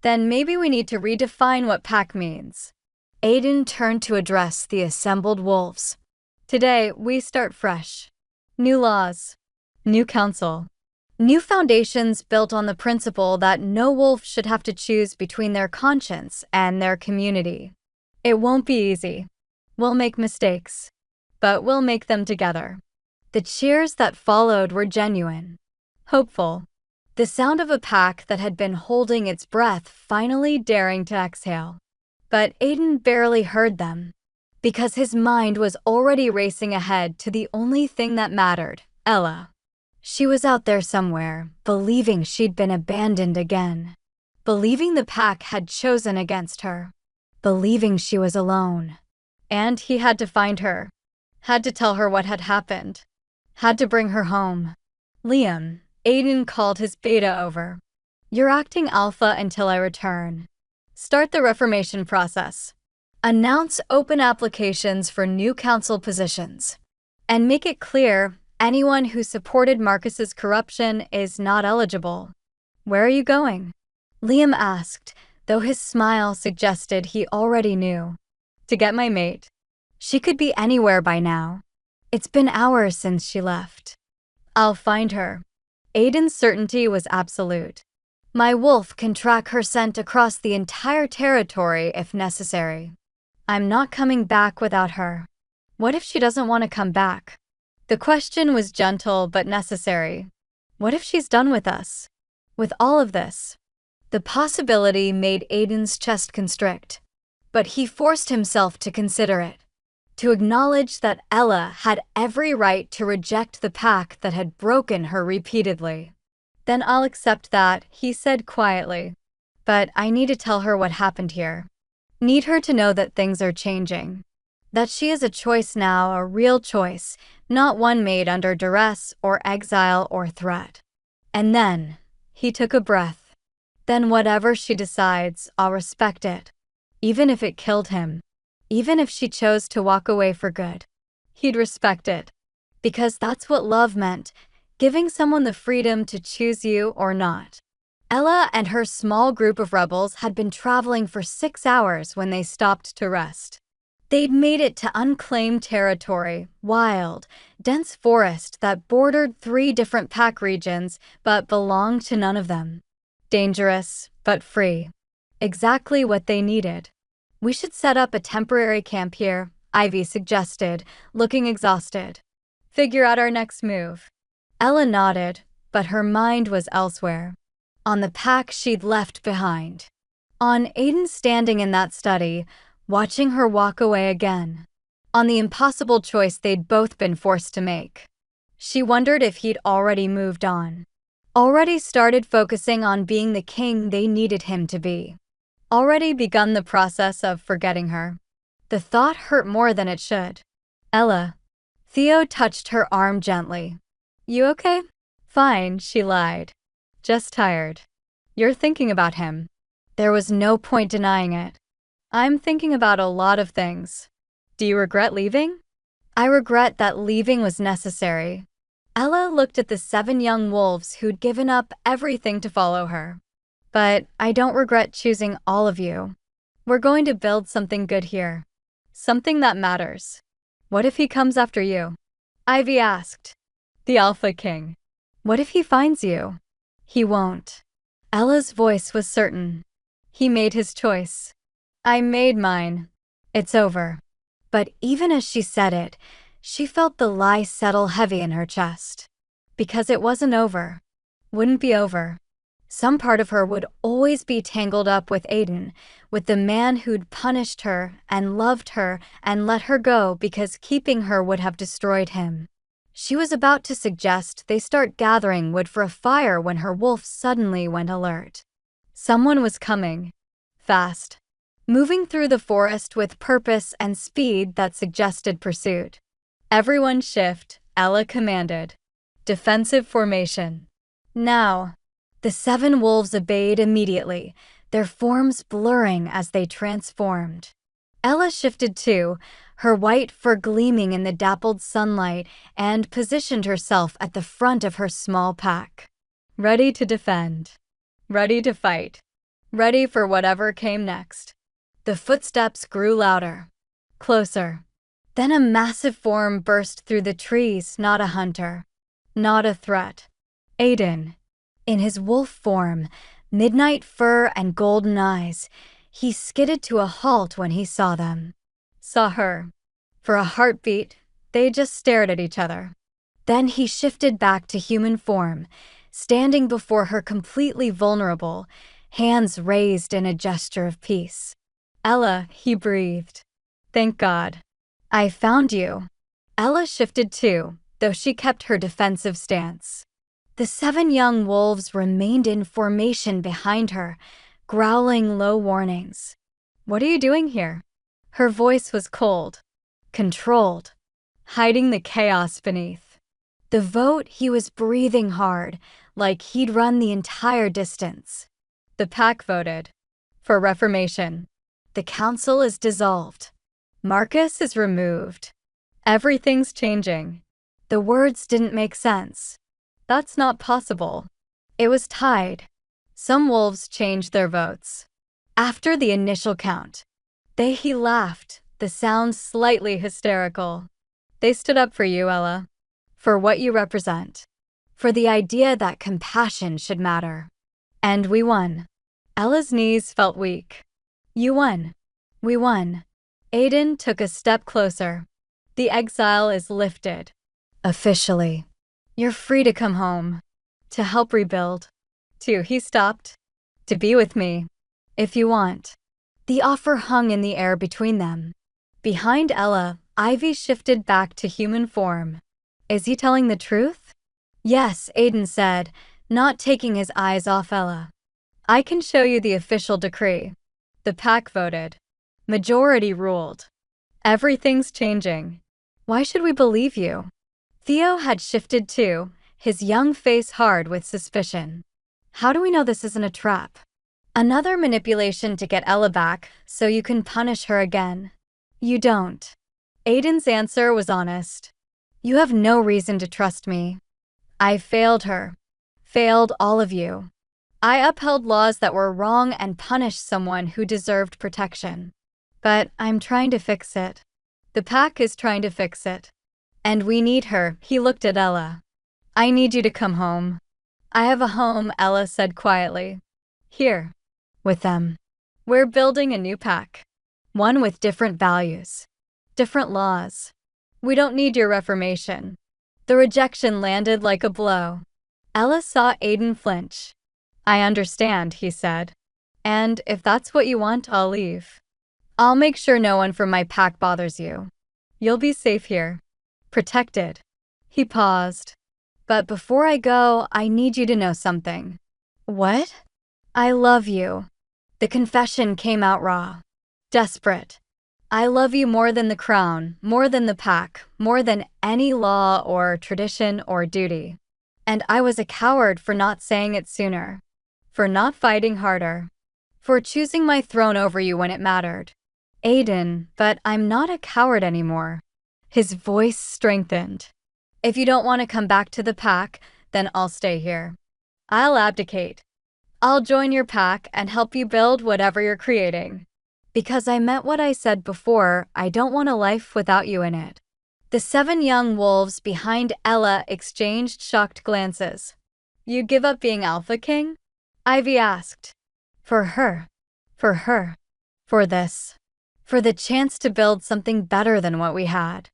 Then maybe we need to redefine what pack means. Aiden turned to address the assembled wolves. Today, we start fresh. New laws. New council. New foundations built on the principle that no wolf should have to choose between their conscience and their community. It won't be easy. We'll make mistakes. But we'll make them together. The cheers that followed were genuine. Hopeful. The sound of a pack that had been holding its breath finally daring to exhale. But Aiden barely heard them, because his mind was already racing ahead to the only thing that mattered, Ella. She was out there somewhere, believing she'd been abandoned again. Believing the pack had chosen against her. Believing she was alone. And he had to find her. Had to tell her what had happened. Had to bring her home. Liam. Aiden called his beta over. You're acting alpha until I return. Start the reformation process. Announce open applications for new council positions. And make it clear anyone who supported Marcus's corruption is not eligible. Where are you going? Liam asked, though his smile suggested he already knew. To get my mate. She could be anywhere by now. It's been hours since she left. I'll find her. Aiden's certainty was absolute. My wolf can track her scent across the entire territory if necessary. I'm not coming back without her. What if she doesn't want to come back? The question was gentle but necessary. What if she's done with us? With all of this? The possibility made Aiden's chest constrict. But he forced himself to consider it. To acknowledge that Ella had every right to reject the pack that had broken her repeatedly. Then I'll accept that, he said quietly. But I need to tell her what happened here. Need her to know that things are changing. That she is a choice now, a real choice, not one made under duress or exile or threat. And then, he took a breath. Then whatever she decides, I'll respect it. Even if it killed him. Even if she chose to walk away for good, he'd respect it. Because that's what love meant, giving someone the freedom to choose you or not. Ella and her small group of rebels had been traveling for 6 hours when they stopped to rest. They'd made it to unclaimed territory, wild, dense forest that bordered 3 different pack regions but belonged to none of them. Dangerous, but free. Exactly what they needed. We should set up a temporary camp here, Ivy suggested, looking exhausted. Figure out our next move. Ella nodded, but her mind was elsewhere. On the pack she'd left behind. On Aiden standing in that study, watching her walk away again. On the impossible choice they'd both been forced to make. She wondered if he'd already moved on. Already started focusing on being the king they needed him to be. Already begun the process of forgetting her. The thought hurt more than it should. Ella. Theo touched her arm gently. You okay? Fine, she lied. Just tired. You're thinking about him. There was no point denying it. I'm thinking about a lot of things. Do you regret leaving? I regret that leaving was necessary. Ella looked at the 7 young wolves who'd given up everything to follow her. But I don't regret choosing all of you. We're going to build something good here. Something that matters. What if he comes after you? Ivy asked. The Alpha King. What if he finds you? He won't. Ella's voice was certain. He made his choice. I made mine. It's over. But even as she said it, she felt the lie settle heavy in her chest. Because it wasn't over. Wouldn't be over. Some part of her would always be tangled up with Aiden, with the man who'd punished her and loved her and let her go because keeping her would have destroyed him. She was about to suggest they start gathering wood for a fire when her wolf suddenly went alert. Someone was coming. Fast. Moving through the forest with purpose and speed that suggested pursuit. Everyone shift, Ella commanded. Defensive formation. Now. The 7 wolves obeyed immediately, their forms blurring as they transformed. Ella shifted too, her white fur gleaming in the dappled sunlight, and positioned herself at the front of her small pack. Ready to defend. Ready to fight. Ready for whatever came next. The footsteps grew louder. Closer. Then a massive form burst through the trees, not a hunter. Not a threat. Aiden. In his wolf form, midnight fur and golden eyes, he skidded to a halt when he saw them. Saw her. For a heartbeat, they just stared at each other. Then he shifted back to human form, standing before her completely vulnerable, hands raised in a gesture of peace. Ella, he breathed. Thank God. I found you. Ella shifted too, though she kept her defensive stance. The 7 young wolves remained in formation behind her, growling low warnings. What are you doing here? Her voice was cold, controlled, hiding the chaos beneath. The vote, he was breathing hard, like he'd run the entire distance. The pack voted. For reformation. The council is dissolved. Marcus is removed. Everything's changing. The words didn't make sense. That's not possible. It was tied. Some wolves changed their votes. After the initial count, he laughed, the sound slightly hysterical. They stood up for you, Ella. For what you represent. For the idea that compassion should matter. And we won. Ella's knees felt weak. You won. We won. Aiden took a step closer. The exile is lifted. Officially. You're free to come home. To help rebuild. He stopped. To be with me. If you want. The offer hung in the air between them. Behind Ella, Ivy shifted back to human form. Is he telling the truth? Yes, Aiden said, not taking his eyes off Ella. I can show you the official decree. The pack voted. Majority ruled. Everything's changing. Why should we believe you? Theo had shifted too, his young face hard with suspicion. How do we know this isn't a trap? Another manipulation to get Ella back, so you can punish her again. You don't. Aiden's answer was honest. You have no reason to trust me. I failed her. Failed all of you. I upheld laws that were wrong and punished someone who deserved protection. But I'm trying to fix it. The pack is trying to fix it. And we need her, he looked at Ella. I need you to come home. I have a home, Ella said quietly. Here. With them. We're building a new pack. One with different values. Different laws. We don't need your reformation. The rejection landed like a blow. Ella saw Aiden flinch. I understand, he said. And if that's what you want, I'll leave. I'll make sure no one from my pack bothers you. You'll be safe here. Protected. He paused. But before I go, I need you to know something. What? I love you. The confession came out raw. Desperate. I love you more than the crown, more than the pack, more than any law or tradition or duty. And I was a coward for not saying it sooner. For not fighting harder. For choosing my throne over you when it mattered. Aiden, but I'm not a coward anymore. His voice strengthened. If you don't want to come back to the pack, then I'll stay here. I'll abdicate. I'll join your pack and help you build whatever you're creating. Because I meant what I said before, I don't want a life without you in it. The 7 young wolves behind Ella exchanged shocked glances. You give up being Alpha King? Ivy asked. For her. For her. For this. For the chance to build something better than what we had.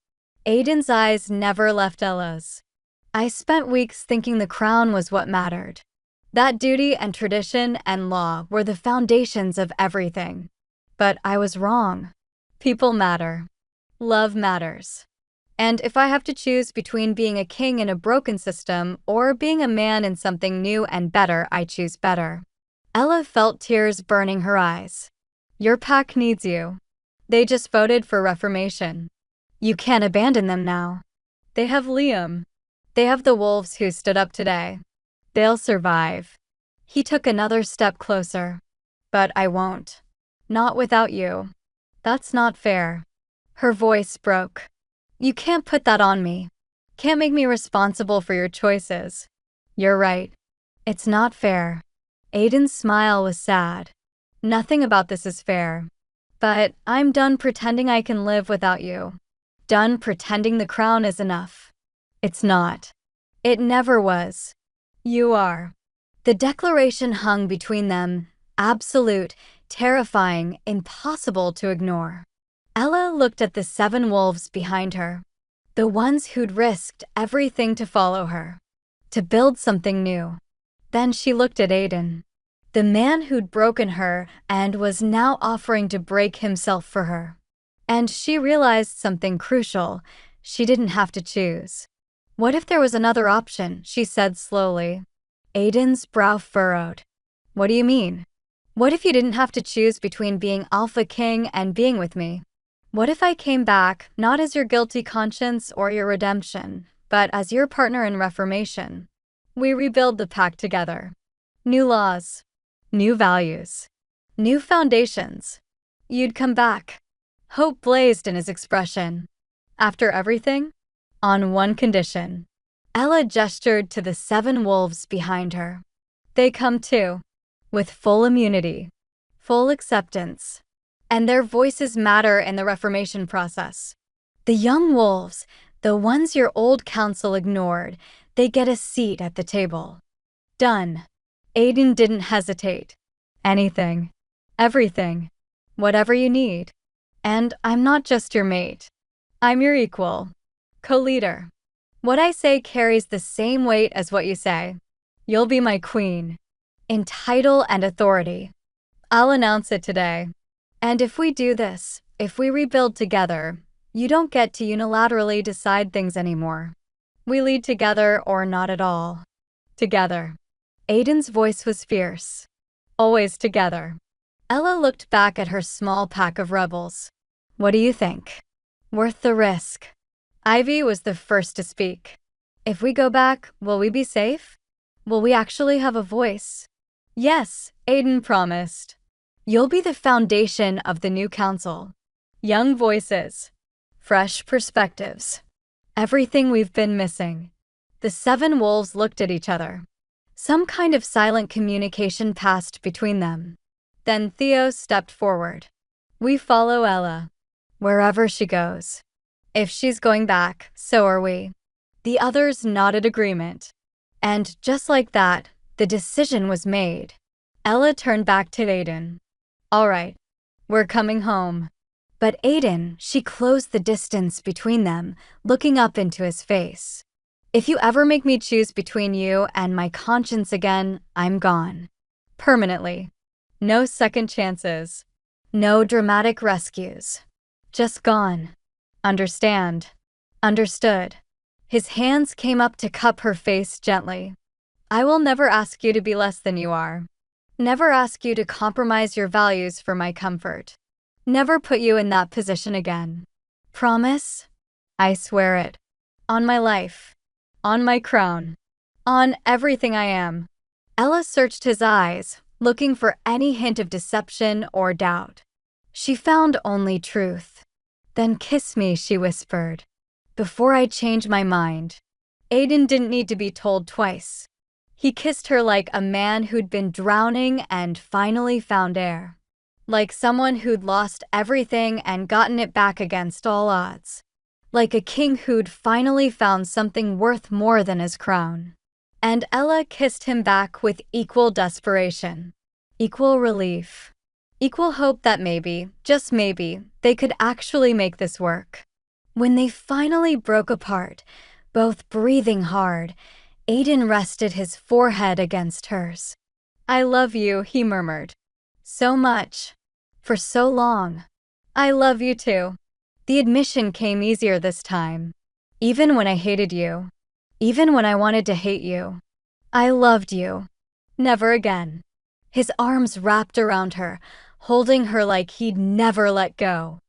Aiden's eyes never left Ella's. I spent weeks thinking the crown was what mattered. That duty and tradition and law were the foundations of everything. But I was wrong. People matter. Love matters. And if I have to choose between being a king in a broken system or being a man in something new and better, I choose better. Ella felt tears burning her eyes. Your pack needs you. They just voted for reformation. You can't abandon them now. They have Liam. They have the wolves who stood up today. They'll survive. He took another step closer. But I won't. Not without you. That's not fair. Her voice broke. You can't put that on me. Can't make me responsible for your choices. You're right. It's not fair. Aiden's smile was sad. Nothing about this is fair. But I'm done pretending I can live without you. Done pretending the crown is enough. It's not. It never was. You are. The declaration hung between them, absolute, terrifying, impossible to ignore. Ella looked at the 7 wolves behind her, the ones who'd risked everything to follow her, to build something new. Then she looked at Aiden, the man who'd broken her and was now offering to break himself for her. And she realized something crucial. She didn't have to choose. What if there was another option? She said slowly. Aiden's brow furrowed. What do you mean? What if you didn't have to choose between being Alpha King and being with me? What if I came back, not as your guilty conscience or your redemption, but as your partner in reformation? We rebuild the pact together. New laws. New values. New foundations. You'd come back. Hope blazed in his expression. After everything? On one condition. Ella gestured to the 7 wolves behind her. They come too. With full immunity. Full acceptance. And their voices matter in the reformation process. The young wolves, the ones your old council ignored, they get a seat at the table. Done. Aiden didn't hesitate. Anything. Everything. Whatever you need. And I'm not just your mate. I'm your equal. Co-leader. What I say carries the same weight as what you say. You'll be my queen. In title and authority. I'll announce it today. And if we do this, if we rebuild together, you don't get to unilaterally decide things anymore. We lead together or not at all. Together. Aiden's voice was fierce. Always together. Ella looked back at her small pack of rebels. What do you think? Worth the risk. Ivy was the first to speak. If we go back, will we be safe? Will we actually have a voice? Yes, Aiden promised. You'll be the foundation of the new council. Young voices. Fresh perspectives. Everything we've been missing. The 7 wolves looked at each other. Some kind of silent communication passed between them. Then Theo stepped forward. We follow Ella. Wherever she goes. If she's going back, so are we. The others nodded agreement. And just like that, the decision was made. Ella turned back to Aiden. All right, we're coming home. But Aiden, she closed the distance between them, looking up into his face. If you ever make me choose between you and my conscience again, I'm gone. Permanently. No second chances. No dramatic rescues. Just gone. Understand. Understood. His hands came up to cup her face gently. I will never ask you to be less than you are. Never ask you to compromise your values for my comfort. Never put you in that position again. Promise? I swear it. On my life. On my crown. On everything I am. Ella searched his eyes, looking for any hint of deception or doubt. She found only truth. Then kiss me, she whispered. Before I change my mind. Aiden didn't need to be told twice. He kissed her like a man who'd been drowning and finally found air. Like someone who'd lost everything and gotten it back against all odds. Like a king who'd finally found something worth more than his crown. And Ella kissed him back with equal desperation, equal relief, equal hope that maybe, just maybe, they could actually make this work. When they finally broke apart, both breathing hard, Aiden rested his forehead against hers. I love you, he murmured. So much. For so long. I love you too. The admission came easier this time. Even when I hated you. Even when I wanted to hate you. I loved you. Never again. His arms wrapped around her, holding her like he'd never let go.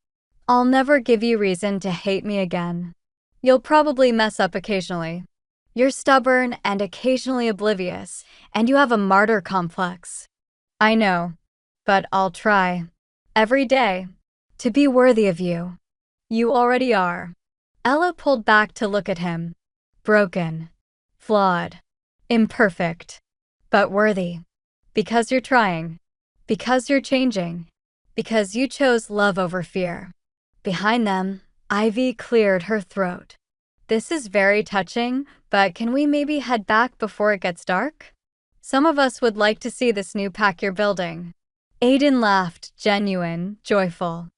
I'll never give you reason to hate me again. You'll probably mess up occasionally. You're stubborn and occasionally oblivious, and you have a martyr complex. I know, but I'll try. Every day. To be worthy of you. You already are. Ella pulled back to look at him. Broken. Flawed. Imperfect. But worthy. Because you're trying. Because you're changing. Because you chose love over fear. Behind them, Ivy cleared her throat. This is very touching, but can we maybe head back before it gets dark? Some of us would like to see this new pack you're building. Aiden laughed, genuine, joyful.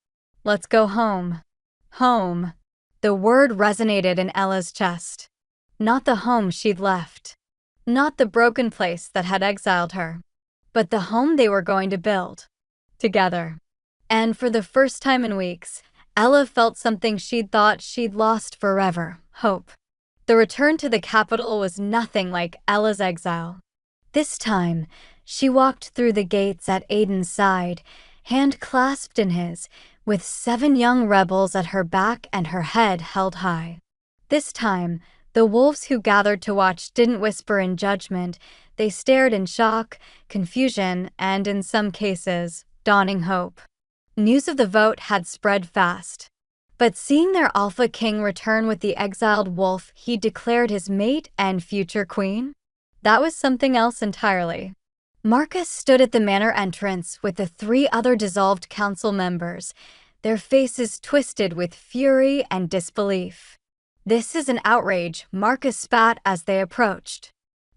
Let's go home. Home. The word resonated in Ella's chest. Not the home she'd left. Not the broken place that had exiled her. But the home they were going to build. Together. And for the first time in weeks, Ella felt something she'd thought she'd lost forever. Hope. The return to the capital was nothing like Ella's exile. This time, she walked through the gates at Aiden's side, hand clasped in his, with 7 young rebels at her back and her head held high. This time, the wolves who gathered to watch didn't whisper in judgment, they stared in shock, confusion, and in some cases, dawning hope. News of the vote had spread fast. But seeing their alpha king return with the exiled wolf he declared his mate and future queen, that was something else entirely. Marcus stood at the manor entrance with the 3 other dissolved council members, their faces twisted with fury and disbelief. This is an outrage, Marcus spat as they approached.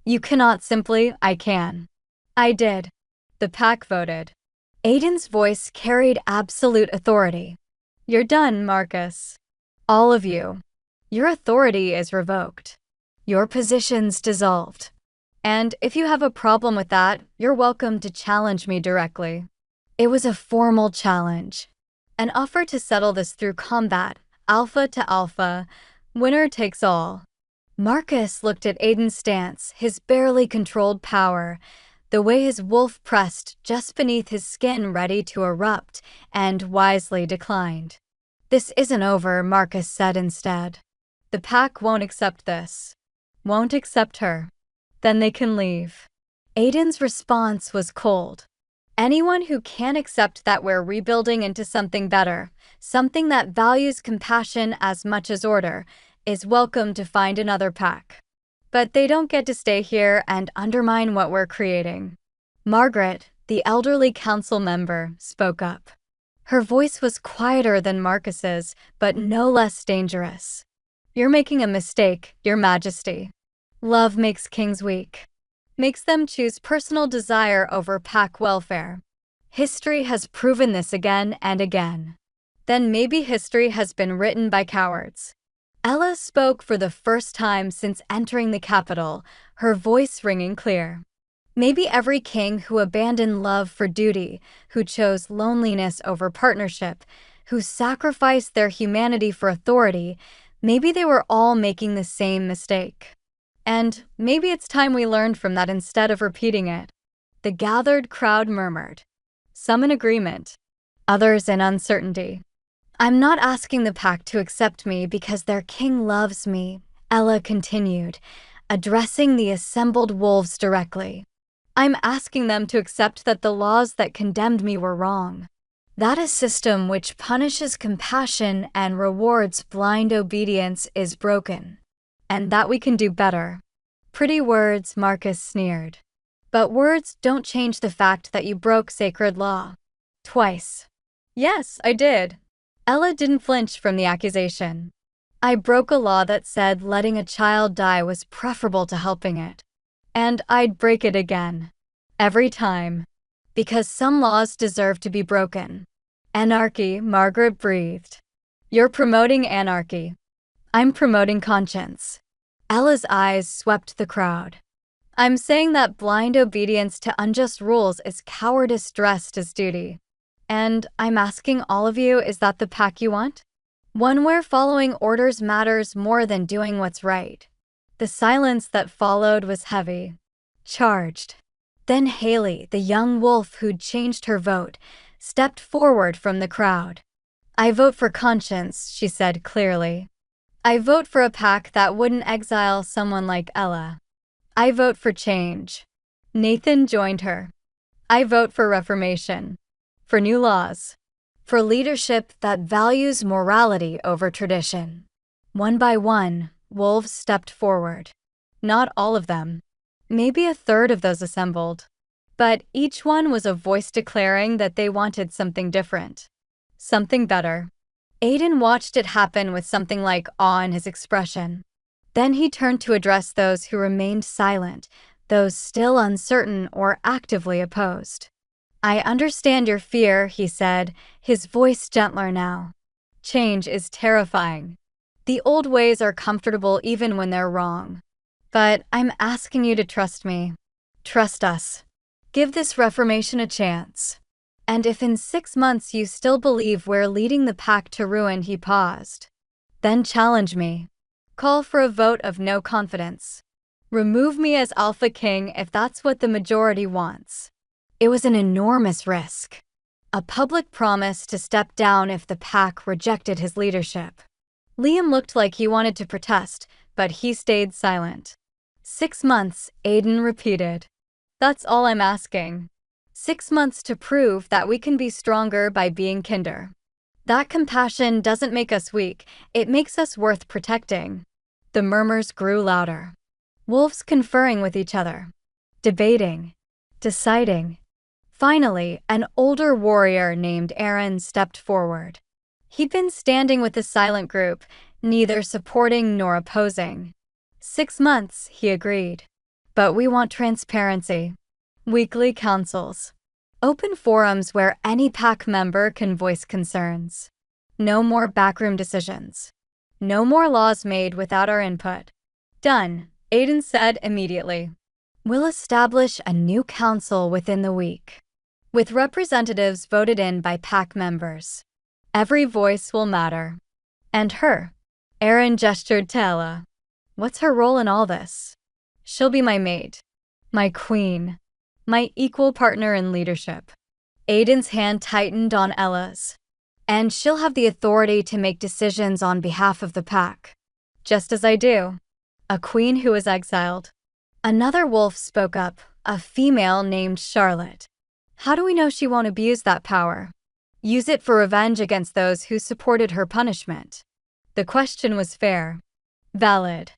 You cannot simply, I can. I did. The pack voted. Aiden's voice carried absolute authority. You're done, Marcus. All of you. Your authority is revoked. Your position's dissolved. And if you have a problem with that, you're welcome to challenge me directly. It was a formal challenge. An offer to settle this through combat, alpha to alpha, winner takes all. Marcus looked at Aiden's stance, his barely controlled power, the way his wolf pressed just beneath his skin ready to erupt, and wisely declined. This isn't over, Marcus said instead. The pack won't accept this. Won't accept her. Then they can leave. Aiden's response was cold. Anyone who can't accept that we're rebuilding into something better, something that values compassion as much as order, is welcome to find another pack. But they don't get to stay here and undermine what we're creating. Margaret, the elderly council member, spoke up. Her voice was quieter than Marcus's, but no less dangerous. You're making a mistake, Your Majesty. Love makes kings weak. Makes them choose personal desire over pack welfare. History has proven this again and again. Then maybe history has been written by cowards. Ella spoke for the first time since entering the capital, her voice ringing clear. Maybe every king who abandoned love for duty, who chose loneliness over partnership, who sacrificed their humanity for authority, maybe they were all making the same mistake. And maybe it's time we learned from that instead of repeating it. The gathered crowd murmured. Some in agreement, others in uncertainty. I'm not asking the pack to accept me because their king loves me, Ella continued. addressing the assembled wolves directly. I'm asking them to accept that the laws that condemned me were wrong. That a system which punishes compassion and rewards blind obedience is broken. And that we can do better. Pretty words, Marcus sneered. But words don't change the fact that you broke sacred law. Twice. Yes, I did. Ella didn't flinch from the accusation. I broke a law that said letting a child die was preferable to helping it. And I'd break it again. Every time. Because some laws deserve to be broken. Anarchy, Margaret breathed. You're promoting anarchy. I'm promoting conscience. Ella's eyes swept the crowd. I'm saying that blind obedience to unjust rules is cowardice dressed as duty. And I'm asking all of you, is that the pack you want? One where following orders matters more than doing what's right. The silence that followed was heavy. Charged. Then Haley, the young wolf who'd changed her vote, stepped forward from the crowd. I vote for conscience, she said clearly. I vote for a pack that wouldn't exile someone like Ella. I vote for change. Nathan joined her. I vote for reformation. For new laws. For leadership that values morality over tradition. One by one, wolves stepped forward. Not all of them. Maybe a third of those assembled. But each one was a voice declaring that they wanted something different. Something better. Aiden watched it happen with something like awe in his expression. Then he turned to address those who remained silent, those still uncertain or actively opposed. I understand your fear, he said, his voice gentler now. Change is terrifying. The old ways are comfortable even when they're wrong. But I'm asking you to trust me. Trust us. Give this reformation a chance. And if in 6 months you still believe we're leading the pack to ruin, he paused. Then challenge me. Call for a vote of no confidence. Remove me as Alpha King if that's what the majority wants. It was an enormous risk. A public promise to step down if the pack rejected his leadership. Liam looked like he wanted to protest, but he stayed silent. 6 months, Aiden repeated. That's all I'm asking. 6 months to prove that we can be stronger by being kinder. That compassion doesn't make us weak, it makes us worth protecting. The murmurs grew louder. Wolves conferring with each other. Debating. Deciding. Finally, an older warrior named Aaron stepped forward. He'd been standing with the silent group, neither supporting nor opposing. 6 months, he agreed. But we want transparency. Weekly councils. Open forums where any pack member can voice concerns. No more backroom decisions. No more laws made without our input. Done, Aiden said immediately. We'll establish a new council within the week. With representatives voted in by pack members. Every voice will matter. And her. Aaron gestured to Ella. What's her role in all this? She'll be my mate. My queen. My equal partner in leadership. Aiden's hand tightened on Ella's. And she'll have the authority to make decisions on behalf of the pack. Just as I do. A queen who was exiled. Another wolf spoke up, a female named Charlotte. How do we know she won't abuse that power? Use it for revenge against those who supported her punishment. The question was fair. Valid.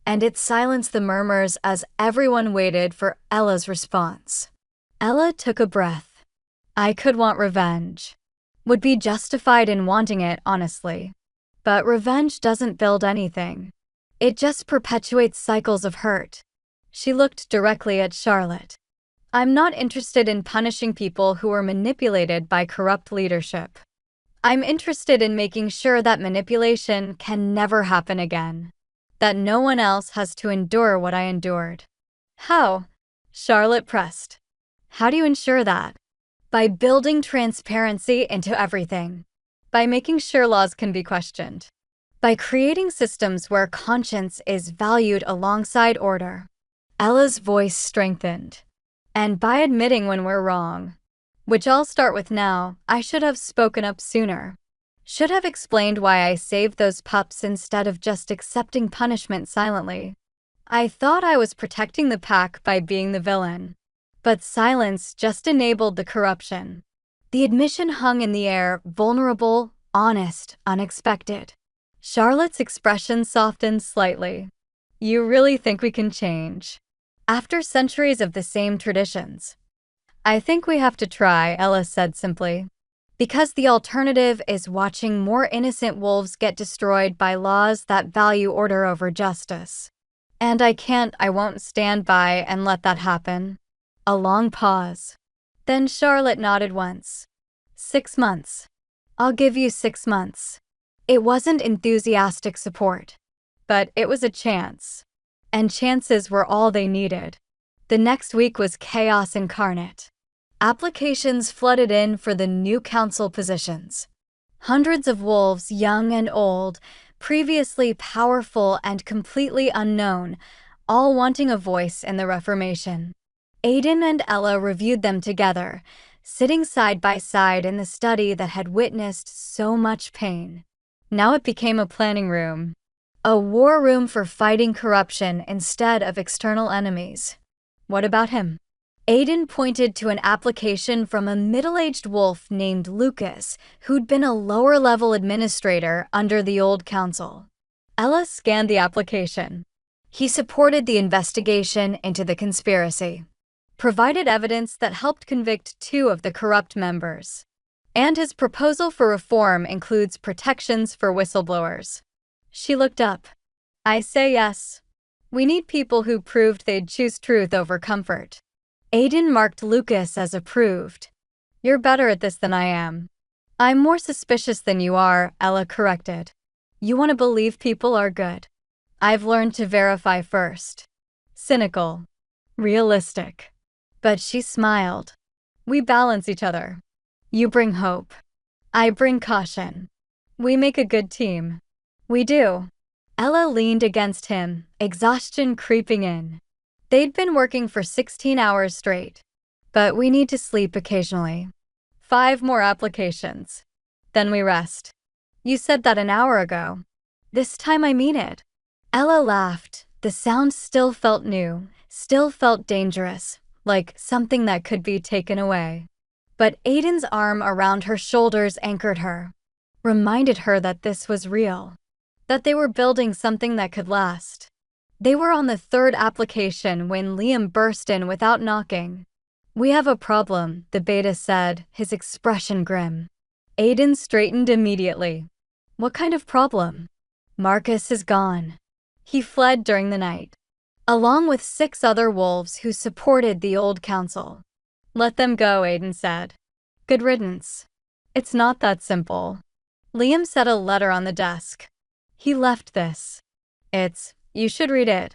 And it silenced the murmurs as everyone waited for Ella's response. Ella took a breath. I could want revenge. Would be justified in wanting it, honestly. But revenge doesn't build anything. It just perpetuates cycles of hurt. She looked directly at Charlotte. I'm not interested in punishing people who were manipulated by corrupt leadership. I'm interested in making sure that manipulation can never happen again. That no one else has to endure what I endured. How? Charlotte pressed. How do you ensure that? By building transparency into everything. By making sure laws can be questioned. By creating systems where conscience is valued alongside order. Ella's voice strengthened. And by admitting when we're wrong. Which I'll start with now. I should have spoken up sooner. Should have explained why I saved those pups instead of just accepting punishment silently. I thought I was protecting the pack by being the villain. But silence just enabled the corruption. The admission hung in the air, vulnerable, honest, unexpected. Charlotte's expression softened slightly. You really think we can change? After centuries of the same traditions? I think we have to try, Ella said simply. Because the alternative is watching more innocent wolves get destroyed by laws that value order over justice. And I won't stand by and let that happen. A long pause. Then Charlotte nodded once. 6 months. I'll give you 6 months. It wasn't enthusiastic support, but it was a chance. And chances were all they needed. The next week was chaos incarnate. Applications flooded in for the new council positions. Hundreds of wolves, young and old, previously powerful and completely unknown, all wanting a voice in the Reformation. Aiden and Ella reviewed them together, sitting side by side in the study that had witnessed so much pain. Now it became a planning room. A war room for fighting corruption instead of external enemies. What about him? Aiden pointed to an application from a middle-aged wolf named Lucas, who'd been a lower-level administrator under the old council. Ella scanned the application. He supported the investigation into the conspiracy, provided evidence that helped convict 2 of the corrupt members. And his proposal for reform includes protections for whistleblowers. She looked up. I say yes. We need people who proved they'd choose truth over comfort. Aiden marked Lucas as approved. You're better at this than I am. I'm more suspicious than you are, Ella corrected. You want to believe people are good. I've learned to verify first. Cynical. Realistic. But she smiled. We balance each other. You bring hope. I bring caution. We make a good team. We do. Ella leaned against him, exhaustion creeping in. They'd been working for 16 hours straight. But we need to sleep occasionally. 5 more applications. Then we rest. You said that an hour ago. This time I mean it. Ella laughed. The sound still felt new, still felt dangerous, like something that could be taken away. But Aiden's arm around her shoulders anchored her, reminded her that this was real, that they were building something that could last. They were on the 3rd application when Liam burst in without knocking. We have a problem, the beta said, his expression grim. Aiden straightened immediately. What kind of problem? Marcus is gone. He fled during the night, along with 6 other wolves who supported the old council. Let them go, Aiden said. Good riddance. It's not that simple. Liam set a letter on the desk. He left this. You should read it.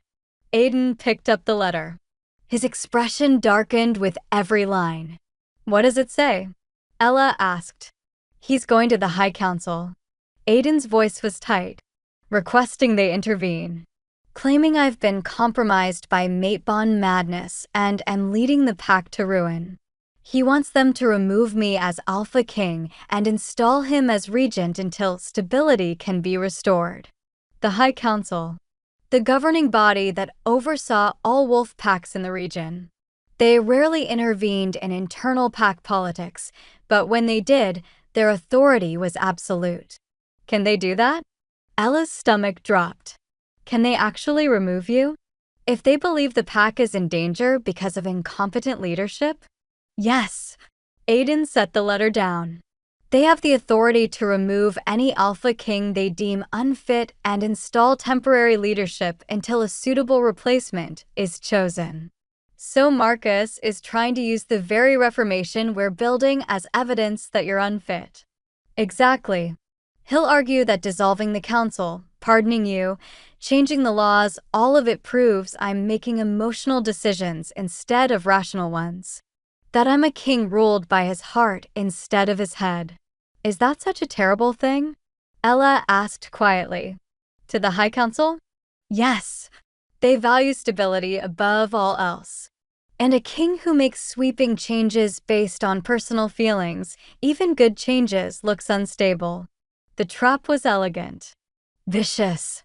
Aiden picked up the letter. His expression darkened with every line. What does it say? Ella asked. He's going to the High Council. Aiden's voice was tight, requesting they intervene, claiming I've been compromised by mate-bond madness and am leading the pack to ruin. He wants them to remove me as Alpha King and install him as regent until stability can be restored. The High Council, the governing body that oversaw all wolf packs in the region. They rarely intervened in internal pack politics, but when they did, their authority was absolute. Can they do that? Ella's stomach dropped. Can they actually remove you? If they believe the pack is in danger because of incompetent leadership? Yes. Aiden set the letter down. They have the authority to remove any Alpha King they deem unfit and install temporary leadership until a suitable replacement is chosen. So Marcus is trying to use the very Reformation we're building as evidence that you're unfit. Exactly. He'll argue that dissolving the council, pardoning you, changing the laws, all of it proves I'm making emotional decisions instead of rational ones. That I'm a king ruled by his heart instead of his head. Is that such a terrible thing? Ella asked quietly. To the High Council? Yes. They value stability above all else. And a king who makes sweeping changes based on personal feelings, even good changes, looks unstable. The trap was elegant. Vicious.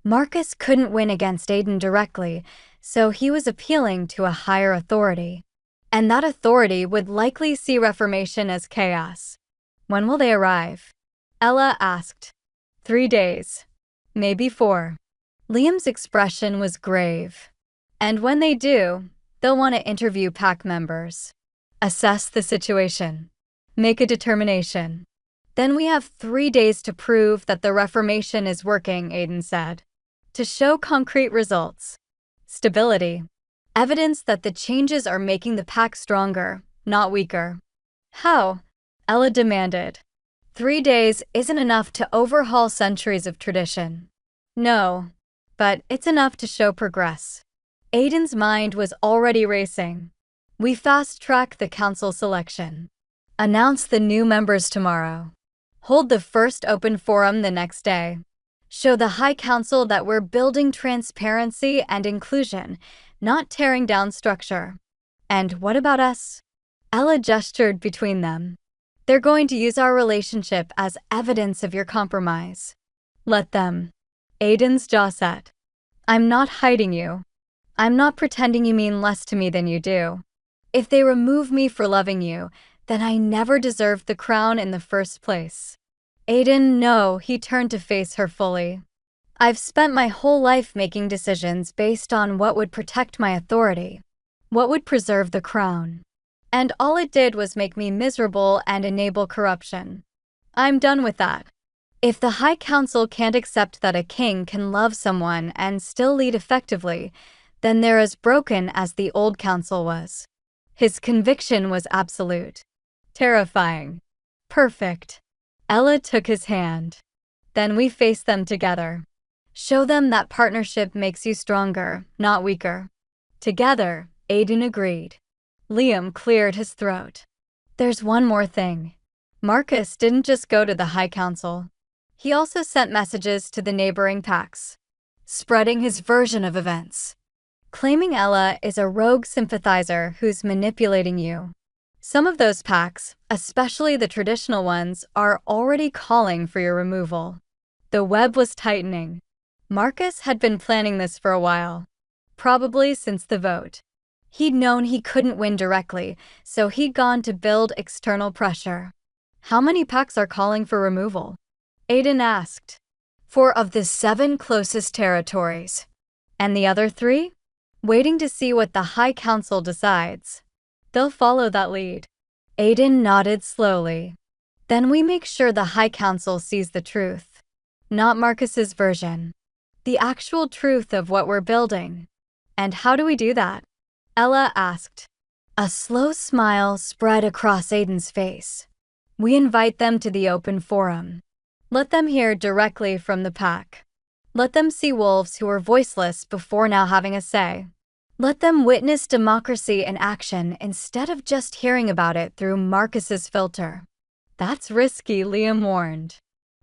Marcus couldn't win against Aiden directly, so he was appealing to a higher authority. And that authority would likely see reformation as chaos. When will they arrive? Ella asked. 3 days. Maybe 4. Liam's expression was grave. And when they do, they'll want to interview pack members. Assess the situation. Make a determination. Then we have 3 days to prove that the reformation is working, Aiden said. To show concrete results. Stability. Evidence that the changes are making the pack stronger, not weaker. How? Ella demanded. 3 days isn't enough to overhaul centuries of tradition. No, but it's enough to show progress. Aiden's mind was already racing. We fast-track the council selection. Announce the new members tomorrow. Hold the first open forum the next day. Show the High Council that we're building transparency and inclusion, not tearing down structure. And what about us? Ella gestured between them. They're going to use our relationship as evidence of your compromise. Let them. Aiden's jaw set. I'm not hiding you. I'm not pretending you mean less to me than you do. If they remove me for loving you, then I never deserved the crown in the first place. Aiden, no, he turned to face her fully. I've spent my whole life making decisions based on what would protect my authority, what would preserve the crown. And all it did was make me miserable and enable corruption. I'm done with that. If the High Council can't accept that a king can love someone and still lead effectively, then they're as broken as the old council was. His conviction was absolute. Terrifying. Perfect. Ella took his hand. Then we face them together. Show them that partnership makes you stronger, not weaker. Together, Aiden agreed. Liam cleared his throat. There's one more thing. Marcus didn't just go to the High Council. He also sent messages to the neighboring packs, spreading his version of events. Claiming Ella is a rogue sympathizer who's manipulating you. Some of those packs, especially the traditional ones, are already calling for your removal. The web was tightening. Marcus had been planning this for a while, probably since the vote. He'd known he couldn't win directly, so he'd gone to build external pressure. How many packs are calling for removal? Aiden asked. 4 of the 7 closest territories. And the other 3? Waiting to see what the High Council decides. They'll follow that lead. Aiden nodded slowly. Then we make sure the High Council sees the truth. Not Marcus's version. The actual truth of what we're building. And how do we do that? Ella asked. A slow smile spread across Aiden's face. We invite them to the open forum. Let them hear directly from the pack. Let them see wolves who were voiceless before now having a say. Let them witness democracy in action instead of just hearing about it through Marcus's filter. That's risky, Liam warned.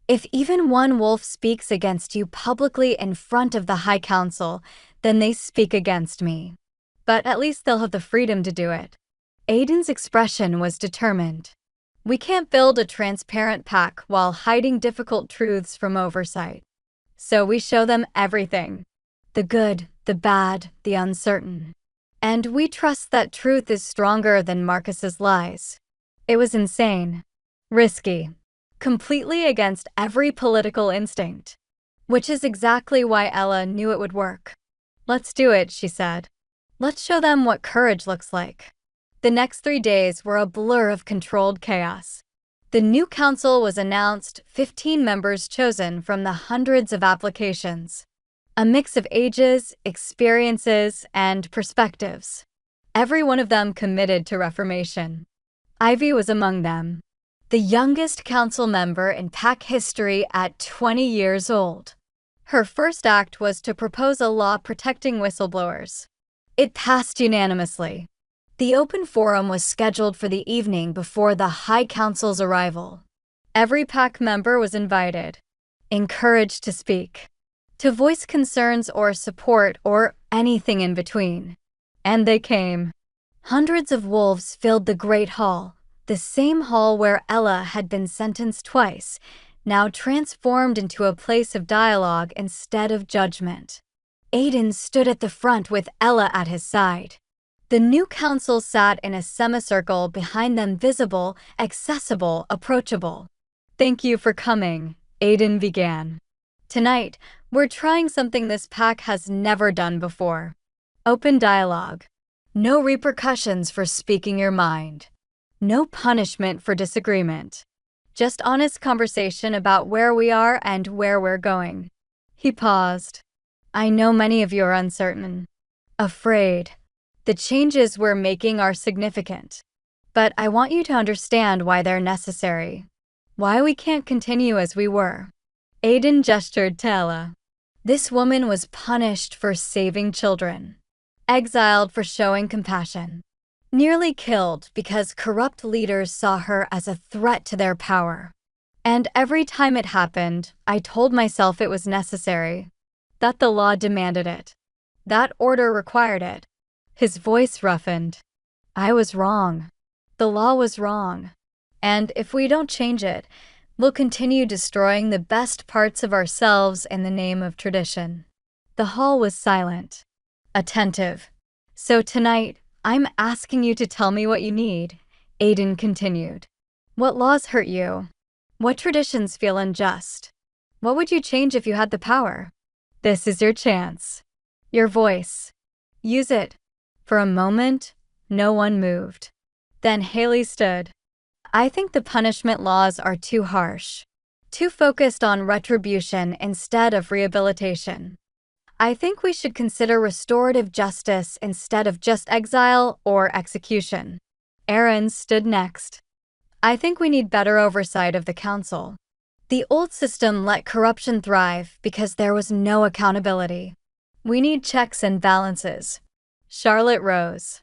If even one wolf speaks against you publicly in front of the High Council, then they speak against me. But at least they'll have the freedom to do it. Aiden's expression was determined. We can't build a transparent pack while hiding difficult truths from oversight. So we show them everything. The good, the bad, the uncertain. And we trust that truth is stronger than Marcus's lies. It was insane. Risky. Completely against every political instinct. Which is exactly why Ella knew it would work. Let's do it, she said. Let's show them what courage looks like. The next 3 days were a blur of controlled chaos. The new council was announced, 15 members chosen from the hundreds of applications. A mix of ages, experiences, and perspectives. Every one of them committed to reformation. Ivy was among them. The youngest council member in pack history at 20 years old. Her first act was to propose a law protecting whistleblowers. It passed unanimously. The open forum was scheduled for the evening before the High Council's arrival. Every pack member was invited, encouraged to speak, to voice concerns or support or anything in between. And they came. Hundreds of wolves filled the Great Hall, the same hall where Ella had been sentenced twice, now transformed into a place of dialogue instead of judgment. Aiden stood at the front with Ella at his side. The new council sat in a semicircle behind them, visible, accessible, approachable. "Thank you for coming," Aiden began. "Tonight, we're trying something this pack has never done before. Open dialogue. No repercussions for speaking your mind. No punishment for disagreement. Just honest conversation about where we are and where we're going." He paused. "I know many of you are uncertain, afraid. The changes we're making are significant. But I want you to understand why they're necessary. Why we can't continue as we were." Aiden gestured to Ella. This woman was punished for saving children, exiled for showing compassion, nearly killed because corrupt leaders saw her as a threat to their power. And every time it happened, I told myself it was necessary, that the law demanded it, that order required it. His voice roughened. "I was wrong. The law was wrong. And if we don't change it, we'll continue destroying the best parts of ourselves in the name of tradition." The hall was silent, attentive. "So tonight, I'm asking you to tell me what you need," Aiden continued. "What laws hurt you? What traditions feel unjust? What would you change if you had the power? This is your chance. Your voice. Use it." For a moment, no one moved. Then Haley stood. "I think the punishment laws are too harsh, too focused on retribution instead of rehabilitation. I think we should consider restorative justice instead of just exile or execution." Aaron stood next. "I think we need better oversight of the council. The old system let corruption thrive because there was no accountability. We need checks and balances." Charlotte rose.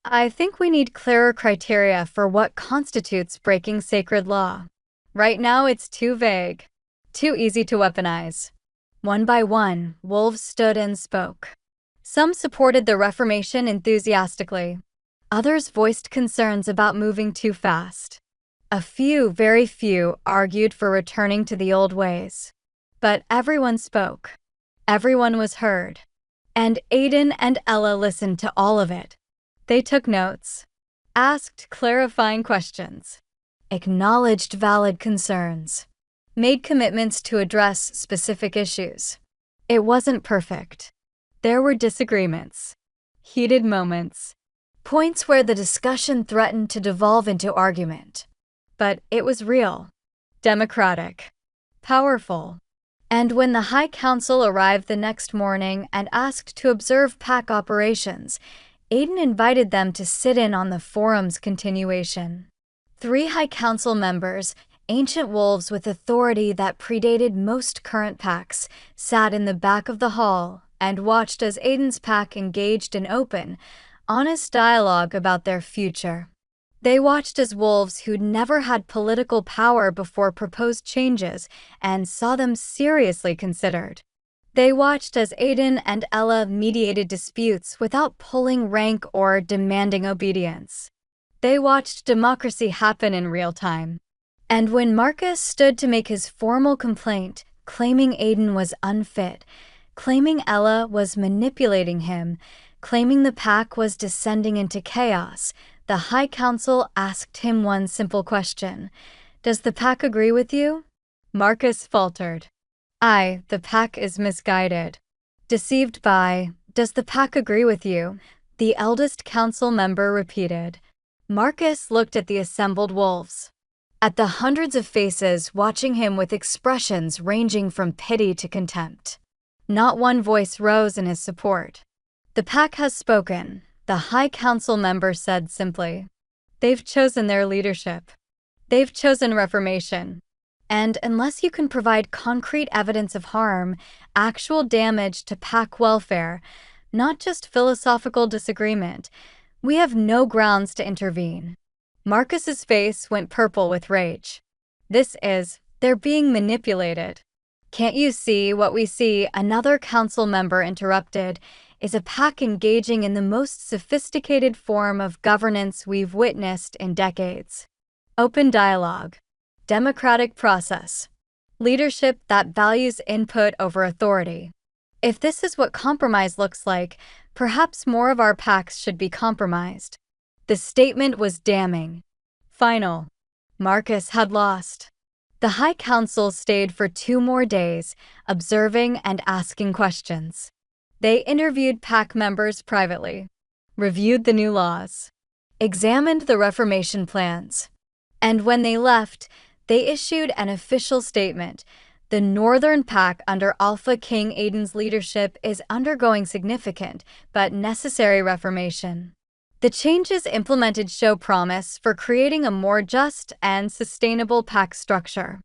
"I think we need clearer criteria for what constitutes breaking sacred law. Right now it's too vague, too easy to weaponize." One by one, wolves stood and spoke. Some supported the Reformation enthusiastically. Others voiced concerns about moving too fast. A few, very few, argued for returning to the old ways. But everyone spoke. Everyone was heard. And Aiden and Ella listened to all of it. They took notes, asked clarifying questions, acknowledged valid concerns, made commitments to address specific issues. It wasn't perfect. There were disagreements, heated moments, points where the discussion threatened to devolve into argument. But it was real, democratic, powerful. And when the High Council arrived the next morning and asked to observe pack operations, Aiden invited them to sit in on the forum's continuation. 3 High Council members, ancient wolves with authority that predated most current packs, sat in the back of the hall and watched as Aiden's pack engaged in open, honest dialogue about their future. They watched as wolves who'd never had political power before proposed changes and saw them seriously considered. They watched as Aiden and Ella mediated disputes without pulling rank or demanding obedience. They watched democracy happen in real time. And when Marcus stood to make his formal complaint, claiming Aiden was unfit, claiming Ella was manipulating him, claiming the pack was descending into chaos, the High Council asked him one simple question: "Does the pack agree with you?" Marcus faltered. The pack is misguided. Deceived by, "Does the pack agree with you?" the eldest council member repeated. Marcus looked at the assembled wolves, at the hundreds of faces watching him with expressions ranging from pity to contempt. Not one voice rose in his support. "The pack has spoken," the High Council member said simply. "They've chosen their leadership. They've chosen reformation. And unless you can provide concrete evidence of harm, actual damage to pack welfare, not just philosophical disagreement, we have no grounds to intervene." Marcus's face went purple with rage. They're being manipulated. "Can't you see what we see?" Another council member interrupted. "Is a pack engaging in the most sophisticated form of governance we've witnessed in decades. Open dialogue. Democratic process. leadership that values input over authority. If this is what compromise looks like, perhaps more of our packs should be compromised. The statement was damning. Final. Marcus had lost. The High Council stayed for 2 more days, observing and asking questions. They interviewed pack members privately, reviewed the new laws, examined the Reformation plans, and when they left, they issued an official statement. The Northern Pack under Alpha King Aiden's leadership is undergoing significant but necessary reformation. The changes implemented show promise for creating a more just and sustainable pack structure.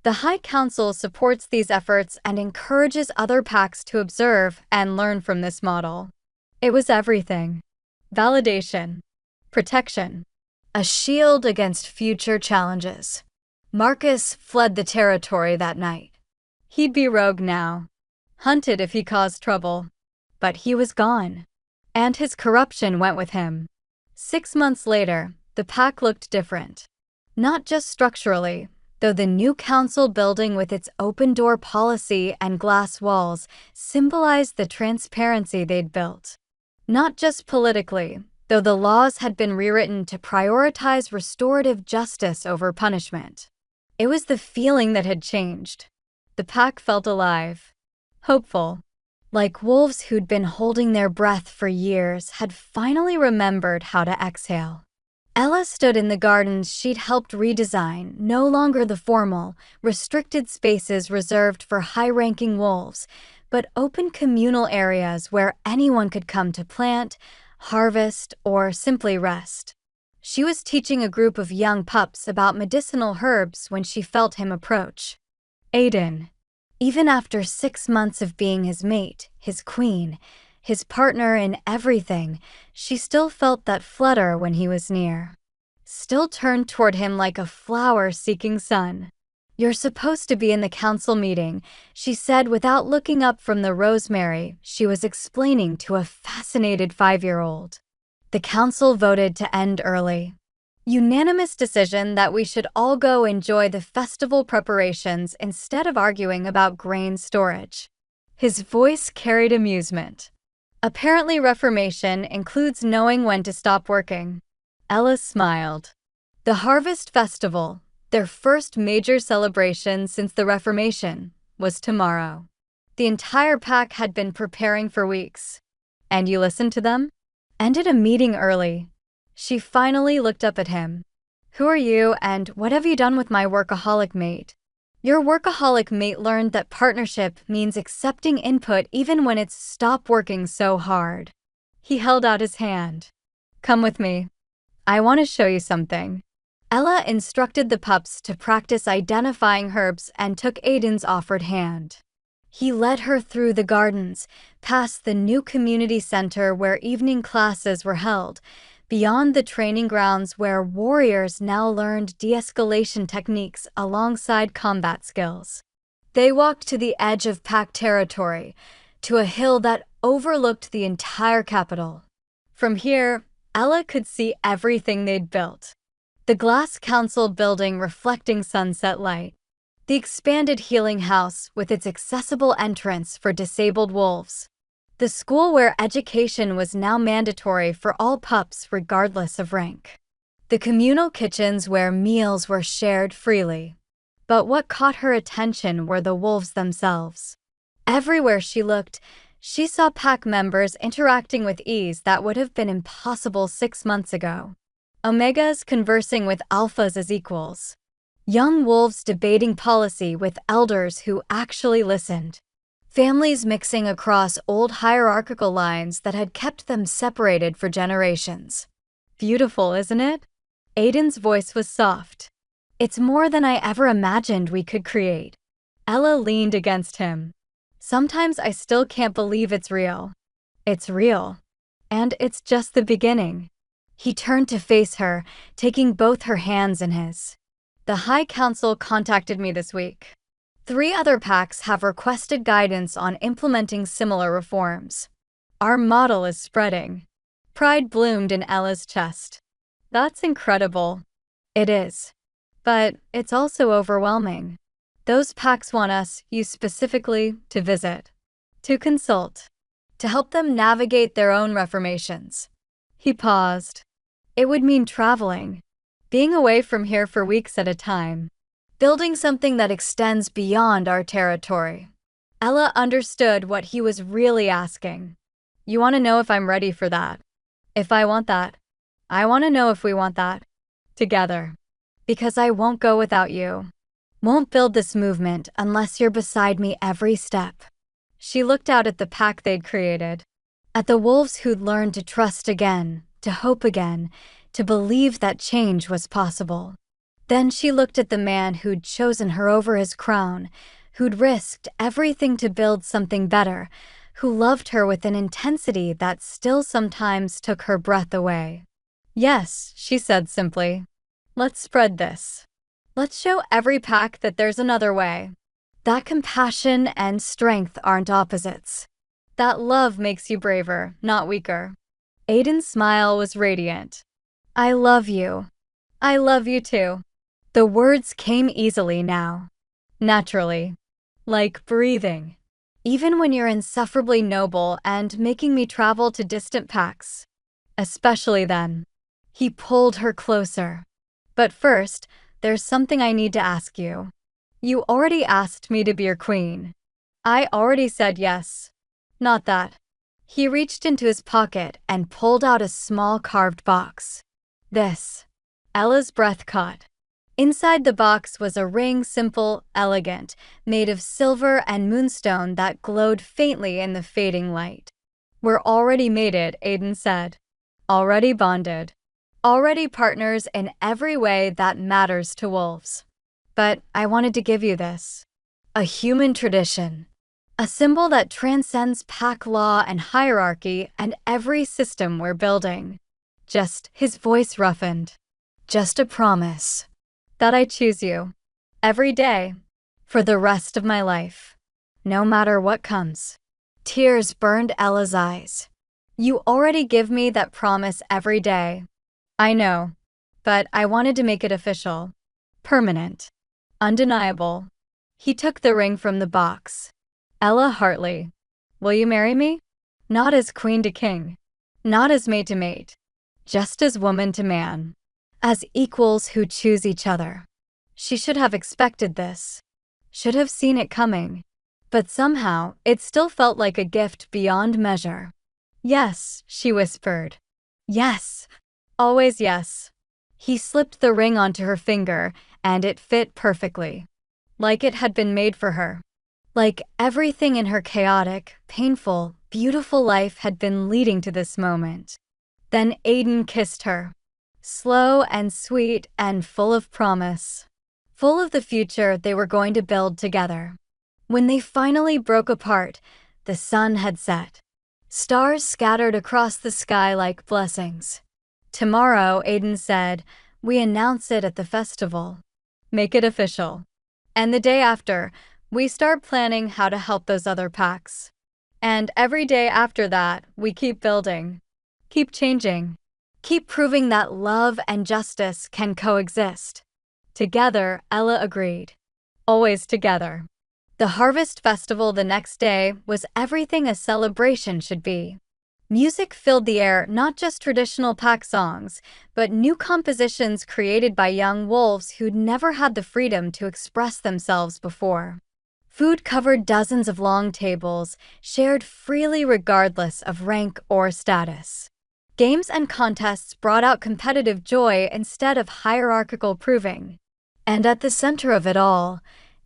The High Council supports these efforts and encourages other packs to observe and learn from this model. It was everything. Validation, protection, a shield against future challenges. Marcus fled the territory that night. He'd be rogue now, hunted if he caused trouble. But he was gone, and his corruption went with him. 6 months later, the pack looked different. Not just structurally, though the new council building with its open-door policy and glass walls symbolized the transparency they'd built. Not just politically, though the laws had been rewritten to prioritize restorative justice over punishment. It was the feeling that had changed. The pack felt alive, hopeful, like wolves who'd been holding their breath for years had finally remembered how to exhale. Ella stood in the gardens she'd helped redesign, no longer the formal, restricted spaces reserved for high-ranking wolves, but open communal areas where anyone could come to plant, harvest, or simply rest. She was teaching a group of young pups about medicinal herbs when she felt him approach. Aiden. Even after 6 months of being his mate, his queen, his partner in everything, she still felt that flutter when he was near. Still turned toward him like a flower seeking sun. "You're supposed to be in the council meeting," she said without looking up from the rosemary she was explaining to a fascinated 5-year-old. The council voted to end early. Unanimous decision that we should all go enjoy the festival preparations instead of arguing about grain storage. His voice carried amusement. Apparently reformation includes knowing when to stop working. Ella smiled. The Harvest Festival, their first major celebration since the Reformation, was tomorrow. The entire pack had been preparing for weeks. "And you listened to them?" "Ended a meeting early." She finally looked up at him. "Who are you, and what have you done with my workaholic mate?" "Your workaholic mate learned that partnership means accepting input even when it's stop working so hard." He held out his hand. "Come with me. I want to show you something." Ella instructed the pups to practice identifying herbs and took Aiden's offered hand. He led her through the gardens, past the new community center where evening classes were held, beyond the training grounds where warriors now learned de-escalation techniques alongside combat skills. They walked to the edge of pack territory, to a hill that overlooked the entire capital. From here, Ella could see everything they'd built. The glass council building reflecting sunset light. The expanded healing house with its accessible entrance for disabled wolves. The school where education was now mandatory for all pups regardless of rank. The communal kitchens where meals were shared freely. But what caught her attention were the wolves themselves. Everywhere she looked, she saw pack members interacting with ease that would have been impossible 6 months ago. Omegas conversing with alphas as equals. Young wolves debating policy with elders who actually listened. Families mixing across old hierarchical lines that had kept them separated for generations. Beautiful, isn't it? Aiden's voice was soft. "It's more than I ever imagined we could create." Ella leaned against him. "Sometimes I still can't believe it's real." "It's real. And it's just the beginning." He turned to face her, taking both her hands in his. "The High Council contacted me this week. 3 other packs have requested guidance on implementing similar reforms. Our model is spreading." Pride bloomed in Ella's chest. "That's incredible." "It is. But it's also overwhelming." Those packs want us, you specifically, to visit, to consult, to help them navigate their own reformations. He paused. It would mean traveling, being away from here for weeks at a time, building something that extends beyond our territory. Ella understood what he was really asking. You want to know if I'm ready for that? If I want that? I want to know if we want that. Together. Because I won't go without you. Won't build this movement unless you're beside me every step. She looked out at the pack they'd created, at the wolves who'd learned to trust again, to hope again, to believe that change was possible. Then she looked at the man who'd chosen her over his crown, who'd risked everything to build something better, who loved her with an intensity that still sometimes took her breath away. Yes, she said simply. Let's spread this. Let's show every pack that there's another way. That compassion and strength aren't opposites. That love makes you braver, not weaker. Aiden's smile was radiant. I love you. I love you too. The words came easily now. Naturally. Like breathing. Even when you're insufferably noble and making me travel to distant packs. Especially then. He pulled her closer. But first, there's something I need to ask you. You already asked me to be your queen. I already said yes. Not that. He reached into his pocket and pulled out a small carved box. This. Ella's breath caught. Inside the box was a ring, simple, elegant, made of silver and moonstone that glowed faintly in the fading light. We're already mated, Aiden said. Already bonded. Already partners in every way that matters to wolves. But I wanted to give you this. A human tradition. A symbol that transcends pack law and hierarchy and every system we're building. His voice roughened. Just a promise. That I choose you. Every day. For the rest of my life. No matter what comes. Tears burned Ella's eyes. You already give me that promise every day. I know. But I wanted to make it official. Permanent. Undeniable. He took the ring from the box. Ella Hartley. Will you marry me? Not as queen to king. Not as mate to mate. Just as woman to man. As equals who choose each other. She should have expected this. Should have seen it coming. But somehow, it still felt like a gift beyond measure. Yes, she whispered. Yes. Always yes. He slipped the ring onto her finger, and it fit perfectly. Like it had been made for her. Like everything in her chaotic, painful, beautiful life had been leading to this moment. Then Aiden kissed her. Slow and sweet and full of promise. Full of the future they were going to build together. When they finally broke apart, the sun had set. Stars scattered across the sky like blessings. Tomorrow, Aiden said, we announce it at the festival. Make it official. And the day after, we start planning how to help those other packs. And every day after that, we keep building. Keep changing. Keep proving that love and justice can coexist. Together, Ella agreed. Always together. The Harvest Festival the next day was everything a celebration should be. Music filled the air, not just traditional pack songs, but new compositions created by young wolves who'd never had the freedom to express themselves before. Food covered dozens of long tables, shared freely regardless of rank or status. Games and contests brought out competitive joy instead of hierarchical proving. And at the center of it all,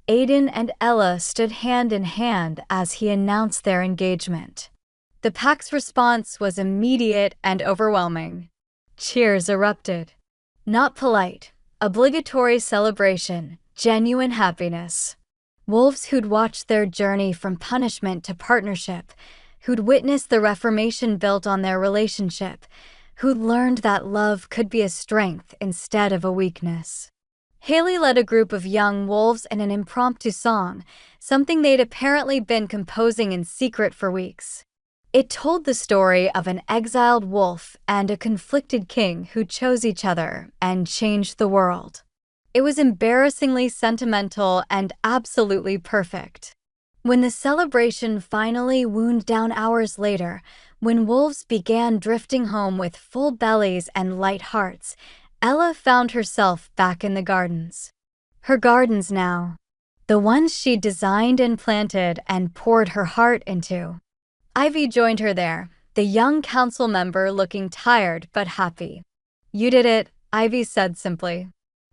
Aiden and Ella stood hand in hand as he announced their engagement. The pack's response was immediate and overwhelming. Cheers erupted. Not polite, obligatory celebration, genuine happiness. Wolves who'd watched their journey from punishment to partnership, who'd witnessed the reformation built on their relationship, who'd learned that love could be a strength instead of a weakness. Haley led a group of young wolves in an impromptu song, something they'd apparently been composing in secret for weeks. It told the story of an exiled wolf and a conflicted king who chose each other and changed the world. It was embarrassingly sentimental and absolutely perfect. When the celebration finally wound down hours later, when wolves began drifting home with full bellies and light hearts, Ella found herself back in the gardens. Her gardens now. The ones she designed and planted and poured her heart into. Ivy joined her there, the young council member looking tired but happy. "You did it," Ivy said simply.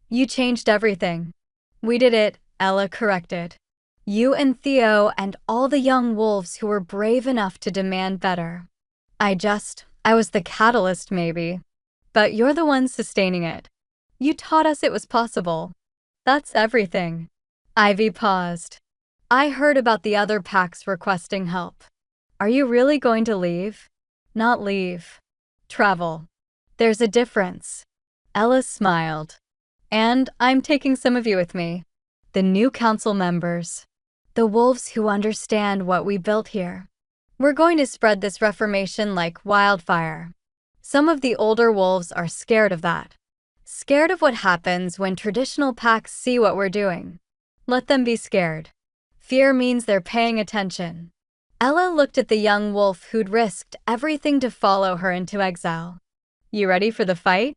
"You changed everything." "We did it," Ella corrected. "You and Theo and all the young wolves who were brave enough to demand better. I was the catalyst maybe. But you're the one sustaining it. You taught us it was possible. That's everything." Ivy paused. "I heard about the other packs requesting help. Are you really going to leave?" "Not leave. Travel. There's a difference." Ella smiled. "And I'm taking some of you with me. The new council members. The wolves who understand what we built here. We're going to spread this reformation like wildfire." Some of the older wolves are scared of that. Scared of what happens when traditional packs see what we're doing. Let them be scared. Fear means they're paying attention. Ella looked at the young wolf who'd risked everything to follow her into exile. "You ready for the fight?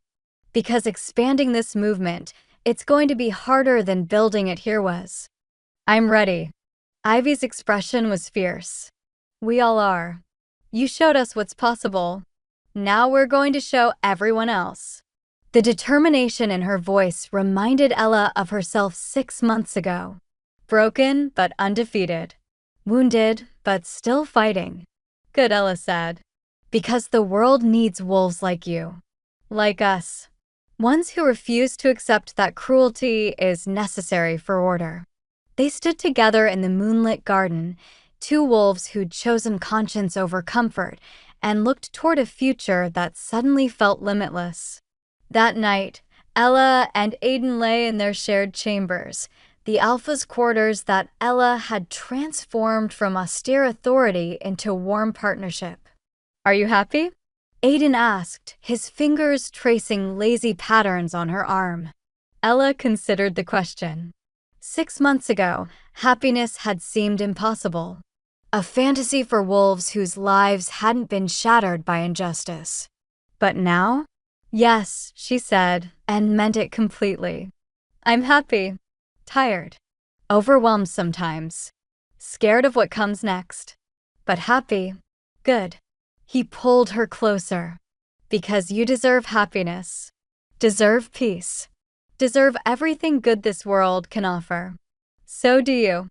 Because expanding this movement, it's going to be harder than building it here was." "I'm ready." Ivy's expression was fierce. "We all are. You showed us what's possible. Now we're going to show everyone else." The determination in her voice reminded Ella of herself 6 months ago. Broken but undefeated. Wounded but still fighting. "Good," Ella said. "Because the world needs wolves like you. Like us. Ones who refuse to accept that cruelty is necessary for order." They stood together in the moonlit garden, two wolves who'd chosen conscience over comfort and looked toward a future that suddenly felt limitless. That night, Ella and Aiden lay in their shared chambers, the alpha's quarters that Ella had transformed from austere authority into warm partnership. "Are you happy?" Aiden asked, his fingers tracing lazy patterns on her arm. Ella considered the question. 6 months ago, happiness had seemed impossible. A fantasy for wolves whose lives hadn't been shattered by injustice. But now? "Yes," she said, and meant it completely. "I'm happy. Tired. Overwhelmed sometimes. Scared of what comes next. But happy. Good." He pulled her closer. "Because you deserve happiness. Deserve peace. Deserve everything good this world can offer. So do you.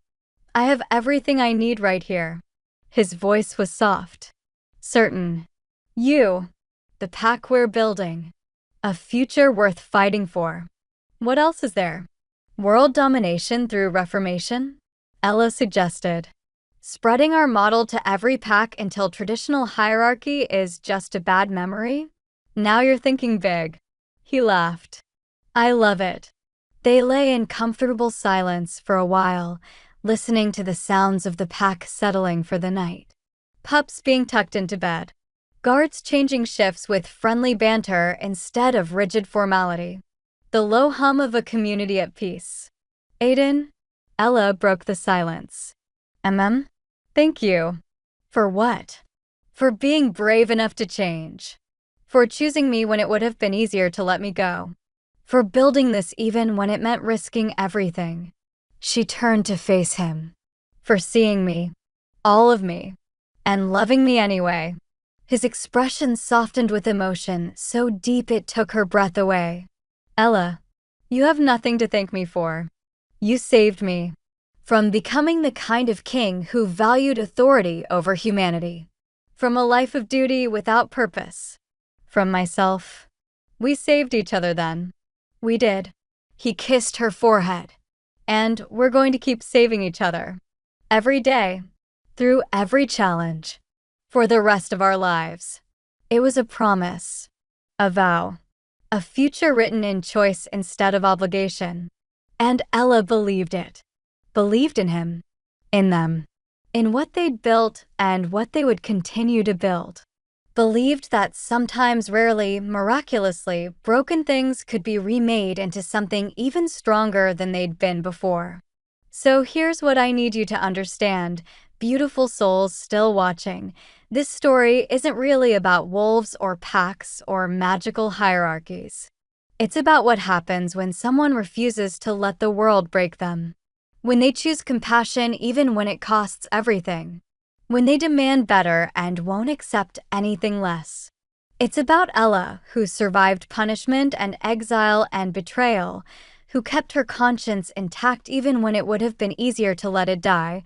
I have everything I need right here." His voice was soft. "Certain. You. The pack we're building. A future worth fighting for. What else is there? World domination through reformation?" Ella suggested. "Spreading our model to every pack until traditional hierarchy is just a bad memory? Now you're thinking big." He laughed. "I love it." They lay in comfortable silence for a while, listening to the sounds of the pack settling for the night. Pups being tucked into bed. Guards changing shifts with friendly banter instead of rigid formality. The low hum of a community at peace. "Aiden?" Ella broke the silence. Thank you." "For what?" "For being brave enough to change. For choosing me when it would have been easier to let me go. For building this even when it meant risking everything." She turned to face him. "For seeing me. All of me. And loving me anyway." His expression softened with emotion, so deep it took her breath away. "Ella, you have nothing to thank me for. You saved me. From becoming the kind of king who valued authority over humanity. From a life of duty without purpose. From myself. We saved each other then." "We did." He kissed her forehead. "And we're going to keep saving each other. Every day. Through every challenge. For the rest of our lives." It was a promise. A vow. A future written in choice instead of obligation. And Ella believed it. Believed in him. In them. In what they'd built and what they would continue to build. believed that sometimes, rarely, miraculously, broken things could be remade into something even stronger than they'd been before. So here's what I need you to understand, beautiful souls still watching. This story isn't really about wolves or packs or magical hierarchies. It's about what happens when someone refuses to let the world break them. When they choose compassion even when it costs everything. When they demand better and won't accept anything less. It's about Ella, who survived punishment and exile and betrayal, who kept her conscience intact even when it would have been easier to let it die,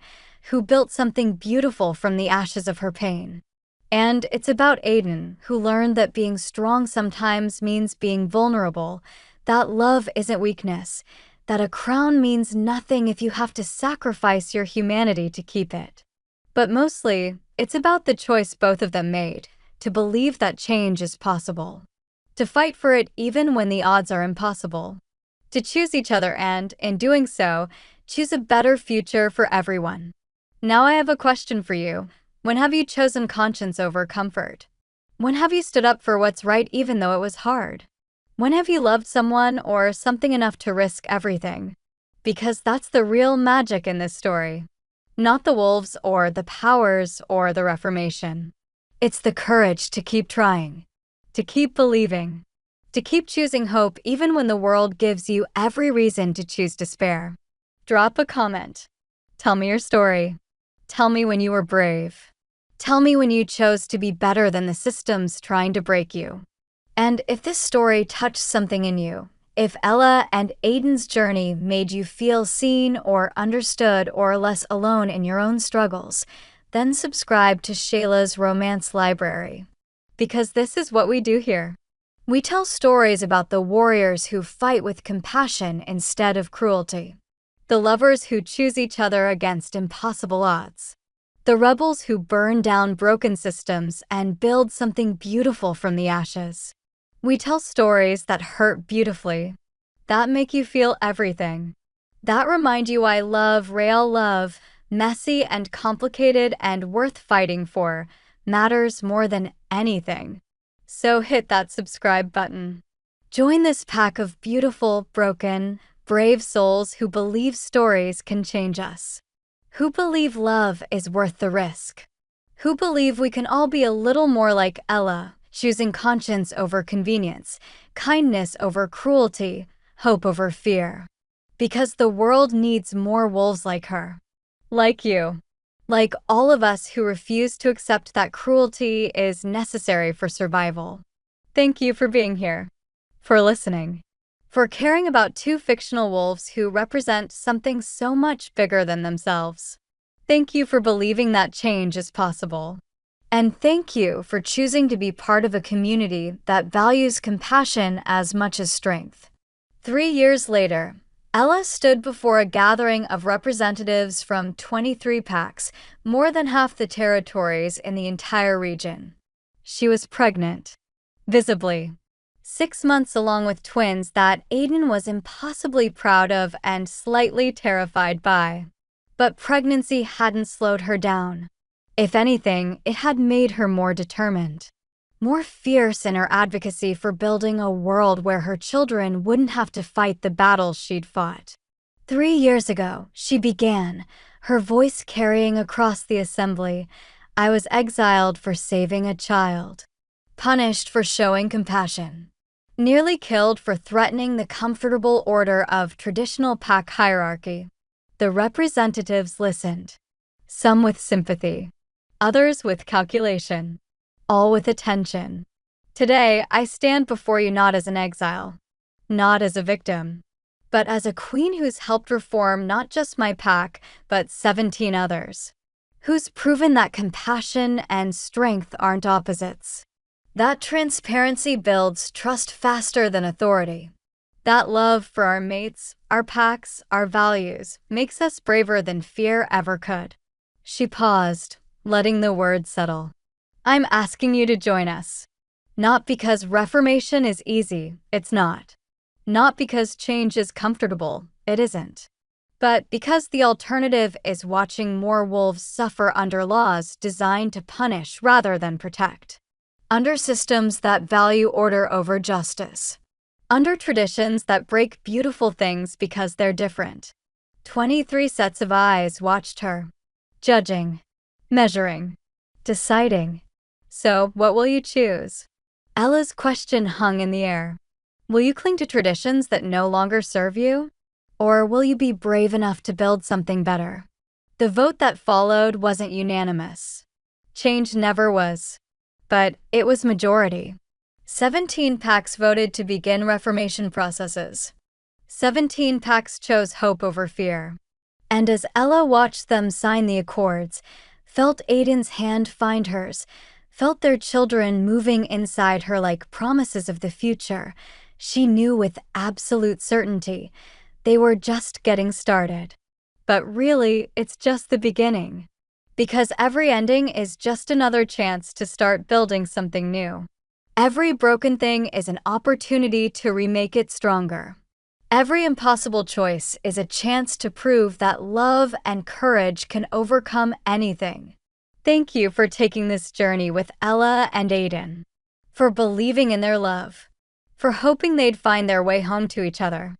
who built something beautiful from the ashes of her pain. And it's about Aiden, who learned that being strong sometimes means being vulnerable, that love isn't weakness, that a crown means nothing if you have to sacrifice your humanity to keep it. But mostly, it's about the choice both of them made, to believe that change is possible. To fight for it even when the odds are impossible. To choose each other and, in doing so, choose a better future for everyone. Now I have a question for you. When have you chosen conscience over comfort? When have you stood up for what's right even though it was hard? When have you loved someone or something enough to risk everything? Because that's the real magic in this story. Not the wolves or the powers or the Reformation. It's the courage to keep trying, to keep believing, to keep choosing hope even when the world gives you every reason to choose despair. Drop a comment. Tell me your story. Tell me when you were brave. Tell me when you chose to be better than the systems trying to break you. And if this story touched something in you, if Ella and Aiden's journey made you feel seen or understood or less alone in your own struggles, then subscribe to Shayla's Romance Library. Because this is what we do here. We tell stories about the warriors who fight with compassion instead of cruelty. The lovers who choose each other against impossible odds. The rebels who burn down broken systems and build something beautiful from the ashes. We tell stories that hurt beautifully, that make you feel everything, that remind you why love, real love, messy and complicated and worth fighting for, matters more than anything. So hit that subscribe button. Join this pack of beautiful, broken, brave souls who believe stories can change us. Who believe love is worth the risk. Who believe we can all be a little more like Ella, choosing conscience over convenience, kindness over cruelty, hope over fear. Because the world needs more wolves like her. Like you. Like all of us who refuse to accept that cruelty is necessary for survival. Thank you for being here. For listening. For caring about two fictional wolves who represent something so much bigger than themselves. Thank you for believing that change is possible. And thank you for choosing to be part of a community that values compassion as much as strength. 3 years later, Ella stood before a gathering of representatives from 23 packs, more than half the territories in the entire region. She was pregnant. Visibly. 6 months along with twins that Aiden was impossibly proud of and slightly terrified by. But pregnancy hadn't slowed her down. If anything, it had made her more determined. More fierce in her advocacy for building a world where her children wouldn't have to fight the battles she'd fought. 3 years ago, she began, her voice carrying across the assembly, "I was exiled for saving a child. Punished for showing compassion. Nearly killed for threatening the comfortable order of traditional pack hierarchy." The representatives listened. Some with sympathy. Others with calculation. All with attention. Today, I stand before you not as an exile. Not as a victim. But as a queen who's helped reform not just my pack, but 17 others. Who's proven that compassion and strength aren't opposites. That transparency builds trust faster than authority. That love for our mates, our packs, our values makes us braver than fear ever could. She paused, letting the words settle. I'm asking you to join us. Not because reformation is easy, it's not. Not because change is comfortable, it isn't. But because the alternative is watching more wolves suffer under laws designed to punish rather than protect. under systems that value order over justice, under traditions that break beautiful things because they're different. 23 sets of eyes watched her, judging, measuring, deciding. So, what will you choose? Ella's question hung in the air. Will you cling to traditions that no longer serve you? Or will you be brave enough to build something better? The vote that followed wasn't unanimous. Change never was. But it was majority. 17 packs voted to begin reformation processes. 17 packs chose hope over fear. And as Ella watched them sign the accords, felt Aiden's hand find hers, felt their children moving inside her like promises of the future, she knew with absolute certainty they were just getting started. But really, it's just the beginning. Because every ending is just another chance to start building something new. Every broken thing is an opportunity to remake it stronger. Every impossible choice is a chance to prove that love and courage can overcome anything. Thank you for taking this journey with Ella and Aiden. For believing in their love. For hoping they'd find their way home to each other.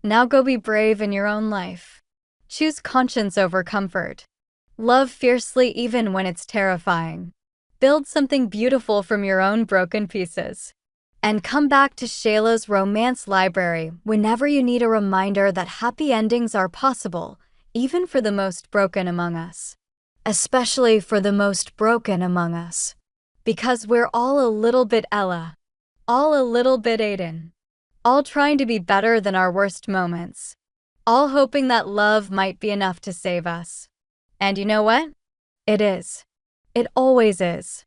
Now go be brave in your own life. Choose conscience over comfort. Love fiercely even when it's terrifying. Build something beautiful from your own broken pieces. And come back to Shayla's Romance Library whenever you need a reminder that happy endings are possible, even for the most broken among us. Especially for the most broken among us. Because we're all a little bit Ella. All a little bit Aiden. All trying to be better than our worst moments. All hoping that love might be enough to save us. And you know what? It is. It always is.